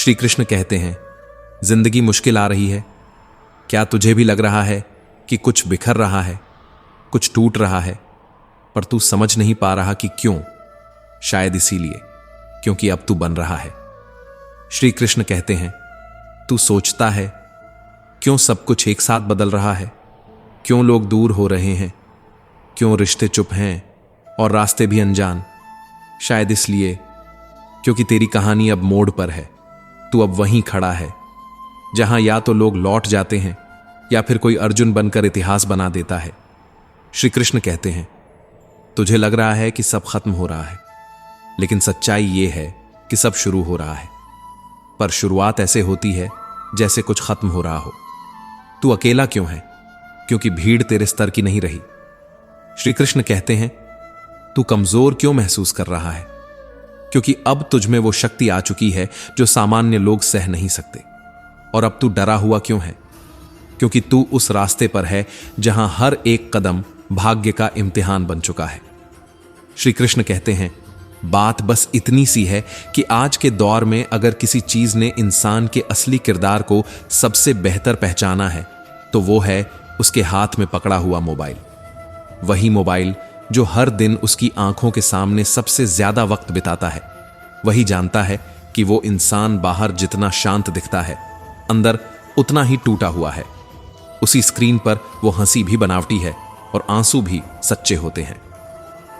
श्री कृष्ण कहते हैं, जिंदगी मुश्किल आ रही है। क्या तुझे भी लग रहा है कि कुछ बिखर रहा है, कुछ टूट रहा है, पर तू समझ नहीं पा रहा कि क्यों? शायद इसीलिए क्योंकि अब तू बन रहा है। श्री कृष्ण कहते हैं, तू सोचता है क्यों सब कुछ एक साथ बदल रहा है, क्यों लोग दूर हो रहे हैं, क्यों रिश्ते चुप हैं और रास्ते भी अनजान। शायद इसलिए क्योंकि तेरी कहानी अब मोड़ पर है। तू अब वहीं खड़ा है जहां या तो लोग लौट जाते हैं या फिर कोई अर्जुन बनकर इतिहास बना देता है। श्री कृष्ण कहते हैं, तुझे लग रहा है कि सब खत्म हो रहा है, लेकिन सच्चाई यह है कि सब शुरू हो रहा है। पर शुरुआत ऐसे होती है जैसे कुछ खत्म हो रहा हो। तू अकेला क्यों है? क्योंकि भीड़ तेरे स्तर की नहीं रही। श्री कृष्ण कहते हैं, तू कमजोर क्यों महसूस कर रहा है? क्योंकि अब तुझ में वो शक्ति आ चुकी है जो सामान्य लोग सह नहीं सकते। और अब तू डरा हुआ क्यों है? क्योंकि तू उस रास्ते पर है जहां हर एक कदम भाग्य का इम्तिहान बन चुका है। श्री कृष्ण कहते हैं, बात बस इतनी सी है कि आज के दौर में अगर किसी चीज ने इंसान के असली किरदार को सबसे बेहतर पहचाना है तो वो है उसके हाथ में पकड़ा हुआ मोबाइल। वही मोबाइल जो हर दिन उसकी आंखों के सामने सबसे ज्यादा वक्त बिताता है। वही जानता है कि वो इंसान बाहर जितना शांत दिखता है, अंदर उतना ही टूटा हुआ है। उसी स्क्रीन पर वो हंसी भी बनावटी है और आंसू भी सच्चे होते हैं।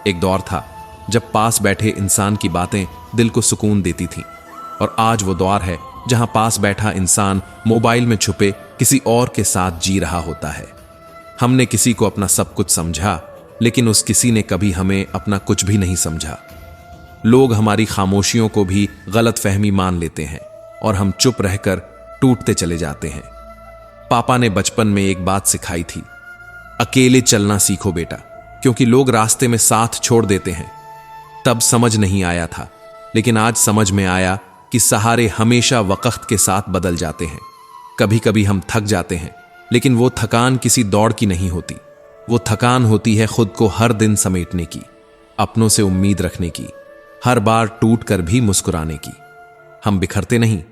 एक दौर था जब पास बैठे इंसान की बातें दिल को सुकून देती थीं, और आज वो दौर है जहां पास बैठा इंसान मोबाइल में छुपे किसी और के साथ जी रहा होता है। हमने किसी को अपना सब कुछ समझा, लेकिन उस किसी ने कभी हमें अपना कुछ भी नहीं समझा। लोग हमारी खामोशियों को भी गलतफहमी मान लेते हैं और हम चुप रहकर टूटते चले जाते हैं। पापा ने बचपन में एक बात सिखाई थी, अकेले चलना सीखो बेटा, क्योंकि लोग रास्ते में साथ छोड़ देते हैं। तब समझ नहीं आया था, लेकिन आज समझ में आया कि सहारे हमेशा वक्त के साथ बदल जाते हैं। कभी कभी हम थक जाते हैं, लेकिन वो थकान किसी दौड़ की नहीं होती। वो थकान होती है खुद को हर दिन समेटने की, अपनों से उम्मीद रखने की, हर बार टूट कर भी मुस्कुराने की। हम बिखरते नहीं,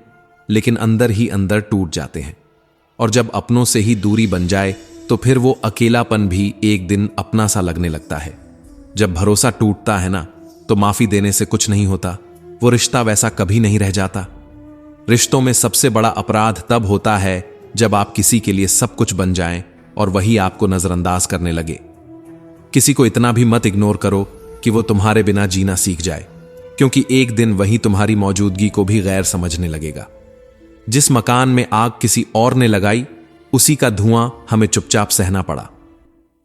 लेकिन अंदर ही अंदर टूट जाते हैं। और जब अपनों से ही दूरी बन जाए तो फिर वो अकेलापन भी एक दिन अपना सा लगने लगता है। जब भरोसा टूटता है ना, तो माफी देने से कुछ नहीं होता। वो रिश्ता वैसा कभी नहीं रह जाता। रिश्तों में सबसे बड़ा अपराध तब होता है जब आप किसी के लिए सब कुछ बन जाएं और वही आपको नजरअंदाज करने लगे। किसी को इतना भी मत इग्नोर करो कि वो तुम्हारे बिना जीना सीख जाए, क्योंकि एक दिन वही तुम्हारी मौजूदगी को भी गैर समझने लगेगा। जिस मकान में आग किसी और ने लगाई, उसी का धुआं हमें चुपचाप सहना पड़ा।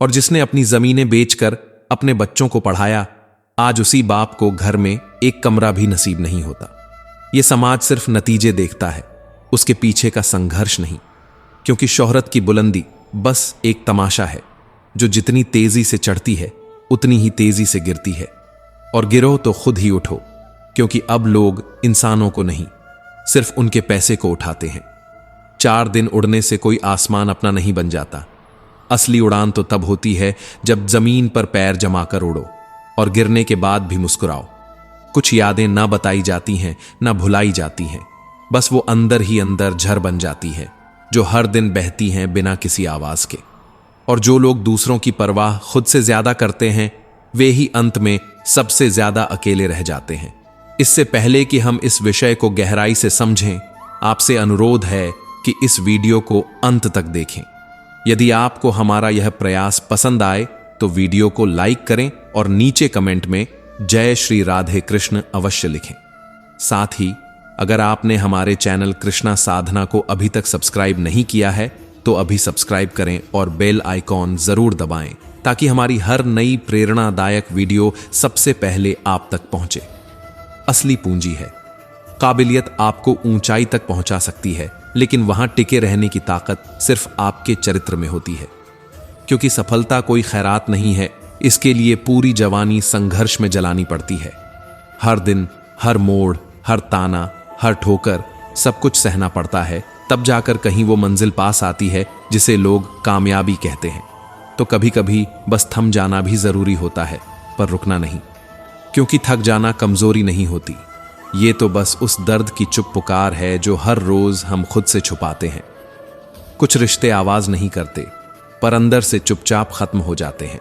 और जिसने अपनी जमीनें बेचकर अपने बच्चों को पढ़ाया, आज उसी बाप को घर में एक कमरा भी नसीब नहीं होता। यह समाज सिर्फ नतीजे देखता है, उसके पीछे का संघर्ष नहीं। क्योंकि शोहरत की बुलंदी बस एक तमाशा है जो जितनी तेजी से चढ़ती है उतनी ही तेजी से गिरती है। और गिरो तो खुद ही उठो, क्योंकि अब लोग इंसानों को नहीं, सिर्फ उनके पैसे को उठाते हैं। 4 दिन उड़ने से कोई आसमान अपना नहीं बन जाता। असली उड़ान तो तब होती है जब जमीन पर पैर जमाकर उड़ो और गिरने के बाद भी मुस्कुराओ। कुछ यादें ना बताई जाती हैं, ना भुलाई जाती हैं, बस वो अंदर ही अंदर झर बन जाती हैं, जो हर दिन बहती हैं बिना किसी आवाज के। और जो लोग दूसरों की परवाह खुद से ज्यादा करते हैं, वे ही अंत में सबसे ज्यादा अकेले रह जाते हैं। इससे पहले कि हम इस विषय को गहराई से समझें, आपसे अनुरोध है कि इस वीडियो को अंत तक देखें। यदि आपको हमारा यह प्रयास पसंद आए तो वीडियो को लाइक करें और नीचे कमेंट में जय श्री राधे कृष्ण अवश्य लिखें। साथ ही अगर आपने हमारे चैनल कृष्णा साधना को अभी तक सब्सक्राइब नहीं किया है तो अभी सब्सक्राइब करें और बेल आइकॉन जरूर दबाएं, ताकि हमारी हर नई प्रेरणादायक वीडियो सबसे पहले आप तक पहुंचे। असली पूंजी है। काबिलियत आपको ऊंचाई तक पहुंचा सकती है, लेकिन वहां टिके रहने की ताकत सिर्फ आपके चरित्र में होती है। क्योंकि सफलता कोई खैरात नहीं है, इसके लिए पूरी जवानी संघर्ष में जलानी पड़ती है। हर दिन, हर मोड़, हर ताना, हर ठोकर, सब कुछ सहना पड़ता है, तब जाकर कहीं वो मंजिल पास आती है जिसे लोग कामयाबी कहते हैं। तो कभी कभी बस थम जाना भी जरूरी होता है, पर रुकना नहीं। क्योंकि थक जाना कमजोरी नहीं होती, ये तो बस उस दर्द की चुप पुकार है जो हर रोज हम खुद से छुपाते हैं। कुछ रिश्ते आवाज नहीं करते, पर अंदर से चुपचाप खत्म हो जाते हैं।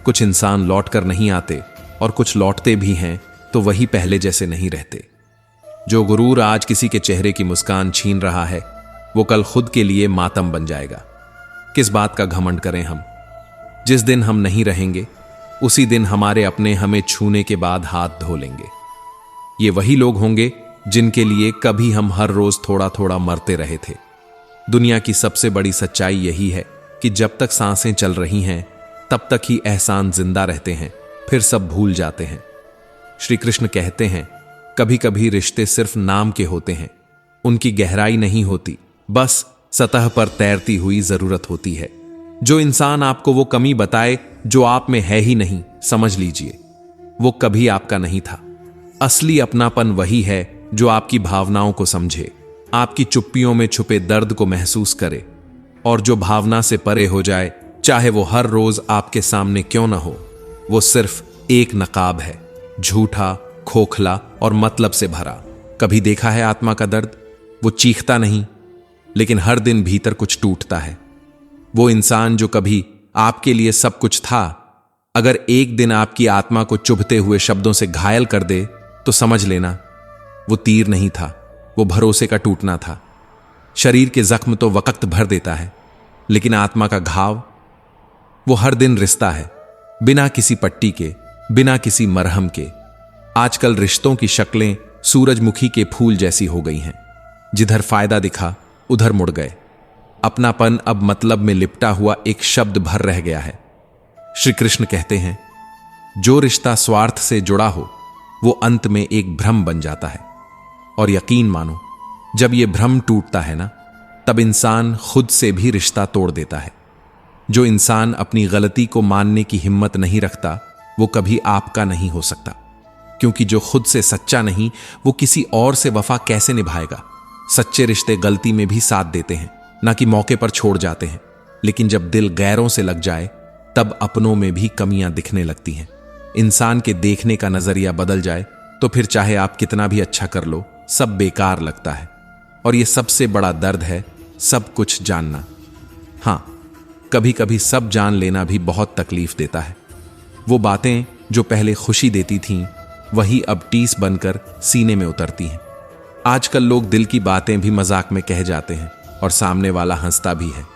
कुछ इंसान लौट कर नहीं आते, और कुछ लौटते भी हैं तो वही पहले जैसे नहीं रहते। जो गुरूर आज किसी के चेहरे की मुस्कान छीन रहा है, वो कल खुद के लिए मातम बन जाएगा। किस बात का घमंड करें हम? जिस दिन हम नहीं रहेंगे, उसी दिन हमारे अपने हमें छूने के बाद हाथ धो लेंगे। ये वही लोग होंगे जिनके लिए कभी हम हर रोज थोड़ा थोड़ा मरते रहे थे। दुनिया की सबसे बड़ी सच्चाई यही है कि जब तक सांसें चल रही हैं, तब तक ही एहसान जिंदा रहते हैं, फिर सब भूल जाते हैं। श्री कृष्ण कहते हैं, कभी कभी रिश्ते सिर्फ नाम के होते हैं, उनकी गहराई नहीं होती, बस सतह पर तैरती हुई जरूरत होती है। जो इंसान आपको वो कमी बताए जो आप में है ही नहीं, समझ लीजिए वो कभी आपका नहीं था। असली अपनापन वही है जो आपकी भावनाओं को समझे, आपकी चुप्पियों में छुपे दर्द को महसूस करे, और जो भावना से परे हो जाए, चाहे वो हर रोज आपके सामने क्यों ना हो। वो सिर्फ एक नकाब है, झूठा, खोखला और मतलब से भरा। कभी देखा है आत्मा का दर्द? वो चीखता नहीं, लेकिन हर दिन भीतर कुछ टूटता है। वो इंसान जो कभी आपके लिए सब कुछ था, अगर एक दिन आपकी आत्मा को चुभते हुए शब्दों से घायल कर दे, तो समझ लेना वो तीर नहीं था, वो भरोसे का टूटना था। शरीर के जख्म तो वक्त भर देता है, लेकिन आत्मा का घाव, वो हर दिन रिश्ता है, बिना किसी पट्टी के, बिना किसी मरहम के। आजकल रिश्तों की शक्लें सूरजमुखी के फूल जैसी हो गई हैं। जिधर फायदा दिखा उधर मुड़ गए। अपनापन अब मतलब में लिपटा हुआ एक शब्द भर रह गया है। श्री कृष्ण कहते हैं, जो रिश्ता स्वार्थ से जुड़ा हो, वो अंत में एक भ्रम बन जाता है। और यकीन मानो, जब ये भ्रम टूटता है ना, तब इंसान खुद से भी रिश्ता तोड़ देता है। जो इंसान अपनी गलती को मानने की हिम्मत नहीं रखता, वो कभी आपका नहीं हो सकता। क्योंकि जो खुद से सच्चा नहीं, वो किसी और से वफा कैसे निभाएगा? सच्चे रिश्ते गलती में भी साथ देते हैं, ना कि मौके पर छोड़ जाते हैं। लेकिन जब दिल गैरों से लग जाए, तब अपनों में भी कमियां दिखने लगती हैं। इंसान के देखने का नजरिया बदल जाए, तो फिर चाहे आप कितना भी अच्छा कर लो, सब बेकार लगता है। और यह सबसे बड़ा दर्द है, सब कुछ जानना। हां, कभी कभी सब जान लेना भी बहुत तकलीफ देता है। वो बातें जो पहले खुशी देती थीं, वही अब टीस बनकर सीने में उतरती हैं। आजकल लोग दिल की बातें भी मजाक में कह जाते हैं, और सामने वाला हंसता भी है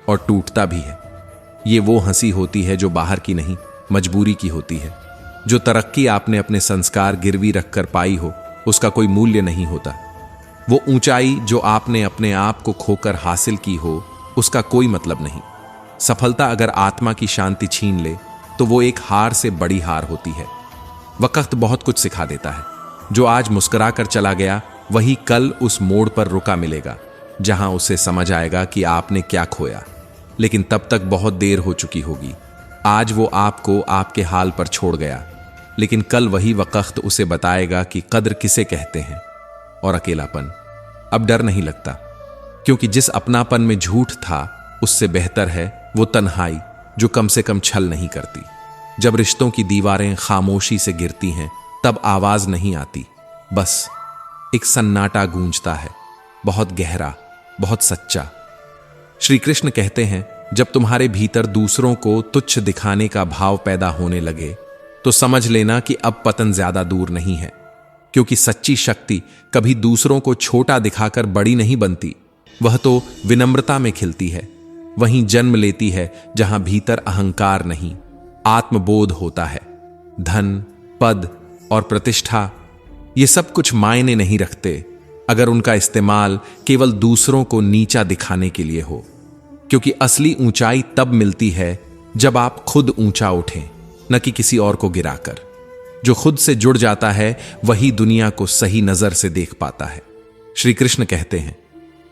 और टूटता भी है। ये वो हंसी होती है जो बाहर की नहीं, मजबूरी की होती है। जो तरक्की आपने अपने संस्कार गिरवी रखकर पाई हो, उसका कोई मूल्य नहीं होता। वो ऊंचाई जो आपने अपने आप को खोकर हासिल की हो, उसका कोई मतलब नहीं। सफलता अगर आत्मा की शांति छीन ले, तो वो एक हार से बड़ी हार होती है। वक्त बहुत कुछ सिखा देता है। जो आज मुस्कुरा कर चला गया, वही कल उस मोड़ पर रुका मिलेगा, जहां उसे समझ आएगा कि आपने क्या खोया। लेकिन तब तक बहुत देर हो चुकी होगी। आज वो आपको आपके हाल पर छोड़ गया, लेकिन कल वही वक्त उसे बताएगा कि कद्र किसे कहते हैं। और अकेलापन, अब डर नहीं लगता, क्योंकि जिस अपनापन में झूठ था, उससे बेहतर है वो तन्हाई जो कम से कम छल नहीं करती। जब रिश्तों की दीवारें खामोशी से गिरती हैं, तब आवाज नहीं आती, बस एक सन्नाटा गूंजता है, बहुत गहरा, बहुत सच्चा। श्री कृष्ण कहते हैं, जब तुम्हारे भीतर दूसरों को तुच्छ दिखाने का भाव पैदा होने लगे, तो समझ लेना कि अब पतन ज्यादा दूर नहीं है। क्योंकि सच्ची शक्ति कभी दूसरों को छोटा दिखाकर बड़ी नहीं बनती, वह तो विनम्रता में खिलती है। वहीं जन्म लेती है जहां भीतर अहंकार नहीं, आत्मबोध होता है। धन, पद और प्रतिष्ठा, ये सब कुछ मायने नहीं रखते अगर उनका इस्तेमाल केवल दूसरों को नीचा दिखाने के लिए हो। क्योंकि असली ऊंचाई तब मिलती है जब आप खुद ऊंचा उठें, न कि किसी और को गिराकर। जो खुद से जुड़ जाता है, वही दुनिया को सही नजर से देख पाता है। श्री कृष्ण कहते हैं,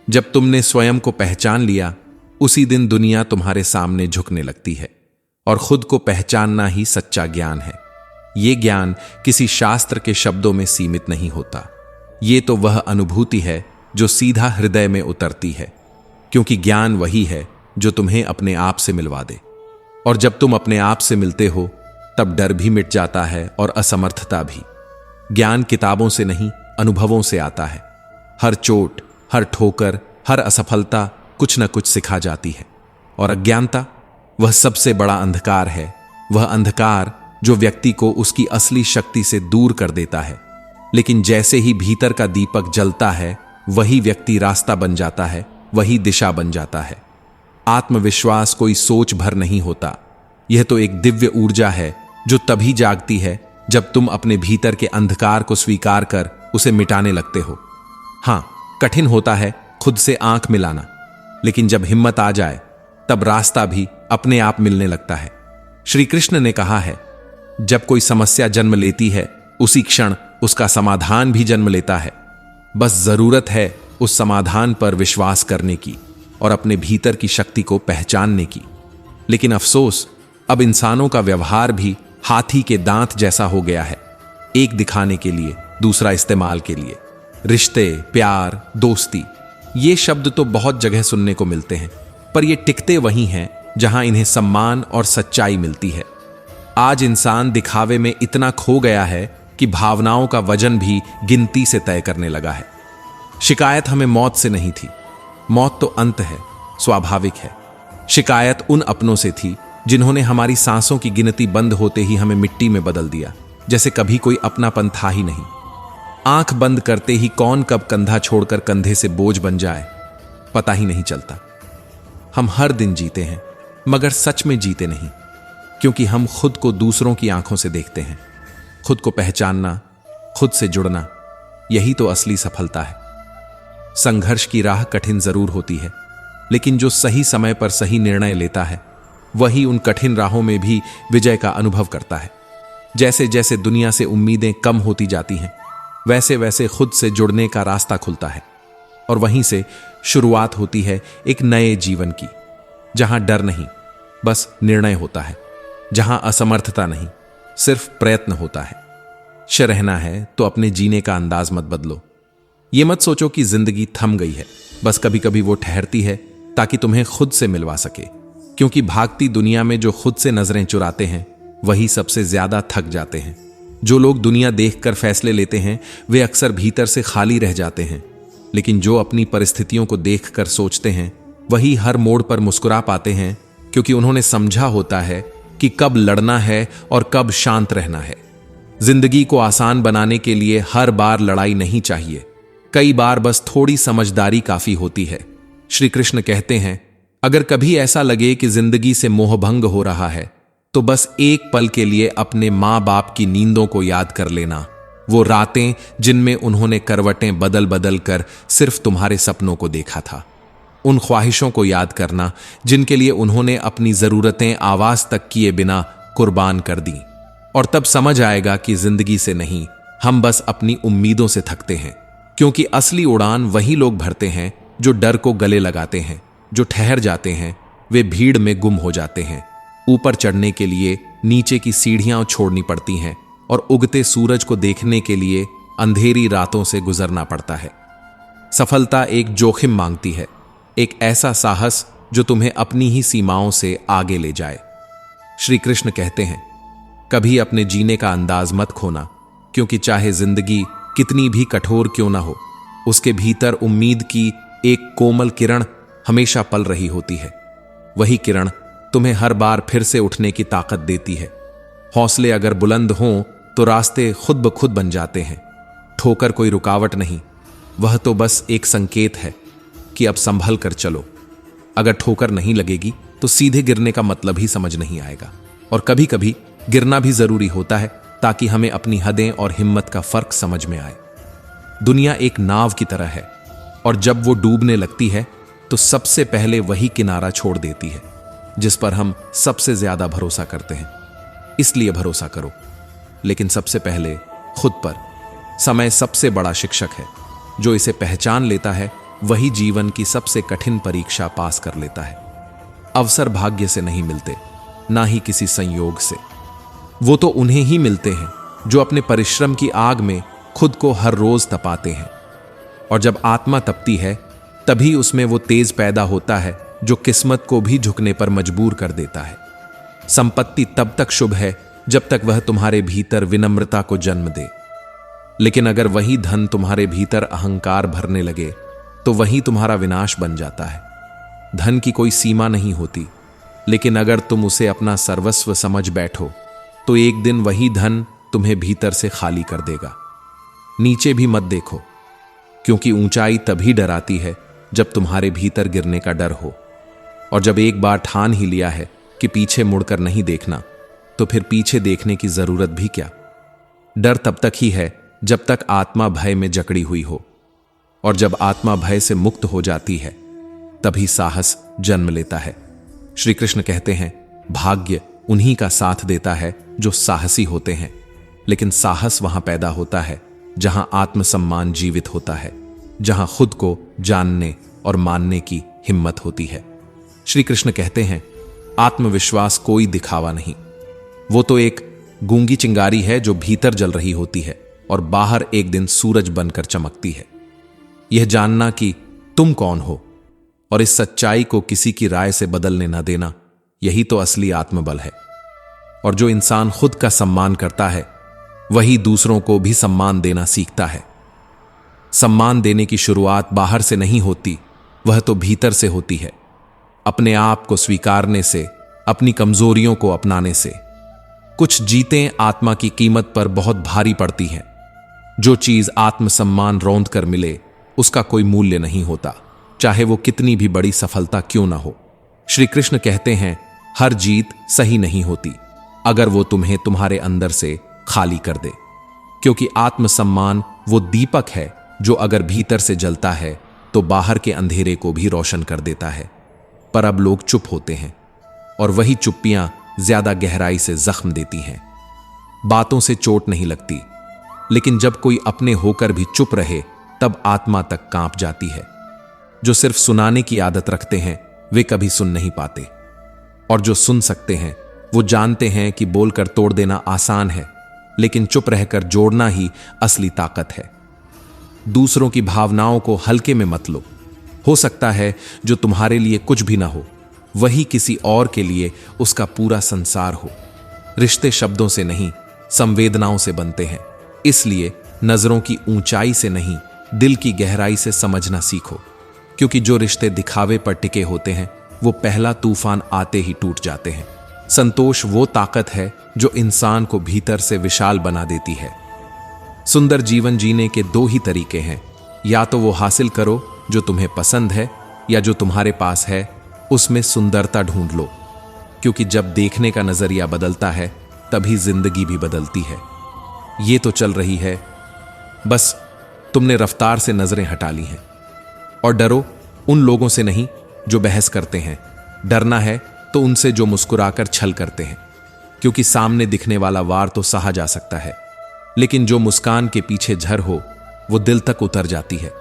जब तुमने स्वयं को पहचान लिया, उसी दिन दुनिया तुम्हारे सामने झुकने लगती है। और खुद को पहचानना ही सच्चा ज्ञान है। ये ज्ञान किसी शास्त्र के शब्दों में सीमित नहीं होता। ये तो वह अनुभूति है जो सीधा हृदय में उतरती है। क्योंकि ज्ञान वही है जो तुम्हें अपने आप से मिलवा दे। और जब तुम अपने आप से मिलते हो, तब डर भी मिट जाता है और असमर्थता भी। ज्ञान किताबों से नहीं, अनुभवों से आता है। हर चोट, हर ठोकर, हर असफलता कुछ न कुछ सिखा जाती है। और अज्ञानता, वह सबसे बड़ा अंधकार है। वह अंधकार जो व्यक्ति को उसकी असली शक्ति से दूर कर देता है। लेकिन जैसे ही भीतर का दीपक जलता है, वही व्यक्ति रास्ता बन जाता है, वही दिशा बन जाता है। आत्मविश्वास कोई सोच भर नहीं होता। यह तो एक दिव्य ऊर्जा है जो तभी जागती है जब तुम अपने भीतर के अंधकार को स्वीकार कर उसे मिटाने लगते हो। हां, कठिन होता है खुद से आंख मिलाना, लेकिन जब हिम्मत आ जाए तब रास्ता भी अपने आप मिलने लगता है। श्री कृष्ण ने कहा है, जब कोई समस्या जन्म लेती है, उसी क्षण उसका समाधान भी जन्म लेता है। बस जरूरत है उस समाधान पर विश्वास करने की और अपने भीतर की शक्ति को पहचानने की। लेकिन अफसोस, अब इंसानों का व्यवहार भी हाथी के दांत जैसा हो गया है। एक दिखाने के लिए, दूसरा इस्तेमाल के लिए। रिश्ते, प्यार, दोस्ती, ये शब्द तो बहुत जगह सुनने को मिलते हैं, पर ये टिकते वहीं हैं जहां इन्हें सम्मान और सच्चाई मिलती है। आज इंसान दिखावे में इतना खो गया है कि भावनाओं का वजन भी गिनती से तय करने लगा है। शिकायत हमें मौत से नहीं थी। मौत तो अंत है, स्वाभाविक है। शिकायत उन अपनों से थी जिन्होंने हमारी सांसों की गिनती बंद होते ही हमें मिट्टी में बदल दिया, जैसे कभी कोई अपनापन था ही नहीं। आंख बंद करते ही कौन कब कंधा छोड़कर कंधे से बोझ बन जाए, पता ही नहीं चलता। हम हर दिन जीते हैं, मगर सच में जीते नहीं, क्योंकि हम खुद को दूसरों की आंखों से देखते हैं। खुद को पहचानना, खुद से जुड़ना, यही तो असली सफलता है। संघर्ष की राह कठिन जरूर होती है, लेकिन जो सही समय पर सही निर्णय लेता है, वही उन कठिन राहों में भी विजय का अनुभव करता है। जैसे जैसे दुनिया से उम्मीदें कम होती जाती हैं, वैसे वैसे खुद से जुड़ने का रास्ता खुलता है, और वहीं से शुरुआत होती है एक नए जीवन की, जहां डर नहीं, बस निर्णय होता है। जहां असमर्थता नहीं, सिर्फ प्रयत्न होता है। रहना है तो अपने जीने का अंदाज मत बदलो। ये मत सोचो कि जिंदगी थम गई है, बस कभी कभी वो ठहरती है ताकि तुम्हें खुद से मिलवा सके। क्योंकि भागती दुनिया में जो खुद से नजरें चुराते हैं, वही सबसे ज्यादा थक जाते हैं। जो लोग दुनिया देखकर फैसले लेते हैं, वे अक्सर भीतर से खाली रह जाते हैं। लेकिन जो अपनी परिस्थितियों को देखकर सोचते हैं, वही हर मोड़ पर मुस्कुरा पाते हैं, क्योंकि उन्होंने समझा होता है कि कब लड़ना है और कब शांत रहना है। जिंदगी को आसान बनाने के लिए हर बार लड़ाई नहीं चाहिए, कई बार बस थोड़ी समझदारी काफी होती है। श्री कृष्ण कहते हैं, अगर कभी ऐसा लगे कि जिंदगी से मोहभंग हो रहा है, तो बस एक पल के लिए अपने माँ बाप की नींदों को याद कर लेना। वो रातें जिनमें उन्होंने करवटें बदल बदल कर सिर्फ तुम्हारे सपनों को देखा था। उन ख्वाहिशों को याद करना जिनके लिए उन्होंने अपनी जरूरतें आवाज तक किए बिना कुर्बान कर दी। और तब समझ आएगा कि जिंदगी से नहीं, हम बस अपनी उम्मीदों से थकते हैं। क्योंकि असली उड़ान वही लोग भरते हैं जो डर को गले लगाते हैं, जो ठहर जाते हैं, वे भीड़ में गुम हो जाते हैं। ऊपर चढ़ने के लिए नीचे की सीढ़ियां छोड़नी पड़ती हैं, और उगते सूरज को देखने के लिए अंधेरी रातों से गुजरना पड़ता है। सफलता एक जोखिम मांगती है, एक ऐसा साहस जो तुम्हें अपनी ही सीमाओं से आगे ले जाए। श्री कृष्ण कहते हैं, कभी अपने जीने का अंदाज मत खोना, क्योंकि चाहे जिंदगी कितनी भी कठोर क्यों ना हो, उसके भीतर उम्मीद की एक कोमल किरण हमेशा पल रही होती है। वही किरण तुम्हें हर बार फिर से उठने की ताकत देती है। हौसले अगर बुलंद हों तो रास्ते खुद ब खुद बन जाते हैं। ठोकर कोई रुकावट नहीं, वह तो बस एक संकेत है कि अब संभल कर चलो। अगर ठोकर नहीं लगेगी तो सीधे गिरने का मतलब ही समझ नहीं आएगा। और कभी कभी गिरना भी जरूरी होता है, ताकि हमें अपनी हदें और हिम्मत का फर्क समझ में आए। दुनिया एक नाव की तरह है, और जब वो डूबने लगती है तो सबसे पहले वही किनारा छोड़ देती है जिस पर हम सबसे ज्यादा भरोसा करते हैं। इसलिए भरोसा करो, लेकिन सबसे पहले खुद पर। समय सबसे बड़ा शिक्षक है। जो इसे पहचान लेता है, वही जीवन की सबसे कठिन परीक्षा पास कर लेता है। अवसर भाग्य से नहीं मिलते, ना ही किसी संयोग से। वो तो उन्हें ही मिलते हैं जो अपने परिश्रम की आग में खुद को हर रोज तपाते हैं। और जब आत्मा तपती है, तभी उसमें वो तेज पैदा होता है जो किस्मत को भी झुकने पर मजबूर कर देता है। संपत्ति तब तक शुभ है जब तक वह तुम्हारे भीतर विनम्रता को जन्म दे। लेकिन अगर वही धन तुम्हारे भीतर अहंकार भरने लगे तो वही तुम्हारा विनाश बन जाता है। धन की कोई सीमा नहीं होती, लेकिन अगर तुम उसे अपना सर्वस्व समझ बैठो तो एक दिन वही धन तुम्हें भीतर से खाली कर देगा। नीचे भी मत देखो, क्योंकि ऊंचाई तभी डराती है जब तुम्हारे भीतर गिरने का डर हो। और जब एक बार ठान ही लिया है कि पीछे मुड़कर नहीं देखना, तो फिर पीछे देखने की जरूरत भी क्या। डर तब तक ही है जब तक आत्मा भय में जकड़ी हुई हो, और जब आत्मा भय से मुक्त हो जाती है तभी साहस जन्म लेता है। श्री कृष्ण कहते हैं, भाग्य उन्हीं का साथ देता है जो साहसी होते हैं, लेकिन साहस वहां पैदा होता है जहां आत्मसम्मान जीवित होता है, जहां खुद को जानने और मानने की हिम्मत होती है। श्री कृष्ण कहते हैं, आत्मविश्वास कोई दिखावा नहीं, वो तो एक गूंगी चिंगारी है जो भीतर जल रही होती है और बाहर एक दिन सूरज बनकर चमकती है। यह जानना कि तुम कौन हो और इस सच्चाई को किसी की राय से बदलने न देना, यही तो असली आत्मबल है। और जो इंसान खुद का सम्मान करता है वही दूसरों को भी सम्मान देना सीखता है। सम्मान देने की शुरुआत बाहर से नहीं होती, वह तो भीतर से होती है, अपने आप को स्वीकारने से, अपनी कमजोरियों को अपनाने से। कुछ जीतें आत्मा की कीमत पर बहुत भारी पड़ती हैं। जो चीज आत्मसम्मान रौंद कर मिले उसका कोई मूल्य नहीं होता, चाहे वो कितनी भी बड़ी सफलता क्यों ना हो। श्री कृष्ण कहते हैं, हर जीत सही नहीं होती अगर वो तुम्हें तुम्हारे अंदर से खाली कर दे, क्योंकि आत्मसम्मान वो दीपक है जो अगर भीतर से जलता है तो बाहर के अंधेरे को भी रोशन कर देता है। पर अब लोग चुप होते हैं और वही चुप्पियां ज्यादा गहराई से जख्म देती हैं। बातों से चोट नहीं लगती, लेकिन जब कोई अपने होकर भी चुप रहे तब आत्मा तक कांप जाती है। जो सिर्फ सुनाने की आदत रखते हैं वे कभी सुन नहीं पाते, और जो सुन सकते हैं वो जानते हैं कि बोलकर तोड़ देना आसान है, लेकिन चुप रहकर जोड़ना ही असली ताकत है। दूसरों की भावनाओं को हल्के में मत लो। हो सकता है जो तुम्हारे लिए कुछ भी ना हो वही किसी और के लिए उसका पूरा संसार हो। रिश्ते शब्दों से नहीं, संवेदनाओं से बनते हैं, इसलिए नजरों की ऊंचाई से नहीं, दिल की गहराई से समझना सीखो, क्योंकि जो रिश्ते दिखावे पर टिके होते हैं वो पहला तूफान आते ही टूट जाते हैं। संतोष वो ताकत है जो इंसान को भीतर से विशाल बना देती है। सुंदर जीवन जीने के दो ही तरीके हैं, या तो वो हासिल करो जो तुम्हें पसंद है, या जो तुम्हारे पास है उसमें सुंदरता ढूंढ लो, क्योंकि जब देखने का नजरिया बदलता है तभी जिंदगी भी बदलती है। ये तो चल रही है, बस तुमने रफ्तार से नजरें हटा ली हैं। और डरो उन लोगों से नहीं जो बहस करते हैं, डरना है तो उनसे जो मुस्कुराकर छल करते हैं, क्योंकि सामने दिखने वाला वार तो सहा जा सकता है, लेकिन जो मुस्कान के पीछे झर हो वो दिल तक उतर जाती है।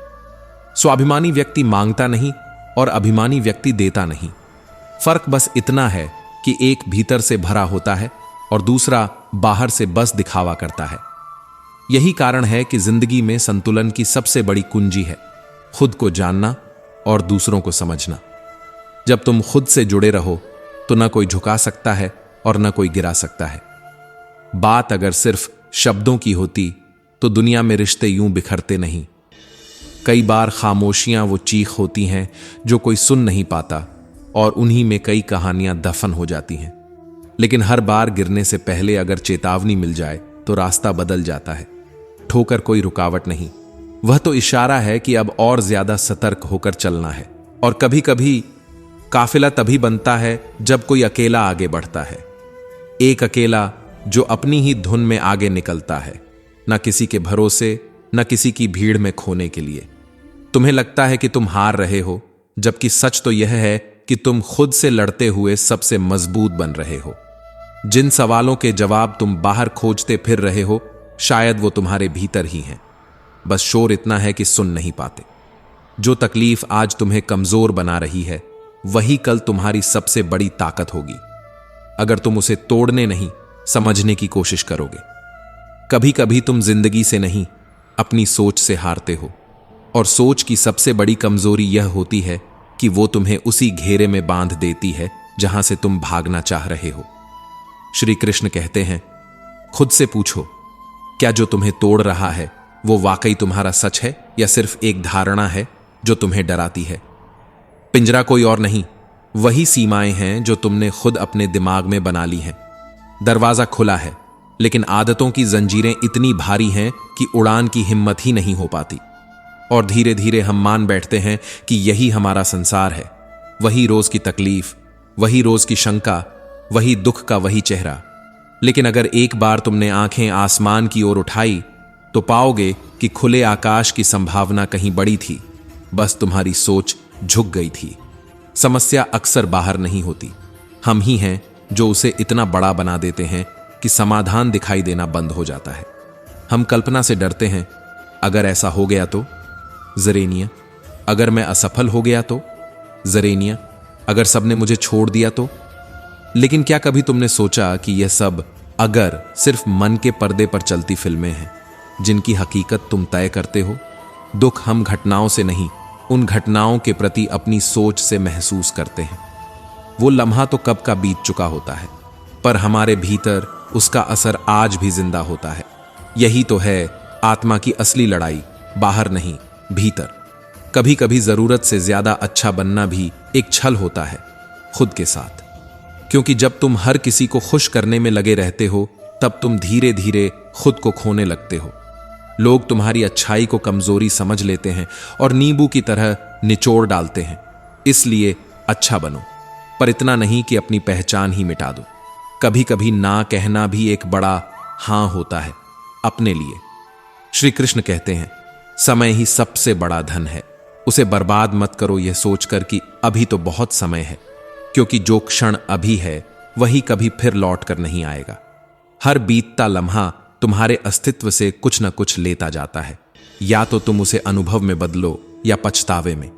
स्वाभिमानी व्यक्ति मांगता नहीं और अभिमानी व्यक्ति देता नहीं। फर्क बस इतना है कि एक भीतर से भरा होता है और दूसरा बाहर से बस दिखावा करता है। यही कारण है कि जिंदगी में संतुलन की सबसे बड़ी कुंजी है खुद को जानना और दूसरों को समझना। जब तुम खुद से जुड़े रहो तो न कोई झुका सकता है और न कोई गिरा सकता है। बात अगर सिर्फ शब्दों की होती तो दुनिया में रिश्ते यूं बिखरते नहीं। कई बार खामोशियां वो चीख होती हैं जो कोई सुन नहीं पाता, और उन्हीं में कई कहानियां दफन हो जाती हैं। लेकिन हर बार गिरने से पहले अगर चेतावनी मिल जाए तो रास्ता बदल जाता है। ठोकर कोई रुकावट नहीं, वह तो इशारा है कि अब और ज्यादा सतर्क होकर चलना है। और कभी कभी काफिला तभी बनता है जब कोई अकेला आगे बढ़ता है, एक अकेला जो अपनी ही धुन में आगे निकलता है, न किसी के भरोसे न किसी की भीड़ में खोने के लिए। तुम्हें लगता है कि तुम हार रहे हो, जबकि सच तो यह है कि तुम खुद से लड़ते हुए सबसे मजबूत बन रहे हो। जिन सवालों के जवाब तुम बाहर खोजते फिर रहे हो, शायद वो तुम्हारे भीतर ही हैं, बस शोर इतना है कि सुन नहीं पाते। जो तकलीफ आज तुम्हें कमजोर बना रही है वही कल तुम्हारी सबसे बड़ी ताकत होगी, अगर तुम उसे तोड़ने नहीं समझने की कोशिश करोगे। कभी कभी तुम जिंदगी से नहीं अपनी सोच से हारते हो, और सोच की सबसे बड़ी कमजोरी यह होती है कि वो तुम्हें उसी घेरे में बांध देती है जहां से तुम भागना चाह रहे हो। श्री कृष्ण कहते हैं, खुद से पूछो, क्या जो तुम्हें तोड़ रहा है वो वाकई तुम्हारा सच है या सिर्फ एक धारणा है जो तुम्हें डराती है? पिंजरा कोई और नहीं, वही सीमाएं हैं जो तुमने खुद अपने दिमाग में बना ली हैं। दरवाजा खुला है, लेकिन आदतों की जंजीरें इतनी भारी हैं कि उड़ान की हिम्मत ही नहीं हो पाती। और धीरे धीरे हम मान बैठते हैं कि यही हमारा संसार है। वही रोज की तकलीफ, वही रोज की शंका, वही दुख का वही चेहरा। लेकिन अगर एक बार तुमने आंखें आसमान की ओर उठाई तो पाओगे कि खुले आकाश की संभावना कहीं बड़ी थी। बस तुम्हारी सोच झुक गई थी। समस्या अक्सर बाहर नहीं होती, हम ही हैं जो उसे इतना बड़ा बना देते हैं कि समाधान दिखाई देना बंद हो जाता है। हम कल्पना से डरते हैं, अगर ऐसा हो गया तो? जरेनिया, अगर मैं असफल हो गया तो? जरेनिया, अगर सबने मुझे छोड़ दिया तो? लेकिन क्या कभी तुमने सोचा कि यह सब अगर सिर्फ मन के पर्दे पर चलती फिल्में हैं जिनकी हकीकत तुम तय करते हो? दुख हम घटनाओं से नहीं, उन घटनाओं के प्रति अपनी सोच से महसूस करते हैं। वो लम्हा तो कब का बीत चुका होता है, पर हमारे भीतर उसका असर आज भी जिंदा होता है। यही तो है आत्मा की असली लड़ाई, बाहर नहीं, भीतर। कभी कभी जरूरत से ज्यादा अच्छा बनना भी एक छल होता है खुद के साथ, क्योंकि जब तुम हर किसी को खुश करने में लगे रहते हो तब तुम धीरे धीरे खुद को खोने लगते हो। लोग तुम्हारी अच्छाई को कमजोरी समझ लेते हैं और नींबू की तरह निचोड़ डालते हैं। इसलिए अच्छा बनो, पर इतना नहीं कि अपनी पहचान ही मिटा दो। कभी कभी ना कहना भी एक बड़ा हां होता है अपने लिए। श्री कृष्ण कहते हैं, समय ही सबसे बड़ा धन है, उसे बर्बाद मत करो यह सोचकर कि अभी तो बहुत समय है, क्योंकि जो क्षण अभी है वही कभी फिर लौट कर नहीं आएगा। हर बीतता लम्हा तुम्हारे अस्तित्व से कुछ न कुछ लेता जाता है, या तो तुम उसे अनुभव में बदलो या पछतावे में।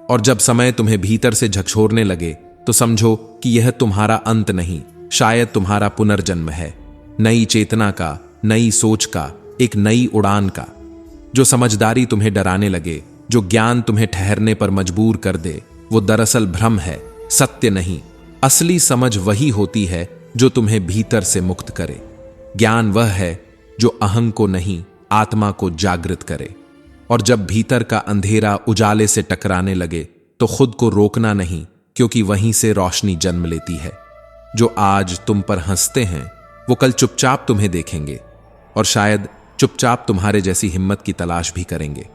और जब समय तुम्हें भीतर से झकझोरने लगे तो समझो कि यह तुम्हारा अंत नहीं, शायद तुम्हारा पुनर्जन्म है, नई चेतना का, नई सोच का, एक नई उड़ान का। जो समझदारी तुम्हें डराने लगे, जो ज्ञान तुम्हें ठहरने पर मजबूर कर दे, वो दरअसल भ्रम है, सत्य नहीं। असली समझ वही होती है जो तुम्हें भीतर से मुक्त करे। ज्ञान वह है जो अहं को नहीं, आत्मा को जागृत करे। और जब भीतर का अंधेरा उजाले से टकराने लगे तो खुद को रोकना नहीं, क्योंकि वहीं से रोशनी जन्म लेती है। जो आज तुम पर हंसते हैं वो कल चुपचाप तुम्हें देखेंगे और शायद चुपचाप तुम्हारे जैसी हिम्मत की तलाश भी करेंगे।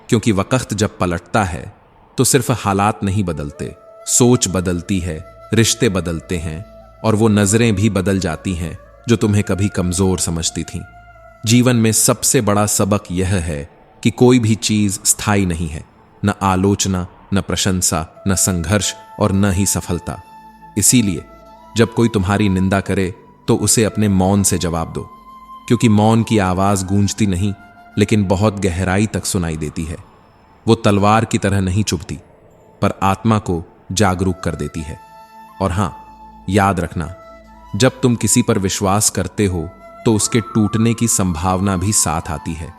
क्योंकि वक्त जब पलटता है तो सिर्फ हालात नहीं बदलते, सोच बदलती है, रिश्ते बदलते हैं और वो नजरें भी बदल जाती हैं जो तुम्हें कभी कमजोर समझती थीं। जीवन में सबसे बड़ा सबक यह है कि कोई भी चीज स्थायी नहीं है, न आलोचना, न प्रशंसा, न संघर्ष और न ही सफलता। इसीलिए जब कोई तुम्हारी निंदा करे तो उसे अपने मौन से जवाब दो, क्योंकि मौन की आवाज गूंजती नहीं लेकिन बहुत गहराई तक सुनाई देती है। वो तलवार की तरह नहीं चुभती, पर आत्मा को जागरूक कर देती है। और हां, याद रखना, जब तुम किसी पर विश्वास करते हो तो उसके टूटने की संभावना भी साथ आती है,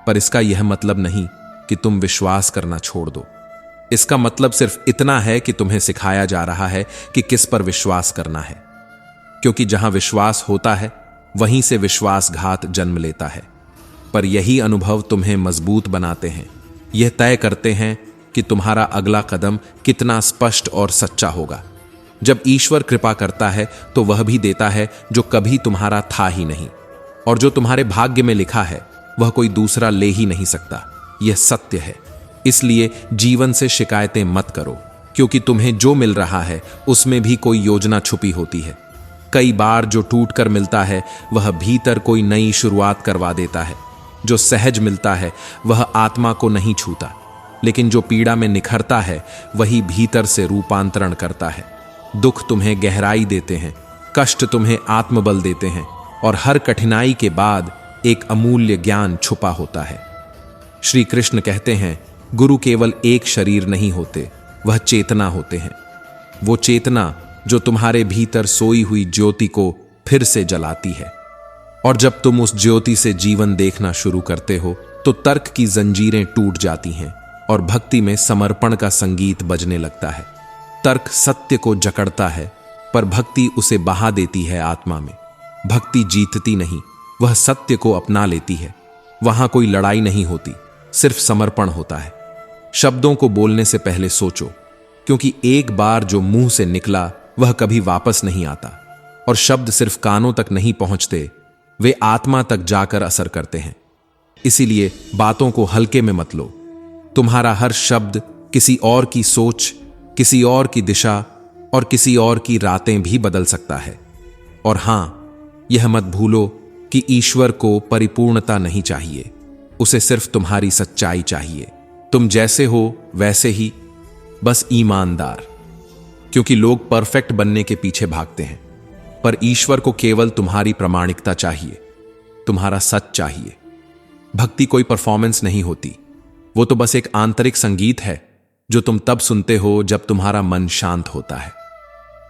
पर इसका यह मतलब नहीं कि तुम विश्वास करना छोड़ दो। इसका मतलब सिर्फ इतना है कि तुम्हें सिखाया जा रहा है कि किस पर विश्वास करना है, क्योंकि जहां विश्वास होता है वहीं से विश्वासघात जन्म लेता है। पर यही अनुभव तुम्हें मजबूत बनाते हैं, यह तय करते हैं कि तुम्हारा अगला कदम कितना स्पष्ट और सच्चा होगा। जब ईश्वर कृपा करता है तो वह भी देता है जो कभी तुम्हारा था ही नहीं, और जो तुम्हारे भाग्य में लिखा है वह कोई दूसरा ले ही नहीं सकता। यह सत्य है। इसलिए जीवन से शिकायतें मत करो, क्योंकि तुम्हें जो मिल रहा है उसमें भी कोई योजना छुपी होती है। कई बार जो टूट कर मिलता है वह भीतर कोई नई शुरुआत करवा देता है। जो सहज मिलता है वह आत्मा को नहीं छूता, लेकिन जो पीड़ा में निखरता है वही भीतर से रूपांतरण करता है। दुख तुम्हें गहराई देते हैं, कष्ट तुम्हें आत्मबल देते हैं, और हर कठिनाई के बाद एक अमूल्य ज्ञान छुपा होता है। श्री कृष्ण कहते हैं, गुरु केवल एक शरीर नहीं होते, वह चेतना होते हैं। वो चेतना जो तुम्हारे भीतर सोई हुई ज्योति को फिर से जलाती है। और जब तुम उस ज्योति से जीवन देखना शुरू करते हो तो तर्क की जंजीरें टूट जाती हैं और भक्ति में समर्पण का संगीत बजने लगता है। तर्क सत्य को जकड़ता है, पर भक्ति उसे बहा देती है आत्मा में। भक्ति जीतती नहीं, वह सत्य को अपना लेती है। वहां कोई लड़ाई नहीं होती, सिर्फ समर्पण होता है। शब्दों को बोलने से पहले सोचो, क्योंकि एक बार जो मुंह से निकला वह कभी वापस नहीं आता। और शब्द सिर्फ कानों तक नहीं पहुंचते, वे आत्मा तक जाकर असर करते हैं। इसीलिए बातों को हल्के में मत लो। तुम्हारा हर शब्द किसी और की सोच, किसी और की दिशा और किसी और की रातें भी बदल सकता है। और हां, यह मत भूलो कि ईश्वर को परिपूर्णता नहीं चाहिए, उसे सिर्फ तुम्हारी सच्चाई चाहिए। तुम जैसे हो वैसे ही, बस ईमानदार। क्योंकि लोग परफेक्ट बनने के पीछे भागते हैं, पर ईश्वर को केवल तुम्हारी प्रामाणिकता चाहिए, तुम्हारा सच चाहिए। भक्ति कोई परफॉर्मेंस नहीं होती, वो तो बस एक आंतरिक संगीत है जो तुम तब सुनते हो जब तुम्हारा मन शांत होता है।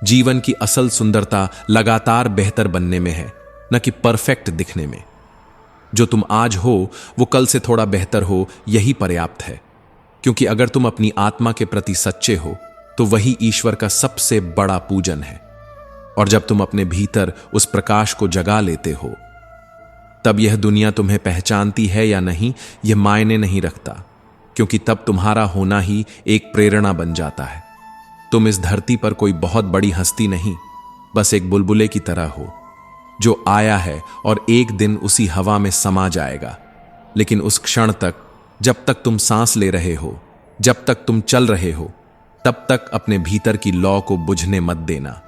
जीवन की असल सुंदरता लगातार बेहतर बनने में है, न कि परफेक्ट दिखने में। जो तुम आज हो वो कल से थोड़ा बेहतर हो, यही पर्याप्त है। क्योंकि अगर तुम अपनी आत्मा के प्रति सच्चे हो तो वही ईश्वर का सबसे बड़ा पूजन है। और जब तुम अपने भीतर उस प्रकाश को जगा लेते हो, तब यह दुनिया तुम्हें पहचानती है या नहीं, यह मायने नहीं रखता, क्योंकि तब तुम्हारा होना ही एक प्रेरणा बन जाता है। तुम इस धरती पर कोई बहुत बड़ी हस्ती नहीं, बस एक बुलबुले की तरह हो, जो आया है और एक दिन उसी हवा में समा जाएगा। लेकिन उस क्षण तक, जब तक तुम सांस ले रहे हो, जब तक तुम चल रहे हो, तब तक अपने भीतर की लौ को बुझने मत देना।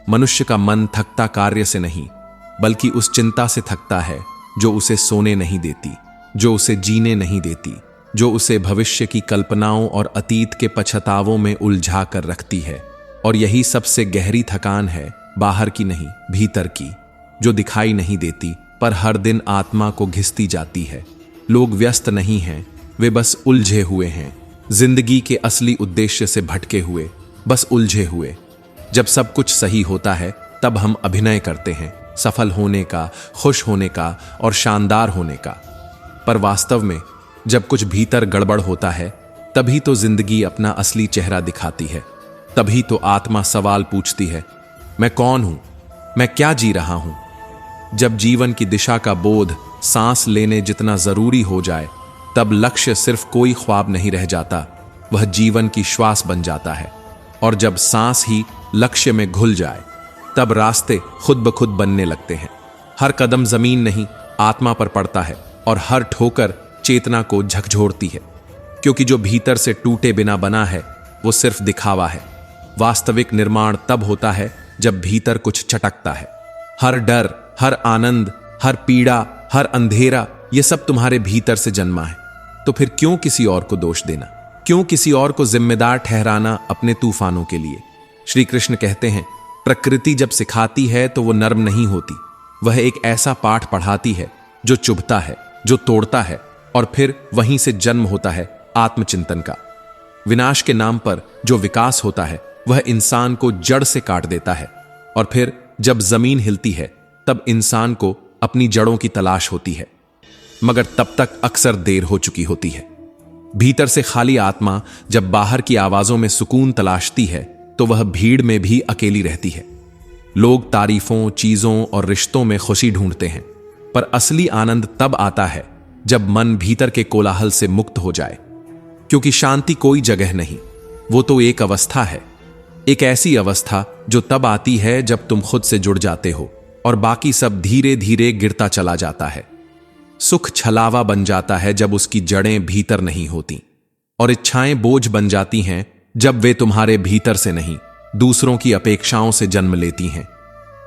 मनुष्य का मन थकता कार्य से नहीं, बल्कि उस चिंता से थकता है जो उसे सोने नहीं देती, जो उसे जीने नहीं देती, जो उसे भविष्य की कल्पनाओं और अतीत के पछतावों में उलझा कर रखती है। और यही सबसे गहरी थकान है, बाहर की नहीं, भीतर की, जो दिखाई नहीं देती पर हर दिन आत्मा को घिसती जाती है। लोग व्यस्त नहीं हैं, वे बस उलझे हुए हैं, जिंदगी के असली उद्देश्य से भटके हुए, बस उलझे हुए। जब सब कुछ सही होता है तब हम अभिनय करते हैं, सफल होने का, खुश होने का और शानदार होने का। पर वास्तव में जब कुछ भीतर गड़बड़ होता है, तभी तो जिंदगी अपना असली चेहरा दिखाती है। तभी तो आत्मा सवाल पूछती है, मैं कौन हूं, मैं क्या जी रहा हूं। जब जीवन की दिशा का बोध सांस लेने जितना जरूरी हो जाए, तब लक्ष्य सिर्फ कोई ख्वाब नहीं रह जाता, वह जीवन की श्वास बन जाता है। और जब सांस ही लक्ष्य में घुल जाए, तब रास्ते खुद ब खुद बनने लगते हैं। हर कदम जमीन नहीं, आत्मा पर पड़ता है, और हर ठोकर चेतना को झकझोरती है। क्योंकि जो भीतर से टूटे बिना बना है, वो सिर्फ दिखावा है। वास्तविक निर्माण तब होता है जब भीतर कुछ चटकता है। हर डर, हर आनंद, हर पीड़ा, हर अंधेरा, ये सब तुम्हारे भीतर से जन्मा है। तो फिर क्यों किसी और को दोष देना, क्यों किसी और को जिम्मेदार ठहराना अपने तूफानों के लिए। श्री कृष्ण कहते हैं, प्रकृति जब सिखाती है तो वो नर्म नहीं होती, वह एक ऐसा पाठ पढ़ाती है जो चुभता है, जो तोड़ता है, और फिर वहीं से जन्म होता है आत्मचिंतन का। विनाश के नाम पर जो विकास होता है वह इंसान को जड़ से काट देता है, और फिर जब जमीन हिलती है तब इंसान को अपनी जड़ों की तलाश होती है, मगर तब तक अक्सर देर हो चुकी होती है। भीतर से खाली आत्मा जब बाहर की आवाजों में सुकून तलाशती है तो वह भीड़ में भी अकेली रहती है। लोग तारीफों, चीजों और रिश्तों में खुशी ढूंढते हैं, पर असली आनंद तब आता है जब मन भीतर के कोलाहल से मुक्त हो जाए। क्योंकि शांति कोई जगह नहीं, वो तो एक अवस्था है, एक ऐसी अवस्था जो तब आती है जब तुम खुद से जुड़ जाते हो और बाकी सब धीरे धीरे गिरता चला जाता है। सुख छलावा बन जाता है जब उसकी जड़ें भीतर नहीं होती, और इच्छाएं बोझ बन जाती हैं जब वे तुम्हारे भीतर से नहीं, दूसरों की अपेक्षाओं से जन्म लेती हैं।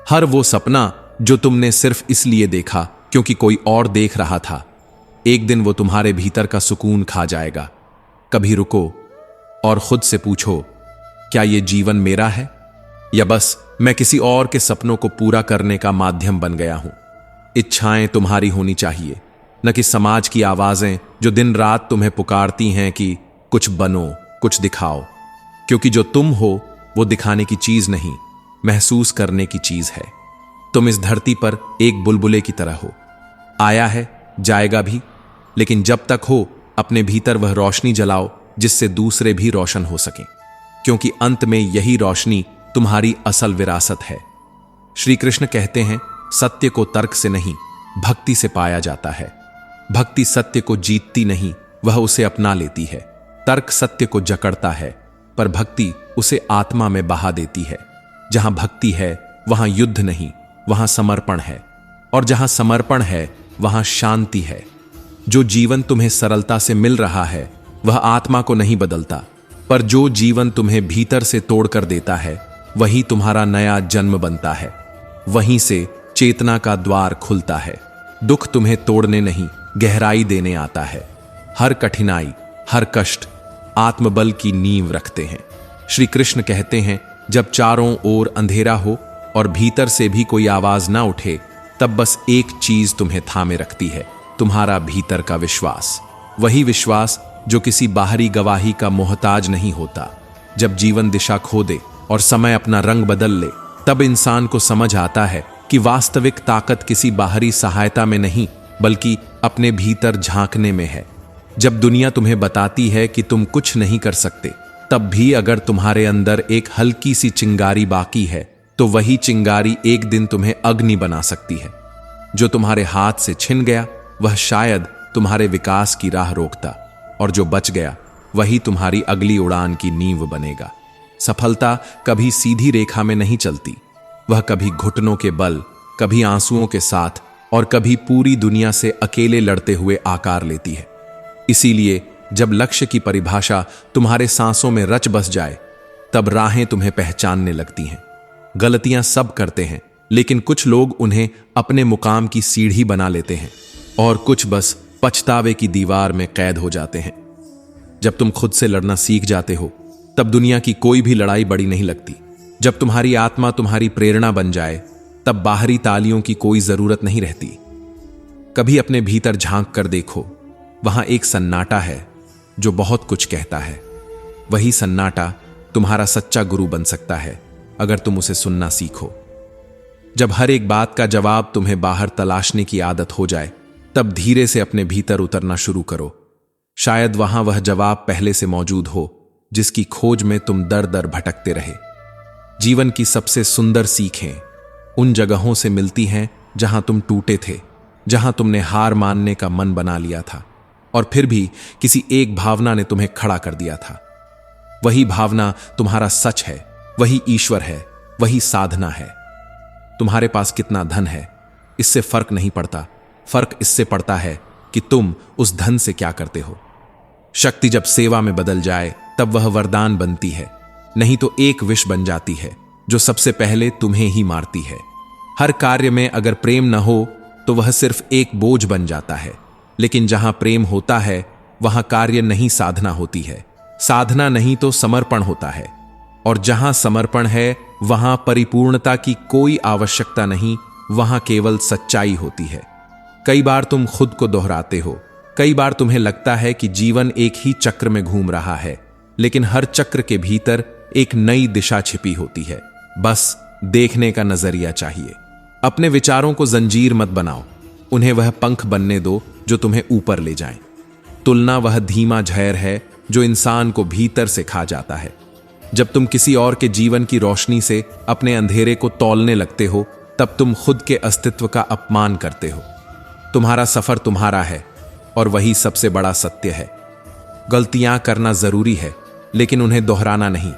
हर वो सपना जो तुमने सिर्फ इसलिए देखा क्योंकि कोई और देख रहा था, एक दिन वो तुम्हारे भीतर का सुकून खा जाएगा। कभी रुको और खुद से पूछो, क्या ये जीवन मेरा है या बस मैं किसी और के सपनों को पूरा करने का माध्यम बन गया हूं। इच्छाएं तुम्हारी होनी चाहिए, न कि समाज की आवाजें जो दिन रात तुम्हें पुकारती हैं कि कुछ बनो, कुछ दिखाओ। क्योंकि जो तुम हो वो दिखाने की चीज नहीं, महसूस करने की चीज है। तुम इस धरती पर एक बुलबुले की तरह हो, आया है, जाएगा भी, लेकिन जब तक हो अपने भीतर वह रोशनी जलाओ जिससे दूसरे भी रोशन हो सकें, क्योंकि अंत में यही रोशनी तुम्हारी असल विरासत है। श्री कृष्ण कहते हैं, सत्य को तर्क से नहीं, भक्ति से पाया जाता है। भक्ति सत्य को जीतती नहीं, वह उसे अपना लेती है। तर्क सत्य को जकड़ता है, पर भक्ति उसे आत्मा में बहा देती है। जहां भक्ति है वहां युद्ध नहीं, वहां समर्पण है, और जहां समर्पण है वहां शांति है। जो जीवन तुम्हें सरलता से मिल रहा है वह आत्मा को नहीं बदलता, पर जो जीवन तुम्हें भीतर से तोड़कर देता है वही तुम्हारा नया जन्म बनता है। वहीं से चेतना का द्वार खुलता है। दुख तुम्हें तोड़ने नहीं, गहराई देने आता है। हर कठिनाई, हर कष्ट आत्मबल की नींव रखते हैं। श्री कृष्ण कहते हैं, जब चारों ओर अंधेरा हो और भीतर से भी कोई आवाज ना उठे, तब बस एक चीज तुम्हें थामे रखती है, तुम्हारा भीतर का विश्वास। वही विश्वास जो किसी बाहरी गवाही का मोहताज नहीं होता। जब जीवन दिशा खो दे और समय अपना रंग बदल ले, तब इंसान को समझ आता है कि वास्तविक ताकत किसी बाहरी सहायता में नहीं, बल्कि अपने भीतर झांकने में है। जब दुनिया तुम्हें बताती है कि तुम कुछ नहीं कर सकते, तब भी अगर तुम्हारे अंदर एक हल्की सी चिंगारी बाकी है, तो वही चिंगारी एक दिन तुम्हें अग्नि बना सकती है। जो तुम्हारे हाथ से छिन गया वह शायद तुम्हारे विकास की राह रोकता, और जो बच गया वही तुम्हारी अगली उड़ान की नींव बनेगा। सफलता कभी सीधी रेखा में नहीं चलती, वह कभी घुटनों के बल, कभी आंसुओं के साथ, और कभी पूरी दुनिया से अकेले लड़ते हुए आकार लेती है। इसीलिए जब लक्ष्य की परिभाषा तुम्हारे सांसों में रच बस जाए, तब राहें तुम्हें पहचानने लगती हैं। गलतियां सब करते हैं, लेकिन कुछ लोग उन्हें अपने मुकाम की सीढ़ी बना लेते हैं, और कुछ बस पछतावे की दीवार में कैद हो जाते हैं। जब तुम खुद से लड़ना सीख जाते हो, तब दुनिया की कोई भी लड़ाई बड़ी नहीं लगती। जब तुम्हारी आत्मा तुम्हारी प्रेरणा बन जाए, तब बाहरी तालियों की कोई जरूरत नहीं रहती। कभी अपने भीतर झांक कर देखो, वहां एक सन्नाटा है जो बहुत कुछ कहता है। वही सन्नाटा तुम्हारा सच्चा गुरु बन सकता है, अगर तुम उसे सुनना सीखो। जब हर एक बात का जवाब तुम्हें बाहर तलाशने की आदत हो जाए, तब धीरे से अपने भीतर उतरना शुरू करो। शायद वहां वह जवाब पहले से मौजूद हो, जिसकी खोज में तुम दर दर भटकते रहे। जीवन की सबसे सुंदर सीखें उन जगहों से मिलती हैं जहां तुम टूटे थे, जहां तुमने हार मानने का मन बना लिया था, और फिर भी किसी एक भावना ने तुम्हें खड़ा कर दिया था। वही भावना तुम्हारा सच है, वही ईश्वर है, वही साधना है। तुम्हारे पास कितना धन है, इससे फर्क नहीं पड़ता। फर्क इससे पड़ता है कि तुम उस धन से क्या करते हो। शक्ति जब सेवा में बदल जाए, तब वह वरदान बनती है, नहीं तो एक विष बन जाती है जो सबसे पहले तुम्हें ही मारती है। हर कार्य में अगर प्रेम न हो तो वह सिर्फ एक बोझ बन जाता है, लेकिन जहां प्रेम होता है वहां कार्य नहीं साधना होती है, साधना नहीं तो समर्पण होता है। और जहां समर्पण है वहां परिपूर्णता की कोई आवश्यकता नहीं, वहां केवल सच्चाई होती है। कई बार तुम खुद को दोहराते हो, कई बार तुम्हें लगता है कि जीवन एक ही चक्र में घूम रहा है, लेकिन हर चक्र के भीतर एक नई दिशा छिपी होती है। बस देखने का नजरिया चाहिए। अपने विचारों को जंजीर मत बनाओ, उन्हें वह पंख बनने दो जो तुम्हें ऊपर ले जाएं। तुलना वह धीमा जहर है जो इंसान को भीतर से खा जाता है। जब तुम किसी और के जीवन की रोशनी से अपने अंधेरे को तौलने लगते हो, तब तुम खुद के अस्तित्व का अपमान करते हो। तुम्हारा सफर तुम्हारा है, और वही सबसे बड़ा सत्य है। गलतियां करना जरूरी है, लेकिन उन्हें दोहराना नहीं,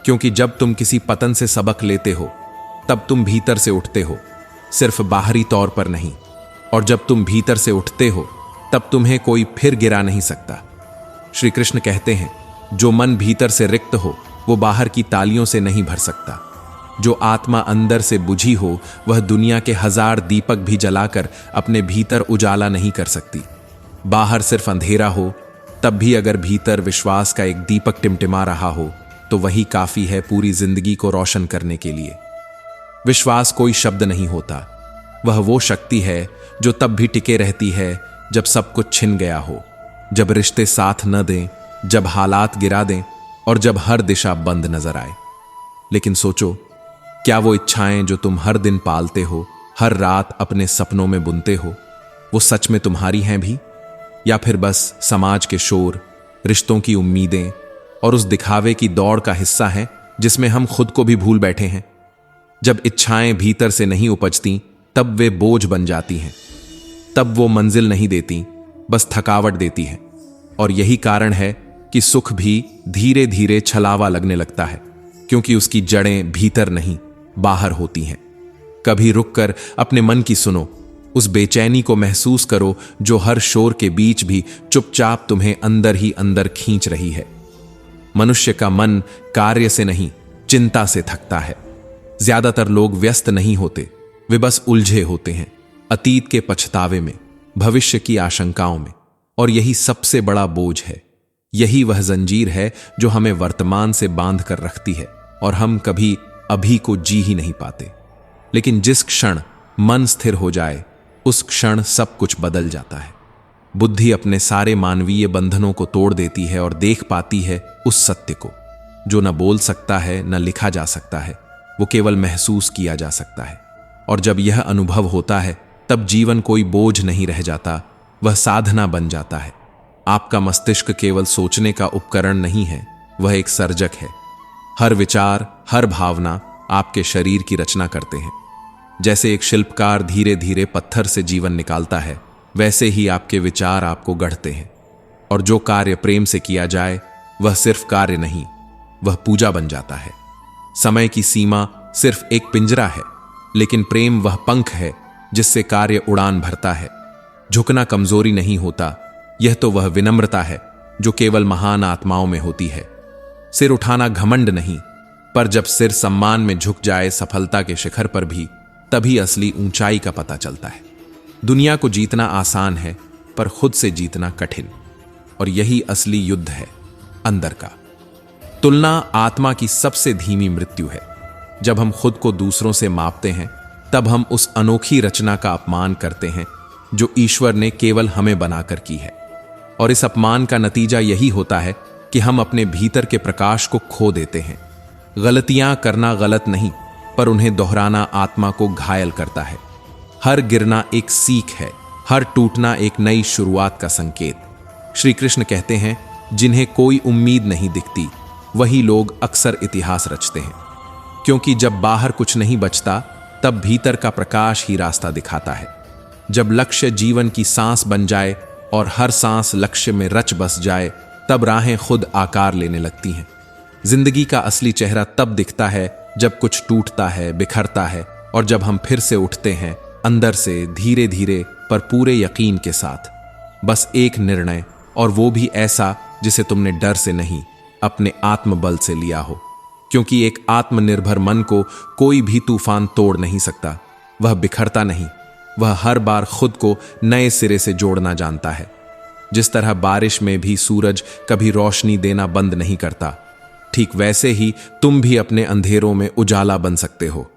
क्योंकि जब तुम किसी पतन से सबक लेते हो, तब तुम भीतर से उठते हो, सिर्फ बाहरी तौर पर नहीं। और जब तुम भीतर से उठते हो, तब तुम्हें कोई फिर गिरा नहीं सकता। श्री कृष्ण कहते हैं, जो मन भीतर से रिक्त हो वो बाहर की तालियों से नहीं भर सकता। जो आत्मा अंदर से बुझी हो वह दुनिया के 1000 दीपक भी जलाकर अपने भीतर उजाला नहीं कर सकती। बाहर सिर्फ अंधेरा हो, तब भी अगर भीतर विश्वास का एक दीपक टिमटिमा रहा हो, तो वही काफी है पूरी जिंदगी को रोशन करने के लिए। विश्वास कोई शब्द नहीं होता, वह वो शक्ति है जो तब भी टिके रहती है जब सब कुछ छिन गया हो, जब रिश्ते साथ न दें, जब हालात गिरा दें, और जब हर दिशा बंद नजर आए। लेकिन सोचो, क्या वो इच्छाएं जो तुम हर दिन पालते हो, हर रात अपने सपनों में बुनते हो, वो सच में तुम्हारी हैं भी, या फिर बस समाज के शोर, रिश्तों की उम्मीदें और उस दिखावे की दौड़ का हिस्सा हैं जिसमें हम खुद को भी भूल बैठे हैं। जब इच्छाएं भीतर से नहीं उपजती, तब वे बोझ बन जाती हैं, तब वो मंजिल नहीं देती, बस थकावट देती है। और यही कारण है कि सुख भी धीरे धीरे छलावा लगने लगता है, क्योंकि उसकी जड़ें भीतर नहीं बाहर होती हैं। कभी रुककर अपने मन की सुनो, उस बेचैनी को महसूस करो जो हर शोर के बीच भी चुपचाप तुम्हें अंदर ही अंदर खींच रही है। मनुष्य का मन कार्य से नहीं, चिंता से थकता है। ज्यादातर लोग व्यस्त नहीं होते, वे बस उलझे होते हैं, अतीत के पछतावे में, भविष्य की आशंकाओं में। और यही सबसे बड़ा बोझ है। यही वह जंजीर है जो हमें वर्तमान से बांध कर रखती है, और हम कभी अभी को जी ही नहीं पाते। लेकिन जिस क्षण मन स्थिर हो जाए, उस क्षण सब कुछ बदल जाता है। बुद्धि अपने सारे मानवीय बंधनों को तोड़ देती है और देख पाती है उस सत्य को जो न बोल सकता है, न लिखा जा सकता है, वो केवल महसूस किया जा सकता है। और जब यह अनुभव होता है, तब जीवन कोई बोझ नहीं रह जाता, वह साधना बन जाता है। आपका मस्तिष्क केवल सोचने का उपकरण नहीं है, वह एक सर्जक है। हर विचार, हर भावना आपके शरीर की रचना करते हैं। जैसे एक शिल्पकार धीरे धीरे पत्थर से जीवन निकालता है, वैसे ही आपके विचार आपको गढ़ते हैं। और जो कार्य प्रेम से किया जाए, वह सिर्फ कार्य नहीं, वह पूजा बन जाता है। समय की सीमा सिर्फ एक पिंजरा है, लेकिन प्रेम वह पंख है जिससे कार्य उड़ान भरता है। झुकना कमजोरी नहीं होता, यह तो वह विनम्रता है जो केवल महान आत्माओं में होती है। सिर उठाना घमंड नहीं, पर जब सिर सम्मान में झुक जाए सफलता के शिखर पर भी, तभी असली ऊंचाई का पता चलता है। दुनिया को जीतना आसान है, पर खुद से जीतना कठिन। और यही असली युद्ध है, अंदर का। तुलना आत्मा की सबसे धीमी मृत्यु है। जब हम खुद को दूसरों से मापते हैं, तब हम उस अनोखी रचना का अपमान करते हैं जो ईश्वर ने केवल हमें बनाकर की है। और इस अपमान का नतीजा यही होता है कि हम अपने भीतर के प्रकाश को खो देते हैं। गलतियां करना गलत नहीं, पर उन्हें दोहराना आत्मा को घायल करता है। हर गिरना एक सीख है, हर टूटना एक नई शुरुआत का संकेत। श्री कृष्ण कहते हैं, जिन्हें कोई उम्मीद नहीं दिखती, वही लोग अक्सर इतिहास रचते हैं। क्योंकि जब बाहर कुछ नहीं बचता, तब भीतर का प्रकाश ही रास्ता दिखाता है। जब लक्ष्य जीवन की सांस बन जाए और हर सांस लक्ष्य में रच बस जाए, तब राहें खुद आकार लेने लगती हैं। जिंदगी का असली चेहरा तब दिखता है जब कुछ टूटता है, बिखरता है, और जब हम फिर से उठते हैं, अंदर से, धीरे धीरे, पर पूरे यकीन के साथ। बस एक निर्णय, और वो भी ऐसा जिसे तुमने डर से नहीं, अपने आत्मबल से लिया हो। क्योंकि एक आत्मनिर्भर मन को कोई भी तूफान तोड़ नहीं सकता। वह बिखरता नहीं, वह हर बार खुद को नए सिरे से जोड़ना जानता है। जिस तरह बारिश में भी सूरज कभी रोशनी देना बंद नहीं करता, ठीक वैसे ही तुम भी अपने अंधेरों में उजाला बन सकते हो,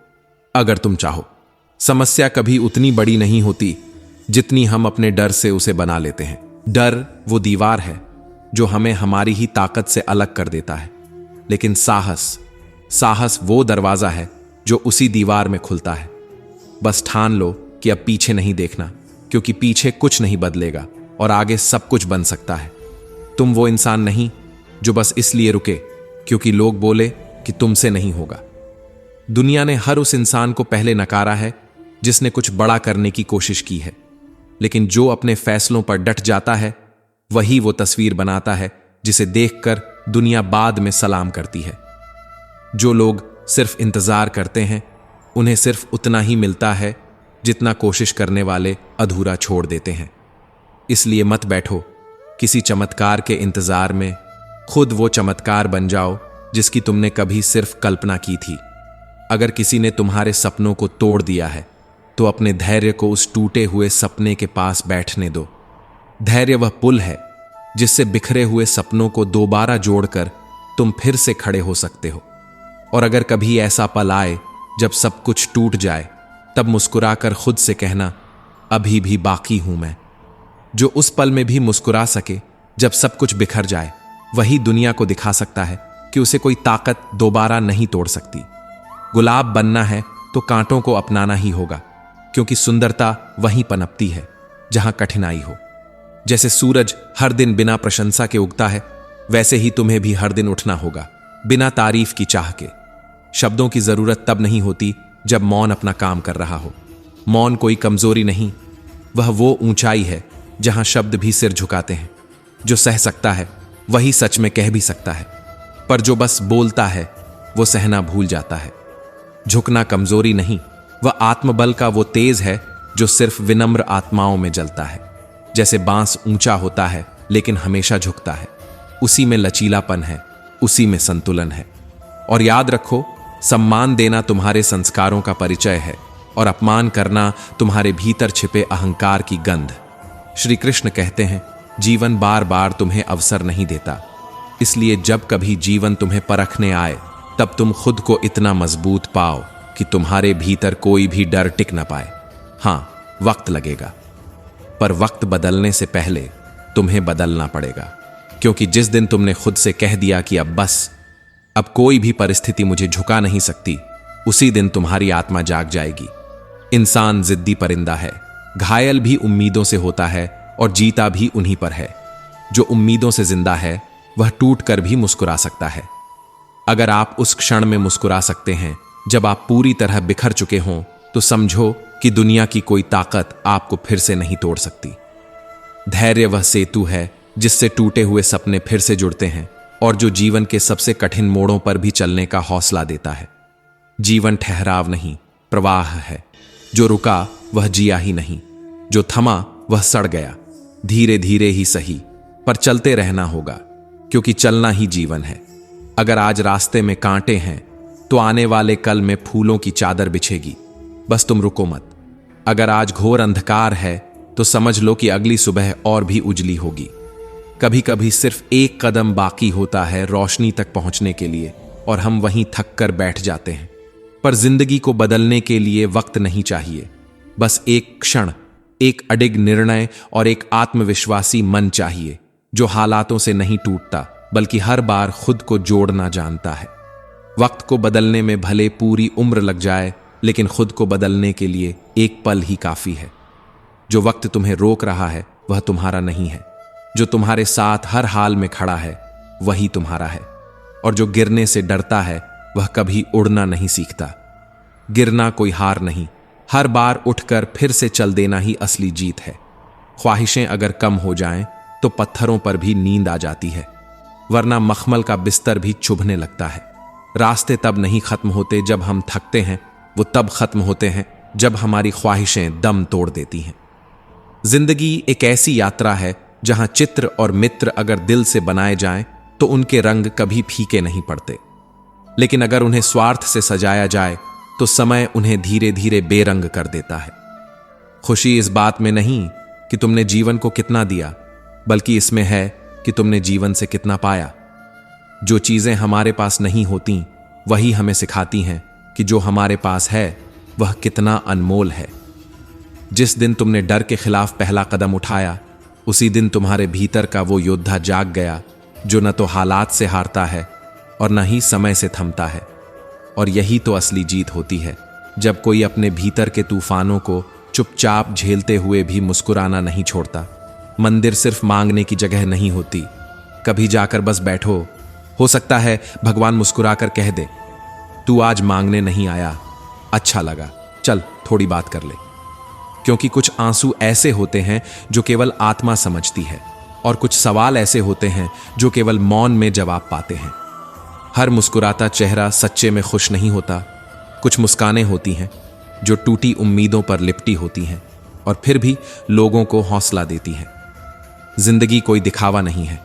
अगर तुम चाहो। समस्या कभी उतनी बड़ी नहीं होती जितनी हम अपने डर से उसे बना लेते हैं। डर वो दीवार है जो हमें हमारी ही ताकत से अलग कर देता है। लेकिन साहस वो दरवाजा है जो उसी दीवार में खुलता है। बस ठान लो कि अब पीछे नहीं देखना, क्योंकि पीछे कुछ नहीं बदलेगा और आगे सब कुछ बन सकता है। तुम वो इंसान नहीं जो बस इसलिए रुके क्योंकि लोग बोले कि तुमसे नहीं होगा। दुनिया ने हर उस इंसान को पहले नकारा है जिसने कुछ बड़ा करने की कोशिश की है। लेकिन जो अपने फैसलों पर डट जाता है, वही वो तस्वीर बनाता है जिसे देखकर दुनिया बाद में सलाम करती है। जो लोग सिर्फ इंतजार करते हैं, उन्हें सिर्फ उतना ही मिलता है जितना कोशिश करने वाले अधूरा छोड़ देते हैं। इसलिए मत बैठो किसी चमत्कार के इंतजार में, खुद वो चमत्कार बन जाओ जिसकी तुमने कभी सिर्फ कल्पना की थी। अगर किसी ने तुम्हारे सपनों को तोड़ दिया है, तो अपने धैर्य को उस टूटे हुए सपने के पास बैठने दो। धैर्य वह पुल है जिससे बिखरे हुए सपनों को दोबारा जोड़कर तुम फिर से खड़े हो सकते हो। और अगर कभी ऐसा पल आए जब सब कुछ टूट जाए, तब मुस्कुराकर खुद से कहना, अभी भी बाकी हूं मैं। जो उस पल में भी मुस्कुरा सके जब सब कुछ बिखर जाए, वही दुनिया को दिखा सकता है कि उसे कोई ताकत दोबारा नहीं तोड़ सकती। गुलाब बनना है तो कांटों को अपनाना ही होगा, क्योंकि सुंदरता वहीं पनपती है जहां कठिनाई हो। जैसे सूरज हर दिन बिना प्रशंसा के उगता है, वैसे ही तुम्हें भी हर दिन उठना होगा, बिना तारीफ की चाह के। शब्दों की जरूरत तब नहीं होती जब मौन अपना काम कर रहा हो। मौन कोई कमजोरी नहीं, वह वो ऊंचाई है जहां शब्द भी सिर झुकाते हैं। जो सह सकता है वही सच में कह भी सकता है, पर जो बस बोलता है वो सहना भूल जाता है। झुकना कमजोरी नहीं, वह आत्मबल का वो तेज है जो सिर्फ विनम्र आत्माओं में जलता है। जैसे बांस ऊंचा होता है लेकिन हमेशा झुकता है, उसी में लचीलापन है, उसी में संतुलन है। और याद रखो, सम्मान देना तुम्हारे संस्कारों का परिचय है और अपमान करना तुम्हारे भीतर छिपे अहंकार की गंध। श्री कृष्ण कहते हैं, जीवन बार बार तुम्हें अवसर नहीं देता, इसलिए जब कभी जीवन तुम्हें परखने आए तब तुम खुद को इतना मजबूत पाओ कि तुम्हारे भीतर कोई भी डर टिक न पाए। हां, वक्त लगेगा, पर वक्त बदलने से पहले तुम्हें बदलना पड़ेगा, क्योंकि जिस दिन तुमने खुद से कह दिया कि अब बस, अब कोई भी परिस्थिति मुझे झुका नहीं सकती, उसी दिन तुम्हारी आत्मा जाग जाएगी। इंसान जिद्दी परिंदा है, घायल भी उम्मीदों से होता है और जीता भी उन्हीं पर है। जो उम्मीदों से जिंदा है वह टूट कर भी मुस्कुरा सकता है। अगर आप उस क्षण में मुस्कुरा सकते हैं जब आप पूरी तरह बिखर चुके हों, तो समझो कि दुनिया की कोई ताकत आपको फिर से नहीं तोड़ सकती। धैर्य वह सेतु है जिससे टूटे हुए सपने फिर से जुड़ते हैं और जो जीवन के सबसे कठिन मोड़ों पर भी चलने का हौसला देता है। जीवन ठहराव नहीं, प्रवाह है। जो रुका वह जिया ही नहीं, जो थमा वह सड़ गया। धीरे धीरे ही सही, पर चलते रहना होगा, क्योंकि चलना ही जीवन है। अगर आज रास्ते में कांटे हैं तो आने वाले कल में फूलों की चादर बिछेगी, बस तुम रुको मत। अगर आज घोर अंधकार है तो समझ लो कि अगली सुबह और भी उजली होगी। कभी कभी सिर्फ एक कदम बाकी होता है रोशनी तक पहुंचने के लिए, और हम वहीं थक कर बैठ जाते हैं। पर जिंदगी को बदलने के लिए वक्त नहीं चाहिए, बस एक क्षण, एक अडिग निर्णय और एक आत्मविश्वासी मन चाहिए, जो हालातों से नहीं टूटता बल्कि हर बार खुद को जोड़ना जानता है। वक्त को बदलने में भले पूरी उम्र लग जाए, लेकिन खुद को बदलने के लिए एक पल ही काफी है। जो वक्त तुम्हें रोक रहा है वह तुम्हारा नहीं है, जो तुम्हारे साथ हर हाल में खड़ा है वही तुम्हारा है। और जो गिरने से डरता है वह कभी उड़ना नहीं सीखता। गिरना कोई हार नहीं, हर बार उठकर फिर से चल देना ही असली जीत है। ख्वाहिशें अगर कम हो जाएं तो पत्थरों पर भी नींद आ जाती है, वरना मखमल का बिस्तर भी चुभने लगता है। रास्ते तब नहीं खत्म होते जब हम थकते हैं, वो तब खत्म होते हैं जब हमारी ख्वाहिशें दम तोड़ देती हैं। जिंदगी एक ऐसी यात्रा है जहां चित्र और मित्र अगर दिल से बनाए जाएं तो उनके रंग कभी फीके नहीं पड़ते, लेकिन अगर उन्हें स्वार्थ से सजाया जाए तो समय उन्हें धीरे धीरे बेरंग कर देता है। खुशी इस बात में नहीं कि तुमने जीवन को कितना दिया, बल्कि इसमें है कि तुमने जीवन से कितना पाया। जो चीजें हमारे पास नहीं होती वही हमें सिखाती हैं कि जो हमारे पास है वह कितना अनमोल है। जिस दिन तुमने डर के खिलाफ पहला कदम उठाया, उसी दिन तुम्हारे भीतर का वो योद्धा जाग गया, जो न तो हालात से हारता है और न ही समय से थमता है। और यही तो असली जीत होती है, जब कोई अपने भीतर के तूफानों को चुपचाप झेलते हुए भी मुस्कुराना नहीं छोड़ता। मंदिर सिर्फ मांगने की जगह नहीं होती, कभी जाकर बस बैठो। हो सकता है भगवान मुस्कुराकर कह दे, तू आज मांगने नहीं आया, अच्छा लगा, चल थोड़ी बात कर ले। क्योंकि कुछ आंसू ऐसे होते हैं जो केवल आत्मा समझती है, और कुछ सवाल ऐसे होते हैं जो केवल मौन में जवाब पाते हैं। हर मुस्कुराता चेहरा सच्चे में खुश नहीं होता। कुछ मुस्कानें होती हैं जो टूटी उम्मीदों पर लिपटी होती हैं और फिर भी लोगों को हौसला देती हैं। जिंदगी कोई दिखावा नहीं है,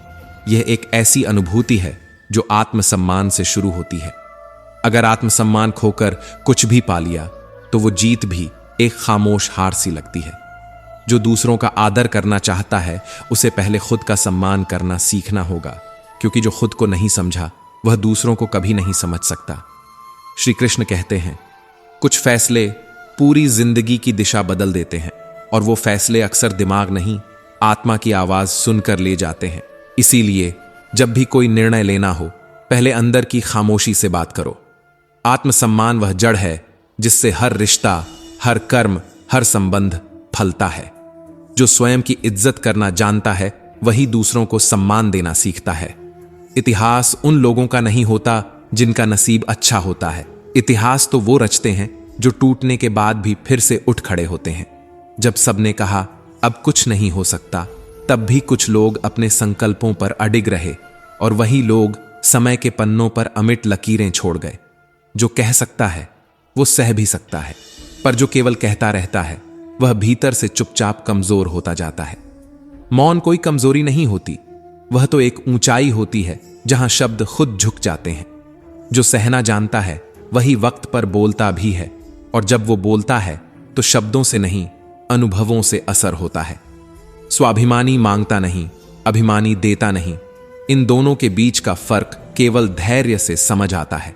यह एक ऐसी अनुभूति है जो आत्मसम्मान से शुरू होती है। अगर आत्मसम्मान खोकर कुछ भी पा लिया तो वो जीत भी एक खामोश हार सी लगती है। जो दूसरों का आदर करना चाहता है उसे पहले खुद का सम्मान करना सीखना होगा, क्योंकि जो खुद को नहीं समझा वह दूसरों को कभी नहीं समझ सकता। श्री कृष्ण कहते हैं, कुछ फैसले पूरी जिंदगी की दिशा बदल देते हैं, और वो फैसले अक्सर दिमाग नहीं, आत्मा की आवाज सुनकर ले जाते हैं। इसीलिए जब भी कोई निर्णय लेना हो, पहले अंदर की खामोशी से बात करो। आत्मसम्मान वह जड़ है जिससे हर रिश्ता, हर कर्म, हर संबंध फलता है। जो स्वयं की इज्जत करना जानता है वही दूसरों को सम्मान देना सीखता है। इतिहास उन लोगों का नहीं होता जिनका नसीब अच्छा होता है। इतिहास तो वो रचते हैं जो टूटने के बाद भी फिर से उठ खड़े होते हैं। जब सबने कहा अब कुछ नहीं हो सकता, तब भी कुछ लोग अपने संकल्पों पर अडिग रहे और वही लोग समय के पन्नों पर अमिट लकीरें छोड़ गए। जो कह सकता है वो सह भी सकता है, पर जो केवल कहता रहता है वह भीतर से चुपचाप कमजोर होता जाता है। मौन कोई कमजोरी नहीं होती, वह तो एक ऊंचाई होती है जहां शब्द खुद झुक जाते हैं। जो सहना जानता है वही वक्त पर बोलता भी है, और जब वो बोलता है तो शब्दों से नहीं, अनुभवों से असर होता है। स्वाभिमानी मांगता नहीं, अभिमानी देता नहीं। इन दोनों के बीच का फर्क केवल धैर्य से समझ आता है।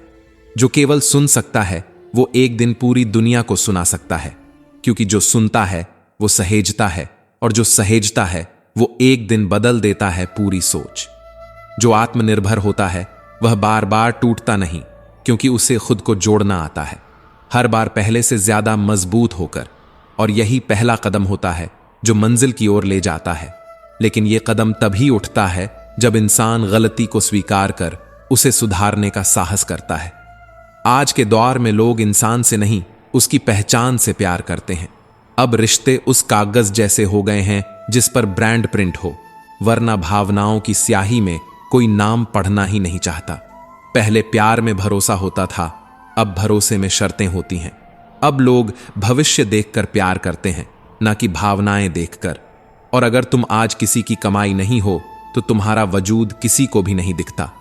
जो केवल सुन सकता है वो एक दिन पूरी दुनिया को सुना सकता है, क्योंकि जो सुनता है वो सहेजता है, और जो सहेजता है वो एक दिन बदल देता है पूरी सोच। जो आत्मनिर्भर होता है वह बार बार टूटता नहीं, क्योंकि उसे खुद को जोड़ना आता है, हर बार पहले से ज्यादा मजबूत होकर। और यही पहला कदम होता है जो मंजिल की ओर ले जाता है। लेकिन यह कदम तभी उठता है जब इंसान गलती को स्वीकार कर उसे सुधारने का साहस करता है। आज के दौर में लोग इंसान से नहीं, उसकी पहचान से प्यार करते हैं। अब रिश्ते उस कागज जैसे हो गए हैं जिस पर ब्रांड प्रिंट हो, वरना भावनाओं की स्याही में कोई नाम पढ़ना ही नहीं चाहता। पहले प्यार में भरोसा होता था, अब भरोसे में शर्तें होती हैं। अब लोग भविष्य देखकर प्यार करते हैं, ना कि भावनाएं देखकर। और अगर तुम आज किसी की कमाई नहीं हो तो तुम्हारा वजूद किसी को भी नहीं दिखता।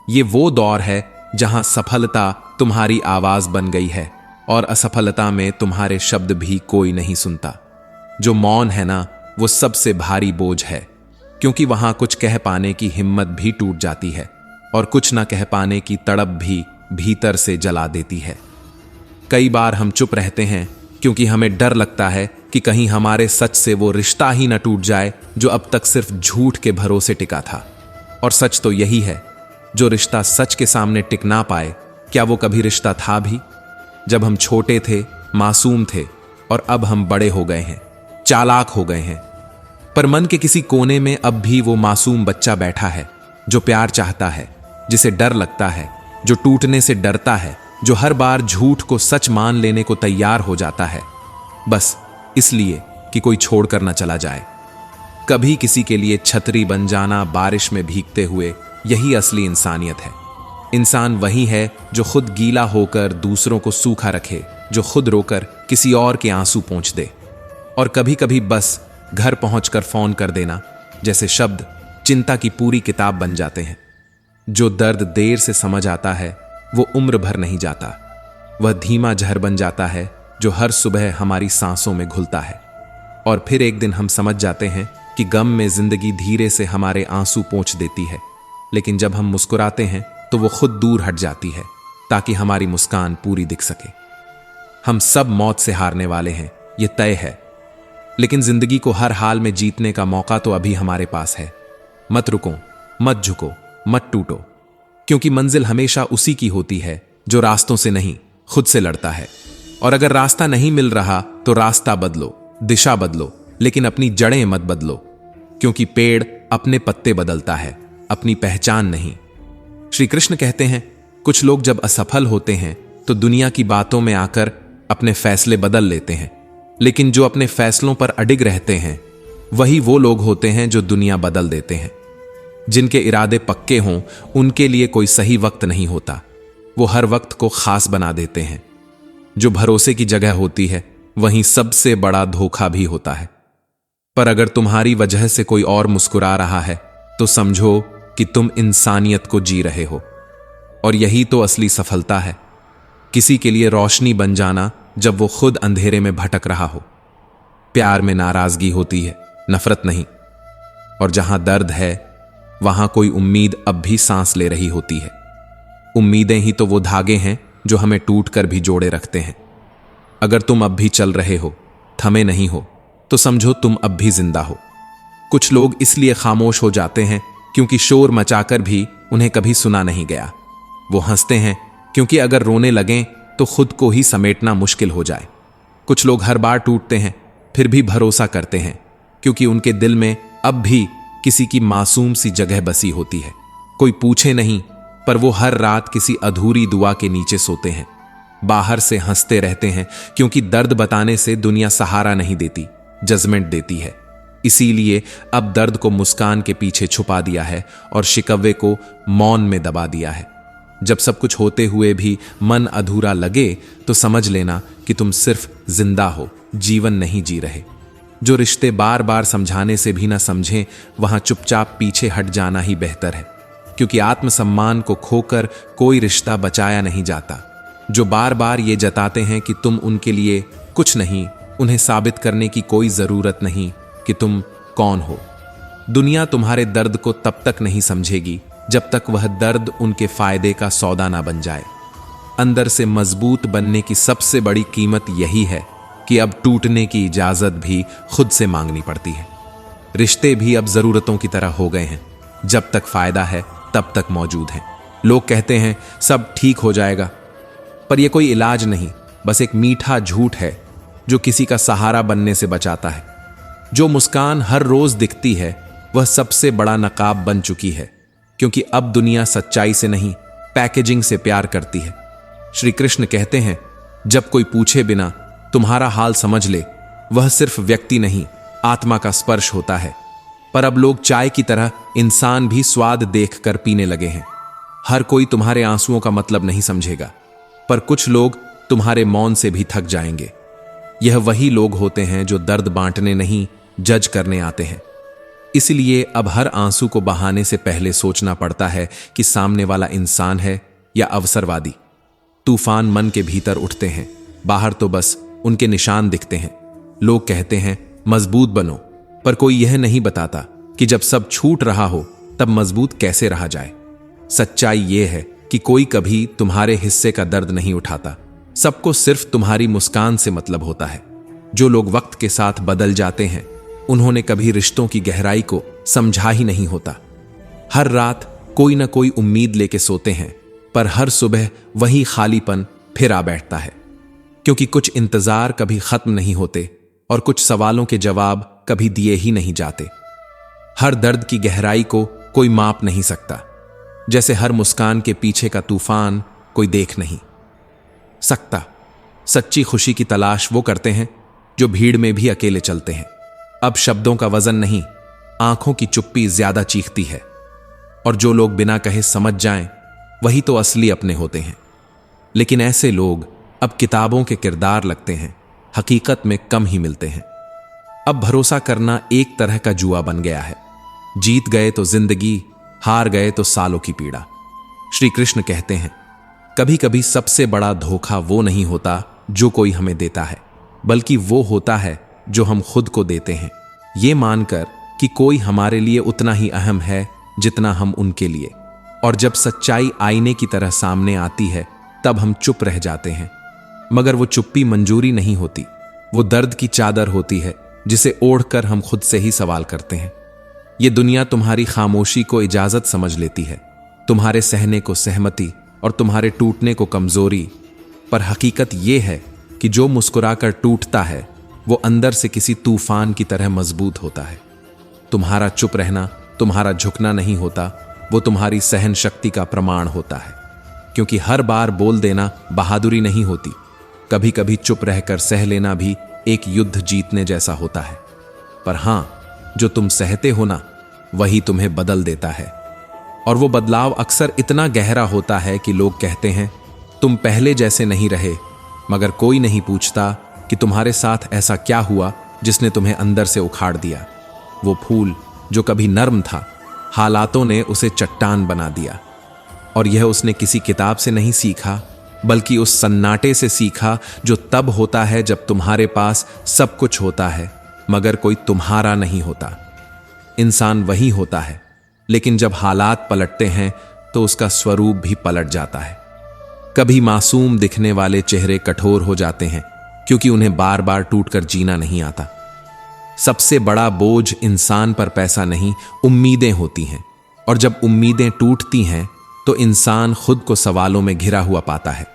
ये वो दौर है जहां सफलता तुम्हारी आवाज बन गई है और असफलता में तुम्हारे शब्द भी कोई नहीं सुनता। जो मौन है ना, वो सबसे भारी बोझ है, क्योंकि वहां कुछ कह पाने की हिम्मत भी टूट जाती है और कुछ ना कह पाने की तड़प भी भीतर से जला देती है। कई बार हम चुप रहते हैं क्योंकि हमें डर लगता है कि कहीं हमारे सच से वो रिश्ता ही ना टूट जाए जो अब तक सिर्फ झूठ के भरोसे टिका था। और सच तो यही है, जो रिश्ता सच के सामने टिक ना पाए, क्या वो कभी रिश्ता था भी? जब हम छोटे थे, मासूम थे, और अब हम बड़े हो गए हैं, चालाक हो गए हैं, पर मन के किसी कोने में अब भी वो मासूम बच्चा बैठा है जो प्यार चाहता है, जिसे डर लगता है, जो टूटने से डरता है, जो हर बार झूठ को सच मान लेने को तैयार हो जाता है, बस इसलिए कि कोई छोड़कर न चला जाए। कभी किसी के लिए छतरी बन जाना, बारिश में भीगते हुए, यही असली इंसानियत है। इंसान वही है जो खुद गीला होकर दूसरों को सूखा रखे, जो खुद रोकर किसी और के आंसू पोंछ दे। और कभी कभी बस घर पहुंचकर फोन कर देना जैसे शब्द चिंता की पूरी किताब बन जाते हैं। जो दर्द देर से समझ आता है वो उम्र भर नहीं जाता, वह धीमा जहर बन जाता है जो हर सुबह हमारी सांसों में घुलता है। और फिर एक दिन हम समझ जाते हैं कि गम में जिंदगी धीरे से हमारे आंसू पोंछ देती है, लेकिन जब हम मुस्कुराते हैं तो वो खुद दूर हट जाती है ताकि हमारी मुस्कान पूरी दिख सके। हम सब मौत से हारने वाले हैं, ये तय है, लेकिन जिंदगी को हर हाल में जीतने का मौका तो अभी हमारे पास है। मत रुको, मत झुको, मत टूटो, क्योंकि मंजिल हमेशा उसी की होती है जो रास्तों से नहीं, खुद से लड़ता है। और अगर रास्ता नहीं मिल रहा तो रास्ता बदलो, दिशा बदलो, लेकिन अपनी जड़ें मत बदलो, क्योंकि पेड़ अपने पत्ते बदलता है, अपनी पहचान नहीं। श्री कृष्ण कहते हैं, कुछ लोग जब असफल होते हैं तो दुनिया की बातों में आकर अपने फैसले बदल लेते हैं, लेकिन जो अपने फैसलों पर अडिग रहते हैं वही वो लोग होते हैं जो दुनिया बदल देते हैं। जिनके इरादे पक्के हों उनके लिए कोई सही वक्त नहीं होता, वो हर वक्त को खास बना देते हैं। जो भरोसे की जगह होती है वहीं सबसे बड़ा धोखा भी होता है। पर अगर तुम्हारी वजह से कोई और मुस्कुरा रहा है तो समझो कि तुम इंसानियत को जी रहे हो, और यही तो असली सफलता है। किसी के लिए रोशनी बन जाना जब वो खुद अंधेरे में भटक रहा हो। प्यार में नाराजगी होती है, नफरत नहीं। और जहां दर्द है वहां कोई उम्मीद अब भी सांस ले रही होती है। उम्मीदें ही तो वो धागे हैं जो हमें टूट कर भी जोड़े रखते हैं। अगर तुम अब भी चल रहे हो, थमे नहीं हो, तो समझो तुम अब भी जिंदा हो। कुछ लोग इसलिए खामोश हो जाते हैं क्योंकि शोर मचाकर भी उन्हें कभी सुना नहीं गया। वो हंसते हैं क्योंकि अगर रोने लगें तो खुद को ही समेटना मुश्किल हो जाए। कुछ लोग हर बार टूटते हैं फिर भी भरोसा करते हैं क्योंकि उनके दिल में अब भी किसी की मासूम सी जगह बसी होती है। कोई पूछे नहीं, पर वो हर रात किसी अधूरी दुआ के नीचे सोते हैं। बाहर से हंसते रहते हैं क्योंकि दर्द बताने से दुनिया सहारा नहीं देती, जजमेंट देती है। इसीलिए अब दर्द को मुस्कान के पीछे छुपा दिया है और शिकवे को मौन में दबा दिया है। जब सब कुछ होते हुए भी मन अधूरा लगे तो समझ लेना कि तुम सिर्फ जिंदा हो, जीवन नहीं जी रहे। जो रिश्ते बार बार समझाने से भी ना समझें, वहां चुपचाप पीछे हट जाना ही बेहतर है, क्योंकि आत्मसम्मान को खोकर कोई रिश्ता बचाया नहीं जाता। जो बार बार ये जताते हैं कि तुम उनके लिए कुछ नहीं, उन्हें साबित करने की कोई जरूरत नहीं कि तुम कौन हो। दुनिया तुम्हारे दर्द को तब तक नहीं समझेगी जब तक वह दर्द उनके फायदे का सौदा ना बन जाए। अंदर से मजबूत बनने की सबसे बड़ी कीमत यही है कि अब टूटने की इजाजत भी खुद से मांगनी पड़ती है। रिश्ते भी अब जरूरतों की तरह हो गए हैं, जब तक फायदा है तब तक मौजूद हैं। लोग कहते हैं सब ठीक हो जाएगा, पर यह कोई इलाज नहीं, बस एक मीठा झूठ है जो किसी का सहारा बनने से बचाता है। जो मुस्कान हर रोज दिखती है वह सबसे बड़ा नकाब बन चुकी है, क्योंकि अब दुनिया सच्चाई से नहीं पैकेजिंग से प्यार करती है। श्री कृष्ण कहते हैं, जब कोई पूछे बिना तुम्हारा हाल समझ ले, वह सिर्फ व्यक्ति नहीं आत्मा का स्पर्श होता है। पर अब लोग चाय की तरह इंसान भी स्वाद देखकर पीने लगे हैं। हर कोई तुम्हारे आंसुओं का मतलब नहीं समझेगा, पर कुछ लोग तुम्हारे मौन से भी थक जाएंगे। यह वही लोग होते हैं जो दर्द बांटने नहीं, जज करने आते हैं। इसलिए अब हर आंसू को बहाने से पहले सोचना पड़ता है कि सामने वाला इंसान है या अवसरवादी। तूफान मन के भीतर उठते हैं, बाहर तो बस उनके निशान दिखते हैं। लोग कहते हैं मजबूत बनो, पर कोई यह नहीं बताता कि जब सब छूट रहा हो तब मजबूत कैसे रहा जाए। सच्चाई यह है कि कोई कभी तुम्हारे हिस्से का दर्द नहीं उठाता। सबको सिर्फ तुम्हारी मुस्कान से मतलब होता है। जो लोग वक्त के साथ बदल जाते हैं, उन्होंने कभी रिश्तों की गहराई को समझा ही नहीं होता। हर रात कोई ना कोई उम्मीद लेके सोते हैं, पर हर सुबह वही खालीपन फिर आ बैठता है, क्योंकि कुछ इंतजार कभी खत्म नहीं होते और कुछ सवालों के जवाब कभी दिए ही नहीं जाते। हर दर्द की गहराई को कोई माप नहीं सकता, जैसे हर मुस्कान के पीछे का तूफान कोई देख नहीं सकता। सच्ची खुशी की तलाश वो करते हैं जो भीड़ में भी अकेले चलते हैं। अब शब्दों का वजन नहीं, आंखों की चुप्पी ज्यादा चीखती है, और जो लोग बिना कहे समझ जाएं, वही तो असली अपने होते हैं। लेकिन ऐसे लोग अब किताबों के किरदार लगते हैं, हकीकत में कम ही मिलते हैं। अब भरोसा करना एक तरह का जुआ बन गया है। जीत गए तो जिंदगी, हार गए तो सालों की पीड़ा। श्री कृष्ण कहते हैं, कभी कभी सबसे बड़ा धोखा वो नहीं होता जो कोई हमें देता है, बल्कि वो होता है जो हम खुद को देते हैं, ये मानकर कि कोई हमारे लिए उतना ही अहम है जितना हम उनके लिए। और जब सच्चाई आईने की तरह सामने आती है, तब हम चुप रह जाते हैं। मगर वो चुप्पी मंजूरी नहीं होती, वो दर्द की चादर होती है जिसे ओढ़कर हम खुद से ही सवाल करते हैं। ये दुनिया तुम्हारी खामोशी को इजाजत समझ लेती है, तुम्हारे सहने को सहमति और तुम्हारे टूटने को कमजोरी। पर हकीकत ये है कि जो मुस्कुराकर टूटता है वो अंदर से किसी तूफान की तरह मजबूत होता है। तुम्हारा चुप रहना तुम्हारा झुकना नहीं होता, वो तुम्हारी सहन शक्ति का प्रमाण होता है। क्योंकि हर बार बोल देना बहादुरी नहीं होती, कभी कभी चुप रहकर सह लेना भी एक युद्ध जीतने जैसा होता है। पर हां, जो तुम सहते हो ना, वही तुम्हें बदल देता है। और वो बदलाव अक्सर इतना गहरा होता है कि लोग कहते हैं तुम पहले जैसे नहीं रहे, मगर कोई नहीं पूछता कि तुम्हारे साथ ऐसा क्या हुआ जिसने तुम्हें अंदर से उखाड़ दिया। वो फूल जो कभी नर्म था, हालातों ने उसे चट्टान बना दिया। और यह उसने किसी किताब से नहीं सीखा, बल्कि उस सन्नाटे से सीखा जो तब होता है जब तुम्हारे पास सब कुछ होता है मगर कोई तुम्हारा नहीं होता। इंसान वही होता है, लेकिन जब हालात पलटते हैं तो उसका स्वरूप भी पलट जाता है। कभी मासूम दिखने वाले चेहरे कठोर हो जाते हैं, क्योंकि उन्हें बार बार टूटकर जीना नहीं आता। सबसे बड़ा बोझ इंसान पर पैसा नहीं, उम्मीदें होती हैं। और जब उम्मीदें टूटती हैं तो इंसान खुद को सवालों में घिरा हुआ पाता है।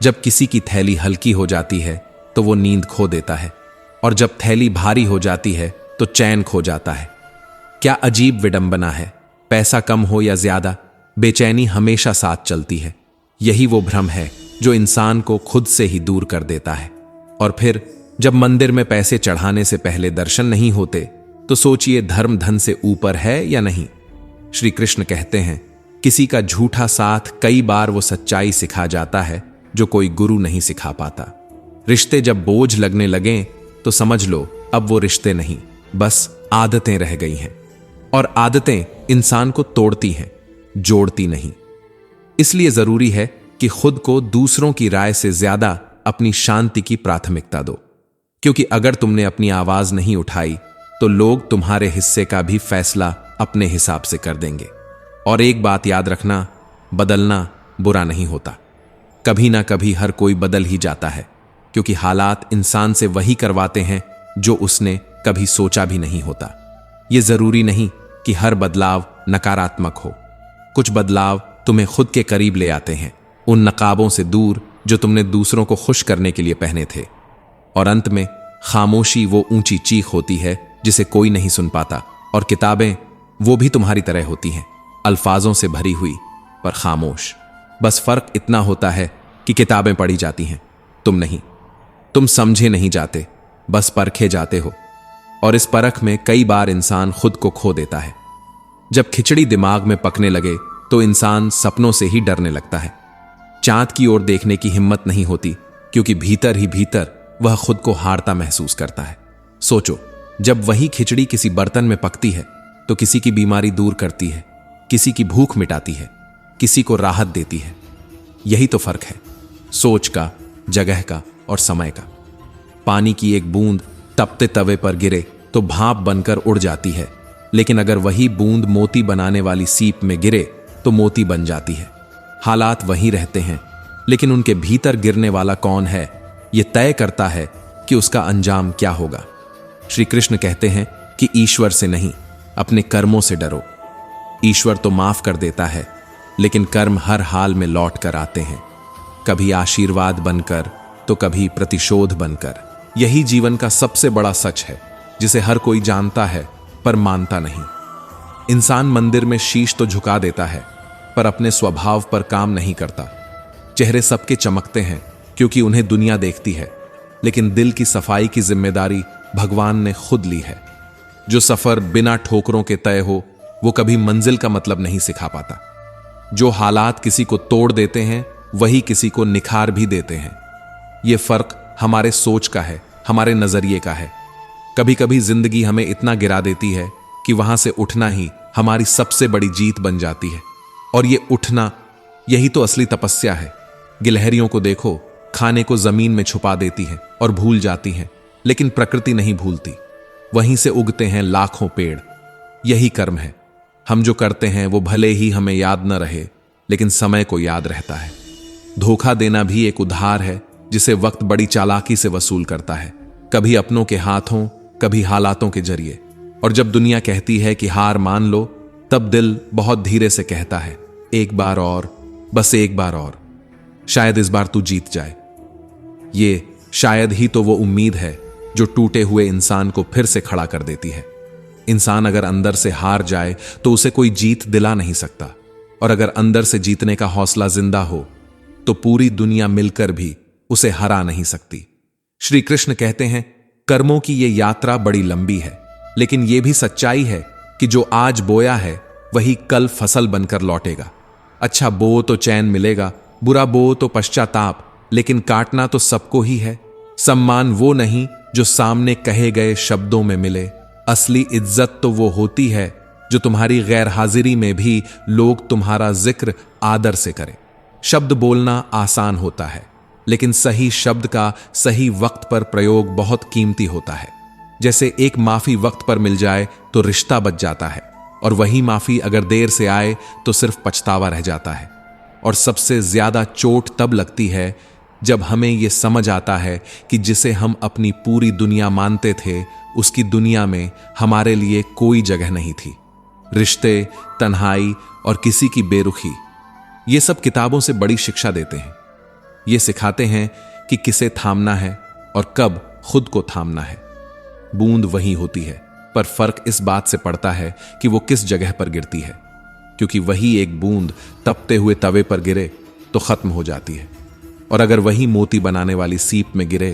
जब किसी की थैली हल्की हो जाती है तो वो नींद खो देता है, और जब थैली भारी हो जाती है तो चैन खो जाता है। क्या अजीब विडंबना है, पैसा कम हो या ज्यादा, बेचैनी हमेशा साथ चलती है। यही वो भ्रम है जो इंसान को खुद से ही दूर कर देता है। और फिर जब मंदिर में पैसे चढ़ाने से पहले दर्शन नहीं होते, तो सोचिए धर्म धन से ऊपर है या नहीं। श्री कृष्ण कहते हैं, किसी का झूठा साथ कई बार वो सच्चाई सिखा जाता है जो कोई गुरु नहीं सिखा पाता। रिश्ते जब बोझ लगने लगें तो समझ लो अब वो रिश्ते नहीं, बस आदतें रह गई हैं। और आदतें इंसान को तोड़ती हैं, जोड़ती नहीं। इसलिए जरूरी है कि खुद को दूसरों की राय से ज्यादा अपनी शांति की प्राथमिकता दो, क्योंकि अगर तुमने अपनी आवाज नहीं उठाई तो लोग तुम्हारे हिस्से का भी फैसला अपने हिसाब से कर देंगे। और एक बात याद रखना, बदलना बुरा नहीं होता। कभी ना कभी हर कोई बदल ही जाता है, क्योंकि हालात इंसान से वही करवाते हैं जो उसने कभी सोचा भी नहीं होता। यह जरूरी नहीं कि हर बदलाव नकारात्मक हो। कुछ बदलाव तुम्हें खुद के करीब ले आते हैं, उन नकाबों से दूर जो तुमने दूसरों को खुश करने के लिए पहने थे। और अंत में खामोशी वो ऊंची चीख होती है जिसे कोई नहीं सुन पाता। और किताबें वो भी तुम्हारी तरह होती हैं, अल्फाजों से भरी हुई पर खामोश। बस फर्क इतना होता है कि किताबें पढ़ी जाती हैं, तुम नहीं। तुम समझे नहीं जाते, बस परखे जाते हो। और इस परख में कई बार इंसान खुद को खो देता है। जब खिचड़ी दिमाग में पकने लगे तो इंसान सपनों से ही डरने लगता है। चांद की ओर देखने की हिम्मत नहीं होती, क्योंकि भीतर ही भीतर वह खुद को हारता महसूस करता है। सोचो, जब वही खिचड़ी किसी बर्तन में पकती है तो किसी की बीमारी दूर करती है, किसी की भूख मिटाती है, किसी को राहत देती है। यही तो फर्क है, सोच का, जगह का और समय का। पानी की एक बूंद तपते तवे पर गिरे तो भाप बनकर उड़ जाती है, लेकिन अगर वही बूंद मोती बनाने वाली सीप में गिरे तो मोती बन जाती है। हालात वही रहते हैं, लेकिन उनके भीतर गिरने वाला कौन है यह तय करता है कि उसका अंजाम क्या होगा। श्री कृष्ण कहते हैं कि ईश्वर से नहीं, अपने कर्मों से डरो। ईश्वर तो माफ कर देता है, लेकिन कर्म हर हाल में लौट कर आते हैं, कभी आशीर्वाद बनकर तो कभी प्रतिशोध बनकर। यही जीवन का सबसे बड़ा सच है, जिसे हर कोई जानता है पर मानता नहीं। इंसान मंदिर में शीश तो झुका देता है, पर अपने स्वभाव पर काम नहीं करता। चेहरे सबके चमकते हैं क्योंकि उन्हें दुनिया देखती है, लेकिन दिल की सफाई की जिम्मेदारी भगवान ने खुद ली है। जो सफर बिना ठोकरों के तय हो वो कभी मंजिल का मतलब नहीं सिखा पाता। जो हालात किसी को तोड़ देते हैं वही किसी को निखार भी देते हैं। यह फर्क हमारे सोच का है, हमारे नजरिए का है। कभी कभी जिंदगी हमें इतना गिरा देती है कि वहां से उठना ही हमारी सबसे बड़ी जीत बन जाती है। और ये उठना, यही तो असली तपस्या है। गिलहरियों को देखो, खाने को जमीन में छुपा देती हैं और भूल जाती हैं, लेकिन प्रकृति नहीं भूलती। वहीं से उगते हैं लाखों पेड़। यही कर्म है। हम जो करते हैं वो भले ही हमें याद न रहे, लेकिन समय को याद रहता है। धोखा देना भी एक उधार है जिसे वक्त बड़ी चालाकी से वसूल करता है, कभी अपनों के हाथों, कभी हालातों के जरिए। और जब दुनिया कहती है कि हार मान लो, तब दिल बहुत धीरे से कहता है, एक बार और, बस एक बार और, शायद इस बार तू जीत जाए। ये शायद ही तो वो उम्मीद है जो टूटे हुए इंसान को फिर से खड़ा कर देती है। इंसान अगर अंदर से हार जाए तो उसे कोई जीत दिला नहीं सकता, और अगर अंदर से जीतने का हौसला जिंदा हो तो पूरी दुनिया मिलकर भी उसे हरा नहीं सकती। श्री कृष्ण कहते हैं, कर्मों की ये यात्रा बड़ी लंबी है, लेकिन यह भी सच्चाई है कि जो आज बोया है वही कल फसल बनकर लौटेगा। अच्छा बो तो चैन मिलेगा, बुरा बो तो पश्चाताप, लेकिन काटना तो सबको ही है। सम्मान वो नहीं जो सामने कहे गए शब्दों में मिले, असली इज्जत तो वो होती है जो तुम्हारी गैर हाजिरी में भी लोग तुम्हारा जिक्र आदर से करें। शब्द बोलना आसान होता है, लेकिन सही शब्द का सही वक्त पर प्रयोग बहुत कीमती होता है। जैसे एक माफी वक्त पर मिल जाए तो रिश्ता बच जाता है, और वही माफी अगर देर से आए तो सिर्फ पछतावा रह जाता है। और सबसे ज्यादा चोट तब लगती है जब हमें यह समझ आता है कि जिसे हम अपनी पूरी दुनिया मानते थे, उसकी दुनिया में हमारे लिए कोई जगह नहीं थी। रिश्ते, तन्हाई और किसी की बेरुखी, ये सब किताबों से बड़ी शिक्षा देते हैं। ये सिखाते हैं कि किसे थामना है और कब खुद को थामना है। बूंद वही होती है, पर फर्क इस बात से पड़ता है कि वो किस जगह पर गिरती है, क्योंकि वही एक बूंद तपते हुए तवे पर गिरे तो खत्म हो जाती है, और अगर वही मोती बनाने वाली सीप में गिरे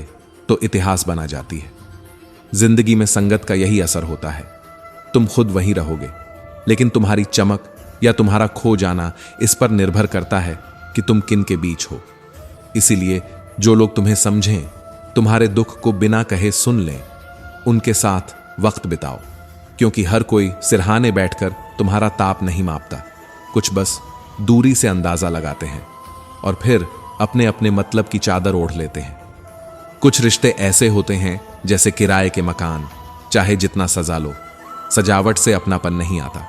तो इतिहास बना जाती है। जिंदगी में संगत का यही असर होता है। तुम खुद वहीं रहोगे, लेकिन तुम्हारी चमक या तुम्हारा खो जाना इस पर निर्भर करता है कि तुम किन के बीच हो। इसीलिए जो लोग तुम्हें समझें, तुम्हारे दुख को बिना कहे सुन लें, उनके साथ वक्त बिताओ, क्योंकि हर कोई सिरहाने बैठकर तुम्हारा ताप नहीं मापता। कुछ बस दूरी से अंदाजा लगाते हैं और फिर अपने अपने मतलब की चादर ओढ़ लेते हैं। कुछ रिश्ते ऐसे होते हैं जैसे किराए के मकान, चाहे जितना सजा लो, सजावट से अपनापन नहीं आता।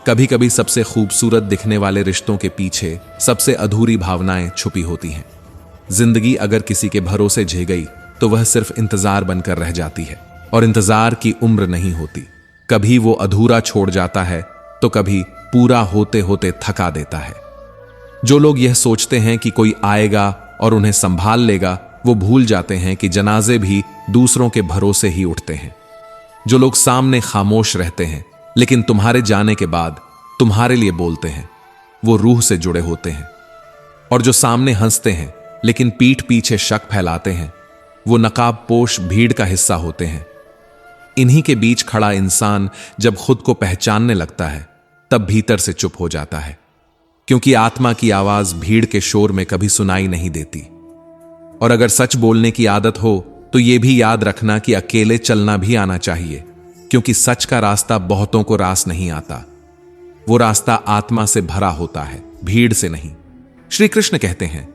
कभी कभी सबसे खूबसूरत दिखने वाले रिश्तों के पीछे सबसे अधूरी भावनाएं छुपी होती हैं। जिंदगी अगर किसी के भरोसे झे गई तो वह सिर्फ इंतजार बनकर रह जाती है, और इंतजार की उम्र नहीं होती। कभी वो अधूरा छोड़ जाता है तो कभी पूरा होते होते थका देता है। जो लोग यह सोचते हैं कि कोई आएगा और उन्हें संभाल लेगा, वो भूल जाते हैं कि जनाजे भी दूसरों के भरोसे ही उठते हैं। जो लोग सामने खामोश रहते हैं लेकिन तुम्हारे जाने के बाद तुम्हारे लिए बोलते हैं, वो रूह से जुड़े होते हैं। और जो सामने हंसते हैं लेकिन पीठ पीछे शक फैलाते हैं, वो नकाबपोश भीड़ का हिस्सा होते हैं। इन्हीं के बीच खड़ा इंसान जब खुद को पहचानने लगता है, तब भीतर से चुप हो जाता है, क्योंकि आत्मा की आवाज भीड़ के शोर में कभी सुनाई नहीं देती। और अगर सच बोलने की आदत हो तो यह भी याद रखना कि अकेले चलना भी आना चाहिए, क्योंकि सच का रास्ता बहुतों को रास नहीं आता। वो रास्ता आत्मा से भरा होता है, भीड़ से नहीं। श्री कृष्ण कहते हैं,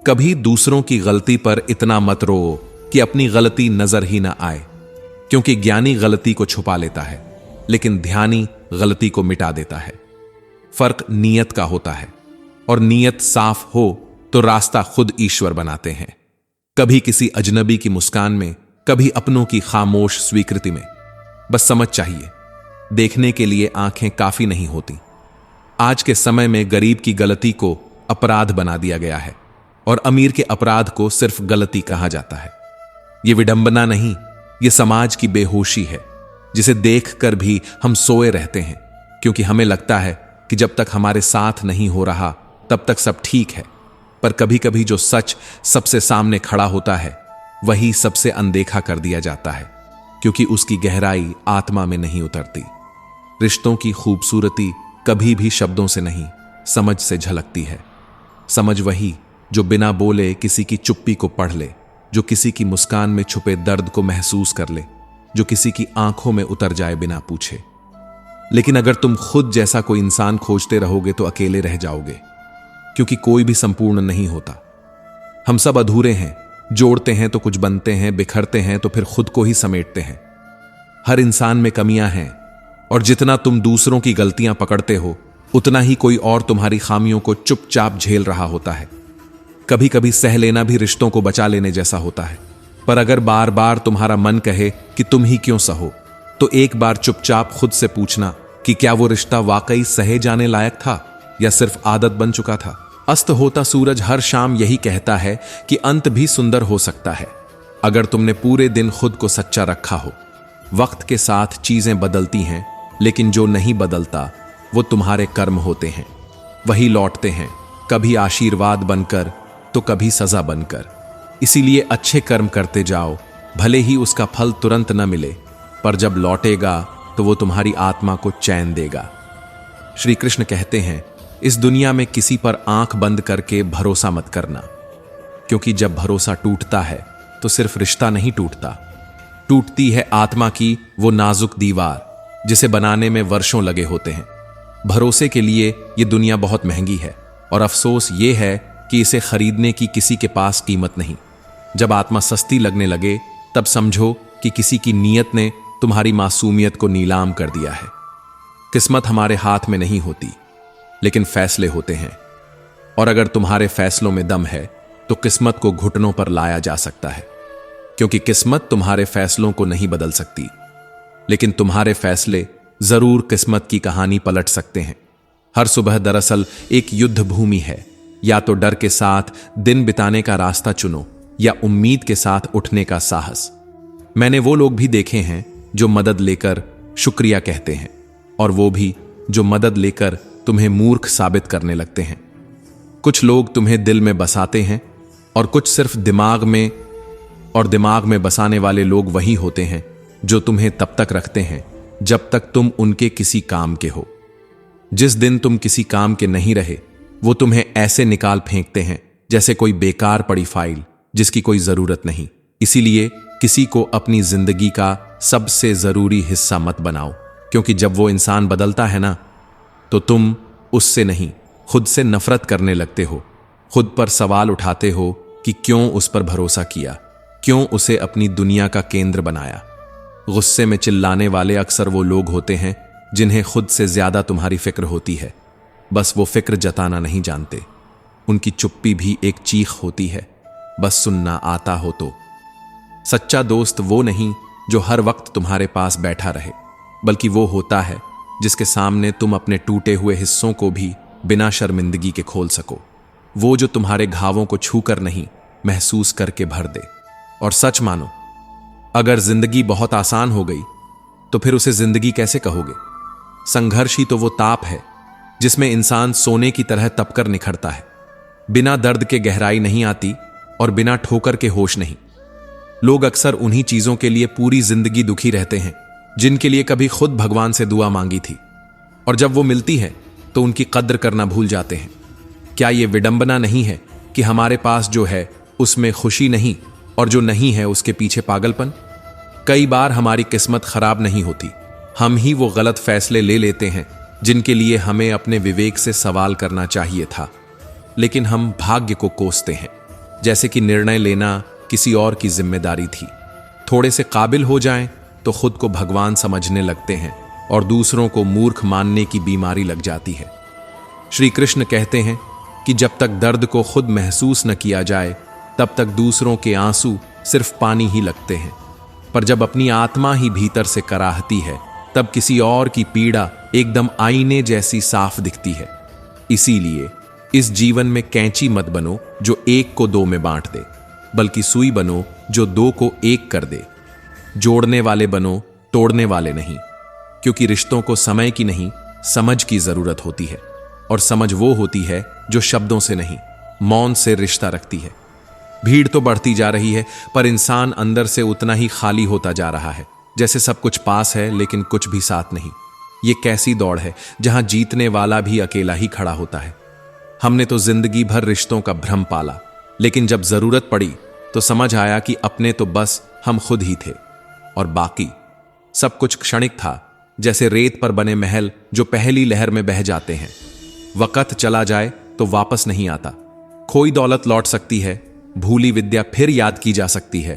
कभी दूसरों की गलती पर इतना मत रो कि अपनी गलती नजर ही ना आए, क्योंकि ज्ञानी गलती को छुपा लेता है लेकिन ध्यानी गलती को मिटा देता है। फर्क नीयत का होता है, और नीयत साफ हो तो रास्ता खुद ईश्वर बनाते हैं। कभी किसी अजनबी की मुस्कान में, कभी अपनों की खामोश स्वीकृति में। बस समझ चाहिए, देखने के लिए आंखें काफी नहीं होती। आज के समय में गरीब की गलती को अपराध बना दिया गया है और अमीर के अपराध को सिर्फ गलती कहा जाता है। यह विडंबना नहीं, यह समाज की बेहोशी है, जिसे देखकर भी हम सोए रहते हैं, क्योंकि हमें लगता है कि जब तक हमारे साथ नहीं हो रहा तब तक सब ठीक है। पर कभी कभी जो सच सबसे सामने खड़ा होता है, वही सबसे अनदेखा कर दिया जाता है, क्योंकि उसकी गहराई आत्मा में नहीं उतरती। रिश्तों की खूबसूरती कभी भी शब्दों से नहीं, समझ से झलकती है। समझ वही जो बिना बोले किसी की चुप्पी को पढ़ ले, जो किसी की मुस्कान में छुपे दर्द को महसूस कर ले, जो किसी की आंखों में उतर जाए बिना पूछे। लेकिन अगर तुम खुद जैसा कोई इंसान खोजते रहोगे तो अकेले रह जाओगे, क्योंकि कोई भी संपूर्ण नहीं होता। हम सब अधूरे हैं, जोड़ते हैं तो कुछ बनते हैं, बिखरते हैं तो फिर खुद को ही समेटते हैं। हर इंसान में कमियां हैं, और जितना तुम दूसरों की गलतियां पकड़ते हो, उतना ही कोई और तुम्हारी खामियों को चुपचाप झेल रहा होता है। कभी कभी सह लेना भी रिश्तों को बचा लेने जैसा होता है। पर अगर बार बार तुम्हारा मन कहे कि तुम ही क्यों सहो, तो एक बार चुपचाप खुद से पूछना कि क्या वो रिश्ता वाकई सहे जाने लायक था या सिर्फ आदत बन चुका था। अस्त होता सूरज हर शाम यही कहता है कि अंत भी सुंदर हो सकता है, अगर तुमने पूरे दिन खुद को सच्चा रखा हो। वक्त के साथ चीजें बदलती हैं, लेकिन जो नहीं बदलता वो तुम्हारे कर्म होते हैं। वही लौटते हैं, कभी आशीर्वाद बनकर तो कभी सजा बनकर। इसीलिए अच्छे कर्म करते जाओ, भले ही उसका फल तुरंत न मिले, पर जब लौटेगा तो वो तुम्हारी आत्मा को चैन देगा। श्री कृष्ण कहते हैं, इस दुनिया में किसी पर आंख बंद करके भरोसा मत करना, क्योंकि जब भरोसा टूटता है तो सिर्फ रिश्ता नहीं टूटता, टूटती है आत्मा की वो नाजुक दीवार जिसे बनाने में वर्षों लगे होते हैं। भरोसे के लिए ये दुनिया बहुत महंगी है, और अफसोस ये है कि इसे खरीदने की किसी के पास कीमत नहीं। जब आत्मा सस्ती लगने लगे, तब समझो कि किसी की नीयत ने तुम्हारी मासूमियत को नीलाम कर दिया है। किस्मत हमारे हाथ में नहीं होती, लेकिन फैसले होते हैं, और अगर तुम्हारे फैसलों में दम है तो किस्मत को घुटनों पर लाया जा सकता है, क्योंकि किस्मत तुम्हारे फैसलों को नहीं बदल सकती, लेकिन तुम्हारे फैसले जरूर किस्मत की कहानी पलट सकते हैं। हर सुबह दरअसल एक युद्ध भूमि है, या तो डर के साथ दिन बिताने का रास्ता चुनो या उम्मीद के साथ उठने का साहस। मैंने वो लोग भी देखे हैं जो मदद लेकर शुक्रिया कहते हैं, और वो भी जो मदद लेकर तुम्हें मूर्ख साबित करने लगते हैं। कुछ लोग तुम्हें दिल में बसाते हैं और कुछ सिर्फ दिमाग में, और दिमाग में बसाने वाले लोग वही होते हैं जो तुम्हें तब तक रखते हैं जब तक तुम उनके किसी काम के हो। जिस दिन तुम किसी काम के नहीं रहे, वो तुम्हें ऐसे निकाल फेंकते हैं जैसे कोई बेकार पड़ी फाइल जिसकी कोई जरूरत नहीं। इसीलिए किसी को अपनी जिंदगी का सबसे जरूरी हिस्सा मत बनाओ, क्योंकि जब वो इंसान बदलता है ना, तो तुम उससे नहीं, खुद से नफरत करने लगते हो। खुद पर सवाल उठाते हो कि क्यों उस पर भरोसा किया, क्यों उसे अपनी दुनिया का केंद्र बनाया। गुस्से में चिल्लाने वाले अक्सर वो लोग होते हैं जिन्हें खुद से ज्यादा तुम्हारी फिक्र होती है, बस वो फिक्र जताना नहीं जानते। उनकी चुप्पी भी एक चीख होती है, बस सुनना आता हो तो। सच्चा दोस्त वो नहीं जो हर वक्त तुम्हारे पास बैठा रहे, बल्कि वो होता है जिसके सामने तुम अपने टूटे हुए हिस्सों को भी बिना शर्मिंदगी के खोल सको। वो जो तुम्हारे घावों को छूकर नहीं, महसूस करके भर दे। और सच मानो, अगर जिंदगी बहुत आसान हो गई तो फिर उसे जिंदगी कैसे कहोगे? संघर्ष ही तो वो ताप है जिसमें इंसान सोने की तरह तपकर निखरता है। बिना दर्द के गहराई नहीं आती और बिना ठोकर के होश नहीं। लोग अक्सर उन्हीं चीजों के लिए पूरी जिंदगी दुखी रहते हैं जिनके लिए कभी खुद भगवान से दुआ मांगी थी, और जब वो मिलती है तो उनकी कद्र करना भूल जाते हैं। क्या ये विडंबना नहीं है कि हमारे पास जो है उसमें खुशी नहीं, और जो नहीं है उसके पीछे पागलपन? कई बार हमारी किस्मत खराब नहीं होती, हम ही वो गलत फैसले ले लेते हैं जिनके लिए हमें अपने विवेक से सवाल करना चाहिए था। लेकिन हम भाग्य को कोसते हैं, जैसे कि निर्णय लेना किसी और की जिम्मेदारी थी। थोड़े से काबिल हो जाएं तो खुद को भगवान समझने लगते हैं और दूसरों को मूर्ख मानने की बीमारी लग जाती है। श्री कृष्ण कहते हैं कि जब तक दर्द को खुद महसूस न किया जाए, तब तक दूसरों के आंसू सिर्फ पानी ही लगते हैं। पर जब अपनी आत्मा ही भीतर से कराहती है, तब किसी और की पीड़ा एकदम आईने जैसी साफ दिखती है। इसीलिए इस जीवन में कैंची मत बनो जो एक को दो में बांट दे, बल्कि सुई बनो जो दो को एक कर दे। जोड़ने वाले बनो, तोड़ने वाले नहीं, क्योंकि रिश्तों को समय की नहीं, समझ की जरूरत होती है। और समझ वो होती है जो शब्दों से नहीं, मौन से रिश्ता रखती है। भीड़ तो बढ़ती जा रही है, पर इंसान अंदर से उतना ही खाली होता जा रहा है, जैसे सब कुछ पास है लेकिन कुछ भी साथ नहीं। ये कैसी दौड़ है जहां जीतने वाला भी अकेला ही खड़ा होता है। हमने तो जिंदगी भर रिश्तों का भ्रम पाला, लेकिन जब जरूरत पड़ी तो समझ आया कि अपने तो बस हम खुद ही थे, और बाकी सब कुछ क्षणिक था, जैसे रेत पर बने महल जो पहली लहर में बह जाते हैं। वक्त चला जाए तो वापस नहीं आता। खोई दौलत लौट सकती है, भूली विद्या फिर याद की जा सकती है,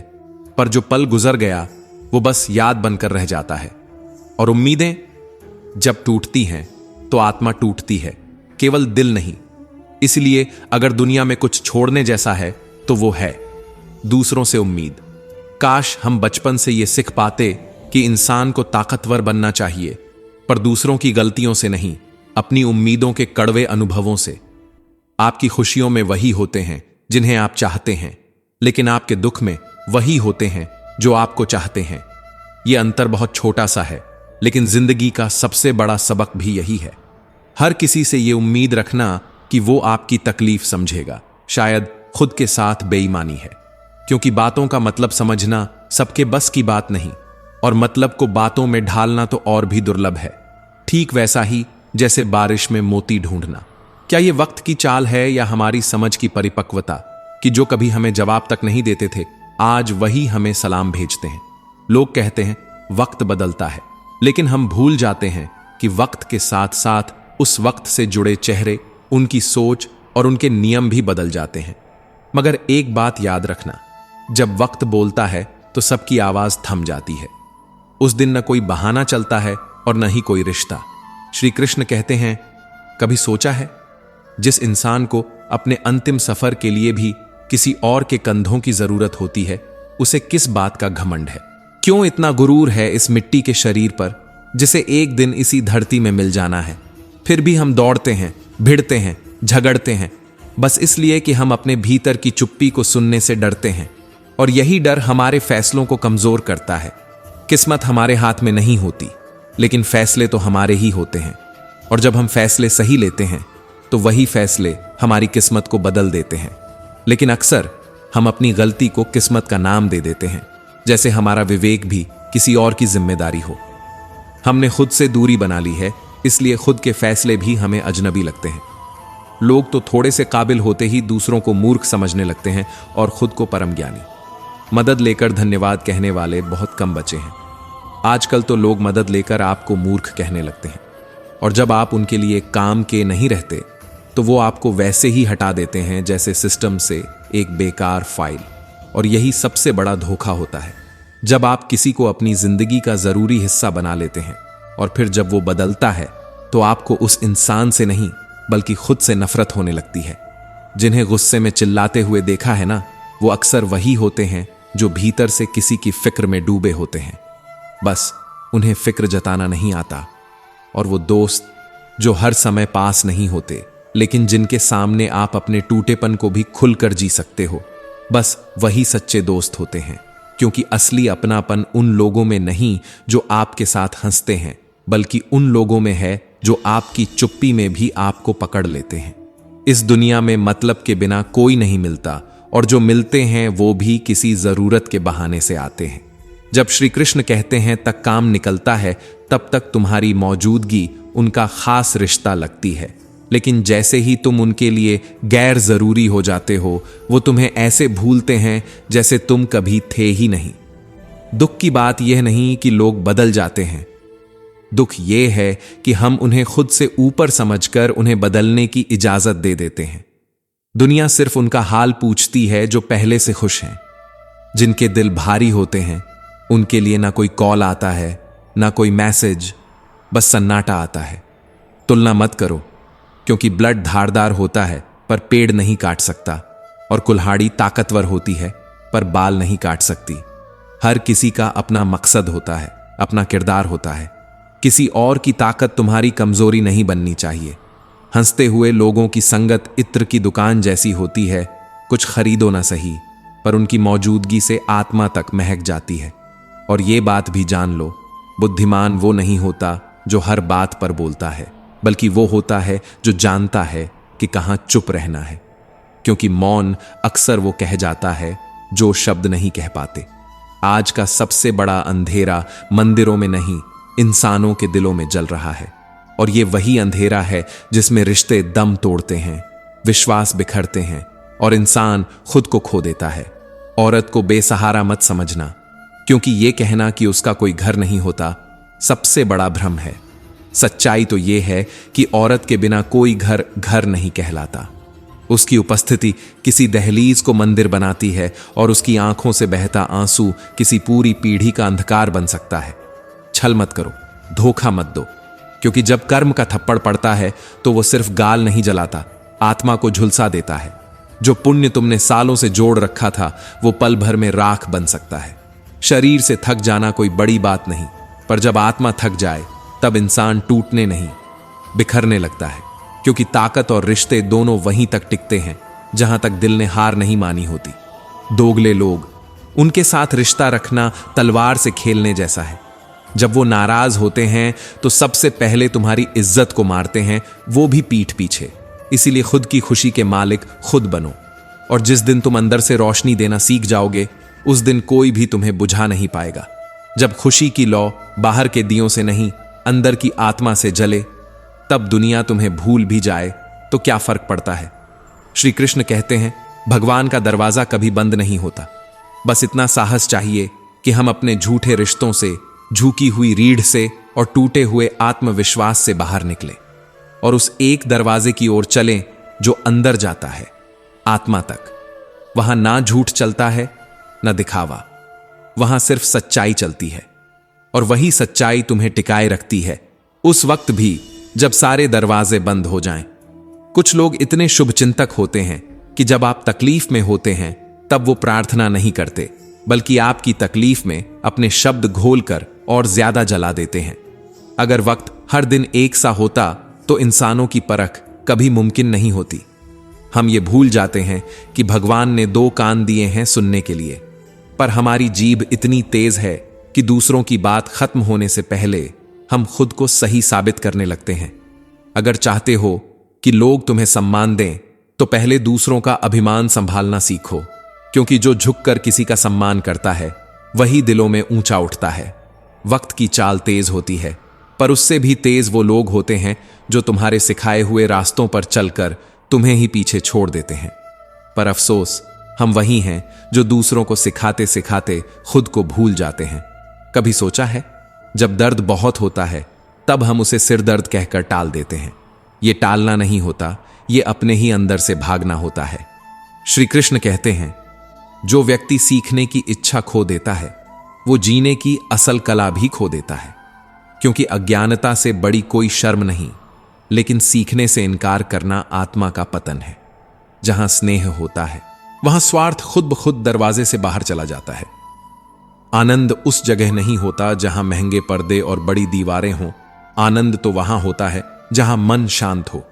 पर जो पल गुजर गया वो बस याद बनकर रह जाता है। और उम्मीदें जब टूटती हैं तो आत्मा टूटती है, केवल दिल नहीं। इसलिए अगर दुनिया में कुछ छोड़ने जैसा है तो वो है दूसरों से उम्मीद। काश हम बचपन से ये सीख पाते कि इंसान को ताकतवर बनना चाहिए, पर दूसरों की गलतियों से नहीं, अपनी उम्मीदों के कड़वे अनुभवों से। आपकी खुशियों में वही होते हैं जिन्हें आप चाहते हैं, लेकिन आपके दुख में वही होते हैं जो आपको चाहते हैं। यह अंतर बहुत छोटा सा है, लेकिन जिंदगी का सबसे बड़ा सबक भी यही है। हर किसी से यह उम्मीद रखना कि वो आपकी तकलीफ समझेगा, शायद खुद के साथ बेईमानी है, क्योंकि बातों का मतलब समझना सबके बस की बात नहीं, और मतलब को बातों में ढालना तो और भी दुर्लभ है। ठीक वैसा ही जैसे बारिश में मोती ढूंढना। क्या यह वक्त की चाल है या हमारी समझ की परिपक्वता कि जो कभी हमें जवाब तक नहीं देते थे, आज वही हमें सलाम भेजते हैं? लोग कहते हैं वक्त बदलता है, लेकिन हम भूल जाते हैं कि वक्त के साथ साथ उस वक्त से जुड़े चेहरे, उनकी सोच और उनके नियम भी बदल जाते हैं। मगर एक बात याद रखना, जब वक्त बोलता है तो सबकी आवाज थम जाती है। उस दिन न कोई बहाना चलता है और न ही कोई रिश्ता। श्री कृष्ण कहते हैं, कभी सोचा है जिस इंसान को अपने अंतिम सफर के लिए भी किसी और के कंधों की जरूरत होती है, उसे किस बात का घमंड है? क्यों इतना गुरूर है इस मिट्टी के शरीर पर जिसे एक दिन इसी धरती में मिल जाना है? फिर भी हम दौड़ते हैं, भिड़ते हैं, झगड़ते हैं, बस इसलिए कि हम अपने भीतर की चुप्पी को सुनने से डरते हैं। और यही डर हमारे फैसलों को कमजोर करता है। किस्मत हमारे हाथ में नहीं होती, लेकिन फैसले तो हमारे ही होते हैं। और जब हम फैसले सही लेते हैं तो वही फैसले हमारी किस्मत को बदल देते हैं। लेकिन अक्सर हम अपनी गलती को किस्मत का नाम दे देते हैं, जैसे हमारा विवेक भी किसी और की जिम्मेदारी हो। हमने खुद से दूरी बना ली है, इसलिए खुद के फैसले भी हमें अजनबी लगते हैं। लोग तो थोड़े से काबिल होते ही दूसरों को मूर्ख समझने लगते हैं और खुद को परम ज्ञानी। मदद लेकर धन्यवाद कहने वाले बहुत कम बचे हैं। आजकल तो लोग मदद लेकर आपको मूर्ख कहने लगते हैं, और जब आप उनके लिए काम के नहीं रहते तो वो आपको वैसे ही हटा देते हैं जैसे सिस्टम से एक बेकार फाइल। और यही सबसे बड़ा धोखा होता है, जब आप किसी को अपनी जिंदगी का जरूरी हिस्सा बना लेते हैं और फिर जब वो बदलता है तो आपको उस इंसान से नहीं बल्कि खुद से नफरत होने लगती है। जिन्हें गुस्से में चिल्लाते हुए देखा है ना, वो अक्सर वही होते हैं जो भीतर से किसी की फिक्र में डूबे होते हैं, बस उन्हें फिक्र जताना नहीं आता। और वो दोस्त जो हर समय पास नहीं होते, लेकिन जिनके सामने आप अपने टूटेपन को भी खुलकर जी सकते हो, बस वही सच्चे दोस्त होते हैं। क्योंकि असली अपनापन उन लोगों में नहीं जो आपके साथ हंसते हैं, बल्कि उन लोगों में है जो आपकी चुप्पी में भी आपको पकड़ लेते हैं। इस दुनिया में मतलब के बिना कोई नहीं मिलता, और जो मिलते हैं वो भी किसी जरूरत के बहाने से आते हैं। जब श्री कृष्ण कहते हैं तक काम निकलता है, तब तक तुम्हारी मौजूदगी उनका खास रिश्ता लगती है, लेकिन जैसे ही तुम उनके लिए गैर जरूरी हो जाते हो, वो तुम्हें ऐसे भूलते हैं जैसे तुम कभी थे ही नहीं। दुख की बात यह नहीं कि लोग बदल जाते हैं, दुख यह है कि हम उन्हें खुद से ऊपर समझकर उन्हें बदलने की इजाजत दे देते हैं। दुनिया सिर्फ उनका हाल पूछती है जो पहले से खुश हैं। जिनके दिल भारी होते हैं उनके लिए ना कोई कॉल आता है, ना कोई मैसेज, बस सन्नाटा आता है। तुलना मत करो, क्योंकि ब्लड धारदार होता है पर पेड़ नहीं काट सकता, और कुल्हाड़ी ताकतवर होती है पर बाल नहीं काट सकती। हर किसी का अपना मकसद होता है, अपना किरदार होता है। किसी और की ताकत तुम्हारी कमजोरी नहीं बननी चाहिए। हंसते हुए लोगों की संगत इत्र की दुकान जैसी होती है, कुछ खरीदो ना सही, पर उनकी मौजूदगी से आत्मा तक महक जाती है। और ये बात भी जान लो, बुद्धिमान वो नहीं होता जो हर बात पर बोलता है, बल्कि वो होता है जो जानता है कि कहाँ चुप रहना है। क्योंकि मौन अक्सर वो कह जाता है जो शब्द नहीं कह पाते। आज का सबसे बड़ा अंधेरा मंदिरों में नहीं, इंसानों के दिलों में जल रहा है। और ये वही अंधेरा है जिसमें रिश्ते दम तोड़ते हैं, विश्वास बिखरते हैं और इंसान खुद को खो देता है। औरत को बेसहारा मत समझना, क्योंकि ये कहना कि उसका कोई घर नहीं होता सबसे बड़ा भ्रम है। सच्चाई तो ये है कि औरत के बिना कोई घर घर नहीं कहलाता। उसकी उपस्थिति किसी दहलीज को मंदिर बनाती है, और उसकी आंखों से बहता आंसू किसी पूरी पीढ़ी का अंधकार बन सकता है। छल मत करो, धोखा मत दो, क्योंकि जब कर्म का थप्पड़ पड़ता है तो वो सिर्फ गाल नहीं जलाता, आत्मा को झुलसा देता है। जो पुण्य तुमने सालों से जोड़ रखा था वो पल भर में राख बन सकता है। शरीर से थक जाना कोई बड़ी बात नहीं, पर जब आत्मा थक जाए तब इंसान टूटने नहीं बिखरने लगता है। क्योंकि ताकत और रिश्ते दोनों वहीं तक टिकते हैं जहां तक दिल ने हार नहीं मानी होती। दोगले लोग, उनके साथ रिश्ता रखना तलवार से खेलने जैसा है। जब वो नाराज होते हैं तो सबसे पहले तुम्हारी इज्जत को मारते हैं, वो भी पीठ पीछे। इसीलिए खुद की खुशी के मालिक खुद बनो, और जिस दिन तुम अंदर से रोशनी देना सीख जाओगे, उस दिन कोई भी तुम्हें बुझा नहीं पाएगा। जब खुशी की लौ बाहर के दियों से नहीं, अंदर की आत्मा से जले, तब दुनिया तुम्हें भूल भी जाए तो क्या फर्क पड़ता है। श्री कृष्ण कहते हैं, भगवान का दरवाजा कभी बंद नहीं होता। बस इतना साहस चाहिए कि हम अपने झूठे रिश्तों से, झुकी हुई रीढ़ से और टूटे हुए आत्मविश्वास से बाहर निकले, और उस एक दरवाजे की ओर चलें जो अंदर जाता है, आत्मा तक। वहां ना झूठ चलता है, ना दिखावा, वहां सिर्फ सच्चाई चलती है। और वही सच्चाई तुम्हें टिकाए रखती है, उस वक्त भी जब सारे दरवाजे बंद हो जाएं। कुछ लोग इतने शुभचिंतक होते हैं कि जब आप तकलीफ में होते हैं तब वो प्रार्थना नहीं करते, बल्कि आपकी तकलीफ में अपने शब्द घोलकर और ज्यादा जला देते हैं। अगर वक्त हर दिन एक सा होता तो इंसानों की परख कभी मुमकिन नहीं होती। हम ये भूल जाते हैं कि भगवान ने 2 कान दिए हैं सुनने के लिए, पर हमारी जीभ इतनी तेज है कि दूसरों की बात खत्म होने से पहले हम खुद को सही साबित करने लगते हैं। अगर चाहते हो कि लोग तुम्हें सम्मान दें, तो पहले दूसरों का अभिमान संभालना सीखो, क्योंकि जो झुककर किसी का सम्मान करता है वही दिलों में ऊंचा उठता है। वक्त की चाल तेज होती है, पर उससे भी तेज वो लोग होते हैं जो तुम्हारे सिखाए हुए रास्तों पर चलकर तुम्हें ही पीछे छोड़ देते हैं। पर अफसोस, हम वही हैं जो दूसरों को सिखाते सिखाते खुद को भूल जाते हैं। कभी सोचा है, जब दर्द बहुत होता है तब हम उसे सिर दर्द कहकर टाल देते हैं। ये टालना नहीं होता, ये अपने ही अंदर से भागना होता है। श्री कृष्ण कहते हैं, जो व्यक्ति सीखने की इच्छा खो देता है वो जीने की असल कला भी खो देता है। क्योंकि अज्ञानता से बड़ी कोई शर्म नहीं, लेकिन सीखने से इनकार करना आत्मा का पतन है। जहां स्नेह होता है वहां स्वार्थ खुद ब खुद दरवाजे से बाहर चला जाता है। आनंद उस जगह नहीं होता जहां महंगे पर्दे और बड़ी दीवारें हों। आनंद तो वहां होता है जहां मन शांत हो,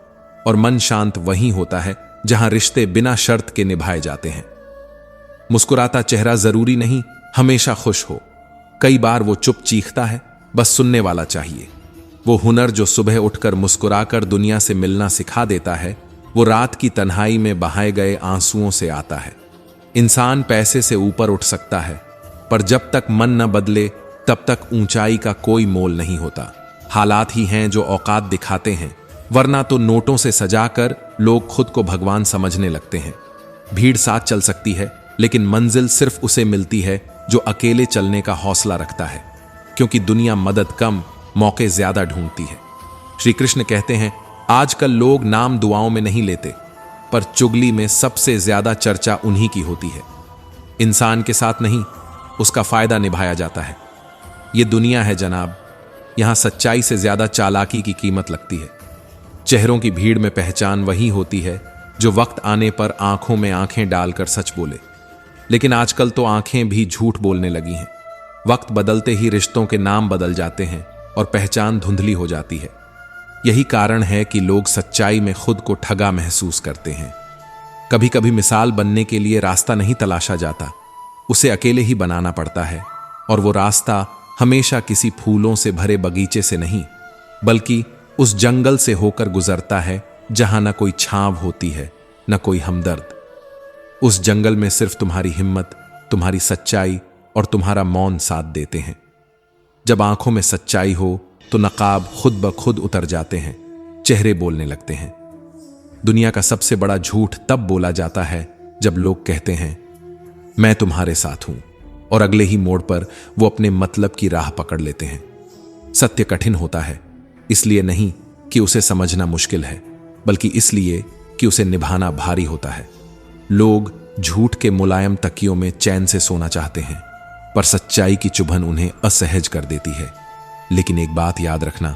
और मन शांत वहीं होता है जहां रिश्ते बिना शर्त के निभाए जाते हैं। मुस्कुराता चेहरा जरूरी नहीं हमेशा खुश हो। कई बार वो चुप चीखता है, बस सुनने वाला चाहिए। वो हुनर जो सुबह उठकर मुस्कुराकर दुनिया से मिलना सिखा देता है, वो रात की तन्हाई में बहाए गए आंसुओं से आता है। इंसान पैसे से ऊपर उठ सकता है, पर जब तक मन न बदले तब तक ऊंचाई का कोई मोल नहीं होता। हालात ही हैं जो औकात दिखाते हैं, वरना तो नोटों से सजाकर लोग खुद को भगवान समझने लगते हैं। भीड़ साथ चल सकती है, लेकिन मंजिल सिर्फ उसे मिलती है जो अकेले चलने का हौसला रखता है। क्योंकि दुनिया मदद कम, मौके ज्यादा ढूंढती है। श्री कृष्ण कहते हैं, आजकल लोग नाम दुआओं में नहीं लेते, पर चुगली में सबसे ज्यादा चर्चा उन्हीं की होती है। इंसान के साथ नहीं, उसका फायदा निभाया जाता है। ये दुनिया है जनाब, यहां सच्चाई से ज्यादा चालाकी की कीमत लगती है। चेहरों की भीड़ में पहचान वही होती है जो वक्त आने पर आंखों में आंखें डालकर सच बोले। लेकिन आजकल तो आंखें भी झूठ बोलने लगी हैं। वक्त बदलते ही रिश्तों के नाम बदल जाते हैं और पहचान धुंधली हो जाती है। यही कारण है कि लोग सच्चाई में खुद को ठगा महसूस करते हैं। कभी कभी मिसाल बनने के लिए रास्ता नहीं तलाशा जाता, उसे अकेले ही बनाना पड़ता है। और वो रास्ता हमेशा किसी फूलों से भरे बगीचे से नहीं, बल्कि उस जंगल से होकर गुजरता है जहां न कोई छांव होती है, न कोई हमदर्द। उस जंगल में सिर्फ तुम्हारी हिम्मत, तुम्हारी सच्चाई और तुम्हारा मौन साथ देते हैं। जब आंखों में सच्चाई हो तो नकाब खुद ब खुद उतर जाते हैं, चेहरे बोलने लगते हैं। दुनिया का सबसे बड़ा झूठ तब बोला जाता है जब लोग कहते हैं, मैं तुम्हारे साथ हूं, और अगले ही मोड़ पर वो अपने मतलब की राह पकड़ लेते हैं। सत्य कठिन होता है, इसलिए नहीं कि उसे समझना मुश्किल है, बल्कि इसलिए कि उसे निभाना भारी होता है। लोग झूठ के मुलायम तकियों में चैन से सोना चाहते हैं, पर सच्चाई की चुभन उन्हें असहज कर देती है। लेकिन एक बात याद रखना,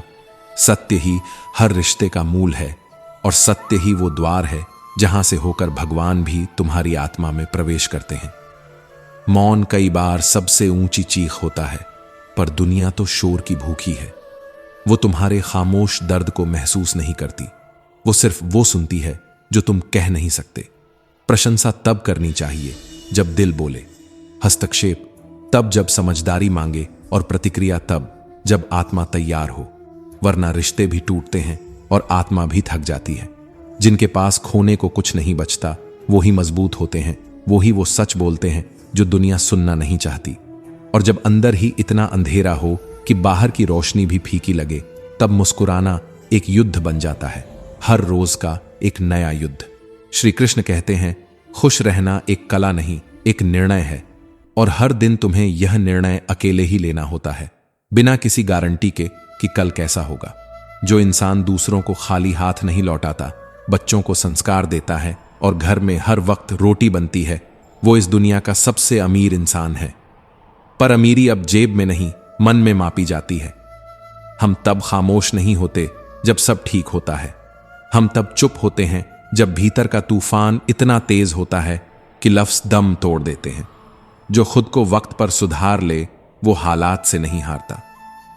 सत्य ही हर रिश्ते का मूल है, और सत्य ही वो द्वार है जहां से होकर भगवान भी तुम्हारी आत्मा में प्रवेश करते हैं। मौन कई बार सबसे ऊंची चीख होता है, पर दुनिया तो शोर की भूखी है। वो तुम्हारे खामोश दर्द को महसूस नहीं करती, वो सिर्फ वो सुनती है जो तुम कह नहीं सकते। प्रशंसा तब करनी चाहिए जब दिल बोले, हस्तक्षेप तब जब समझदारी मांगे, और प्रतिक्रिया तब जब आत्मा तैयार हो। वरना रिश्ते भी टूटते हैं और आत्मा भी थक जाती है। जिनके पास खोने को कुछ नहीं बचता, वो ही मजबूत होते हैं, वो ही वो सच बोलते हैं जो दुनिया सुनना नहीं चाहती। और जब अंदर ही इतना अंधेरा हो कि बाहर की रोशनी भी फीकी लगे, तब मुस्कुराना एक युद्ध बन जाता है, हर रोज का एक नया युद्ध। श्री कृष्ण कहते हैं, खुश रहना एक कला नहीं, एक निर्णय है, और हर दिन तुम्हें यह निर्णय अकेले ही लेना होता है, बिना किसी गारंटी के कि कल कैसा होगा। जो इंसान दूसरों को खाली हाथ नहीं लौटाता, बच्चों को संस्कार देता है और घर में हर वक्त रोटी बनती है, वो इस दुनिया का सबसे अमीर इंसान है। पर अमीरी अब जेब में नहीं, मन में मापी जाती है। हम तब खामोश नहीं होते जब सब ठीक होता है, हम तब चुप होते हैं जब भीतर का तूफान इतना तेज होता है कि लफ्ज दम तोड़ देते हैं। जो खुद को वक्त पर सुधार ले, वो हालात से नहीं हारता।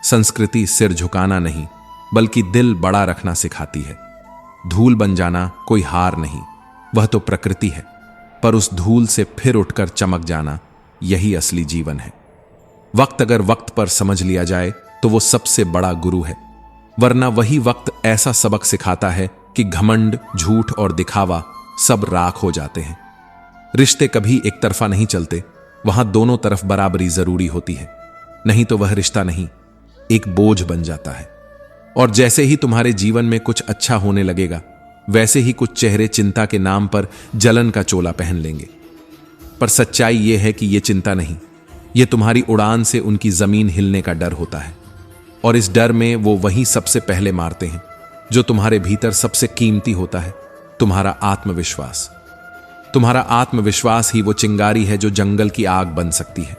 संस्कृति सिर झुकाना नहीं, बल्कि दिल बड़ा रखना सिखाती है। धूल बन जाना कोई हार नहीं, वह तो प्रकृति है, पर उस धूल से फिर उठकर चमक जाना, यही असली जीवन है। वक्त अगर वक्त पर समझ लिया जाए तो वो सबसे बड़ा गुरु है, वरना वही वक्त ऐसा सबक सिखाता है कि घमंड, झूठ और दिखावा सब राख हो जाते हैं। रिश्ते कभी एक तरफा नहीं चलते, वहां दोनों तरफ बराबरी जरूरी होती है, नहीं तो वह रिश्ता नहीं, एक बोझ बन जाता है। और जैसे ही तुम्हारे जीवन में कुछ अच्छा होने लगेगा, वैसे ही कुछ चेहरे चिंता के नाम पर जलन का चोला पहन लेंगे। पर सच्चाई यह है कि यह चिंता नहीं, यह तुम्हारी उड़ान से उनकी जमीन हिलने का डर होता है। और इस डर में वो वही सबसे पहले मारते हैं जो तुम्हारे भीतर सबसे कीमती होता है, तुम्हारा आत्मविश्वास। तुम्हारा आत्मविश्वास ही वो चिंगारी है जो जंगल की आग बन सकती है।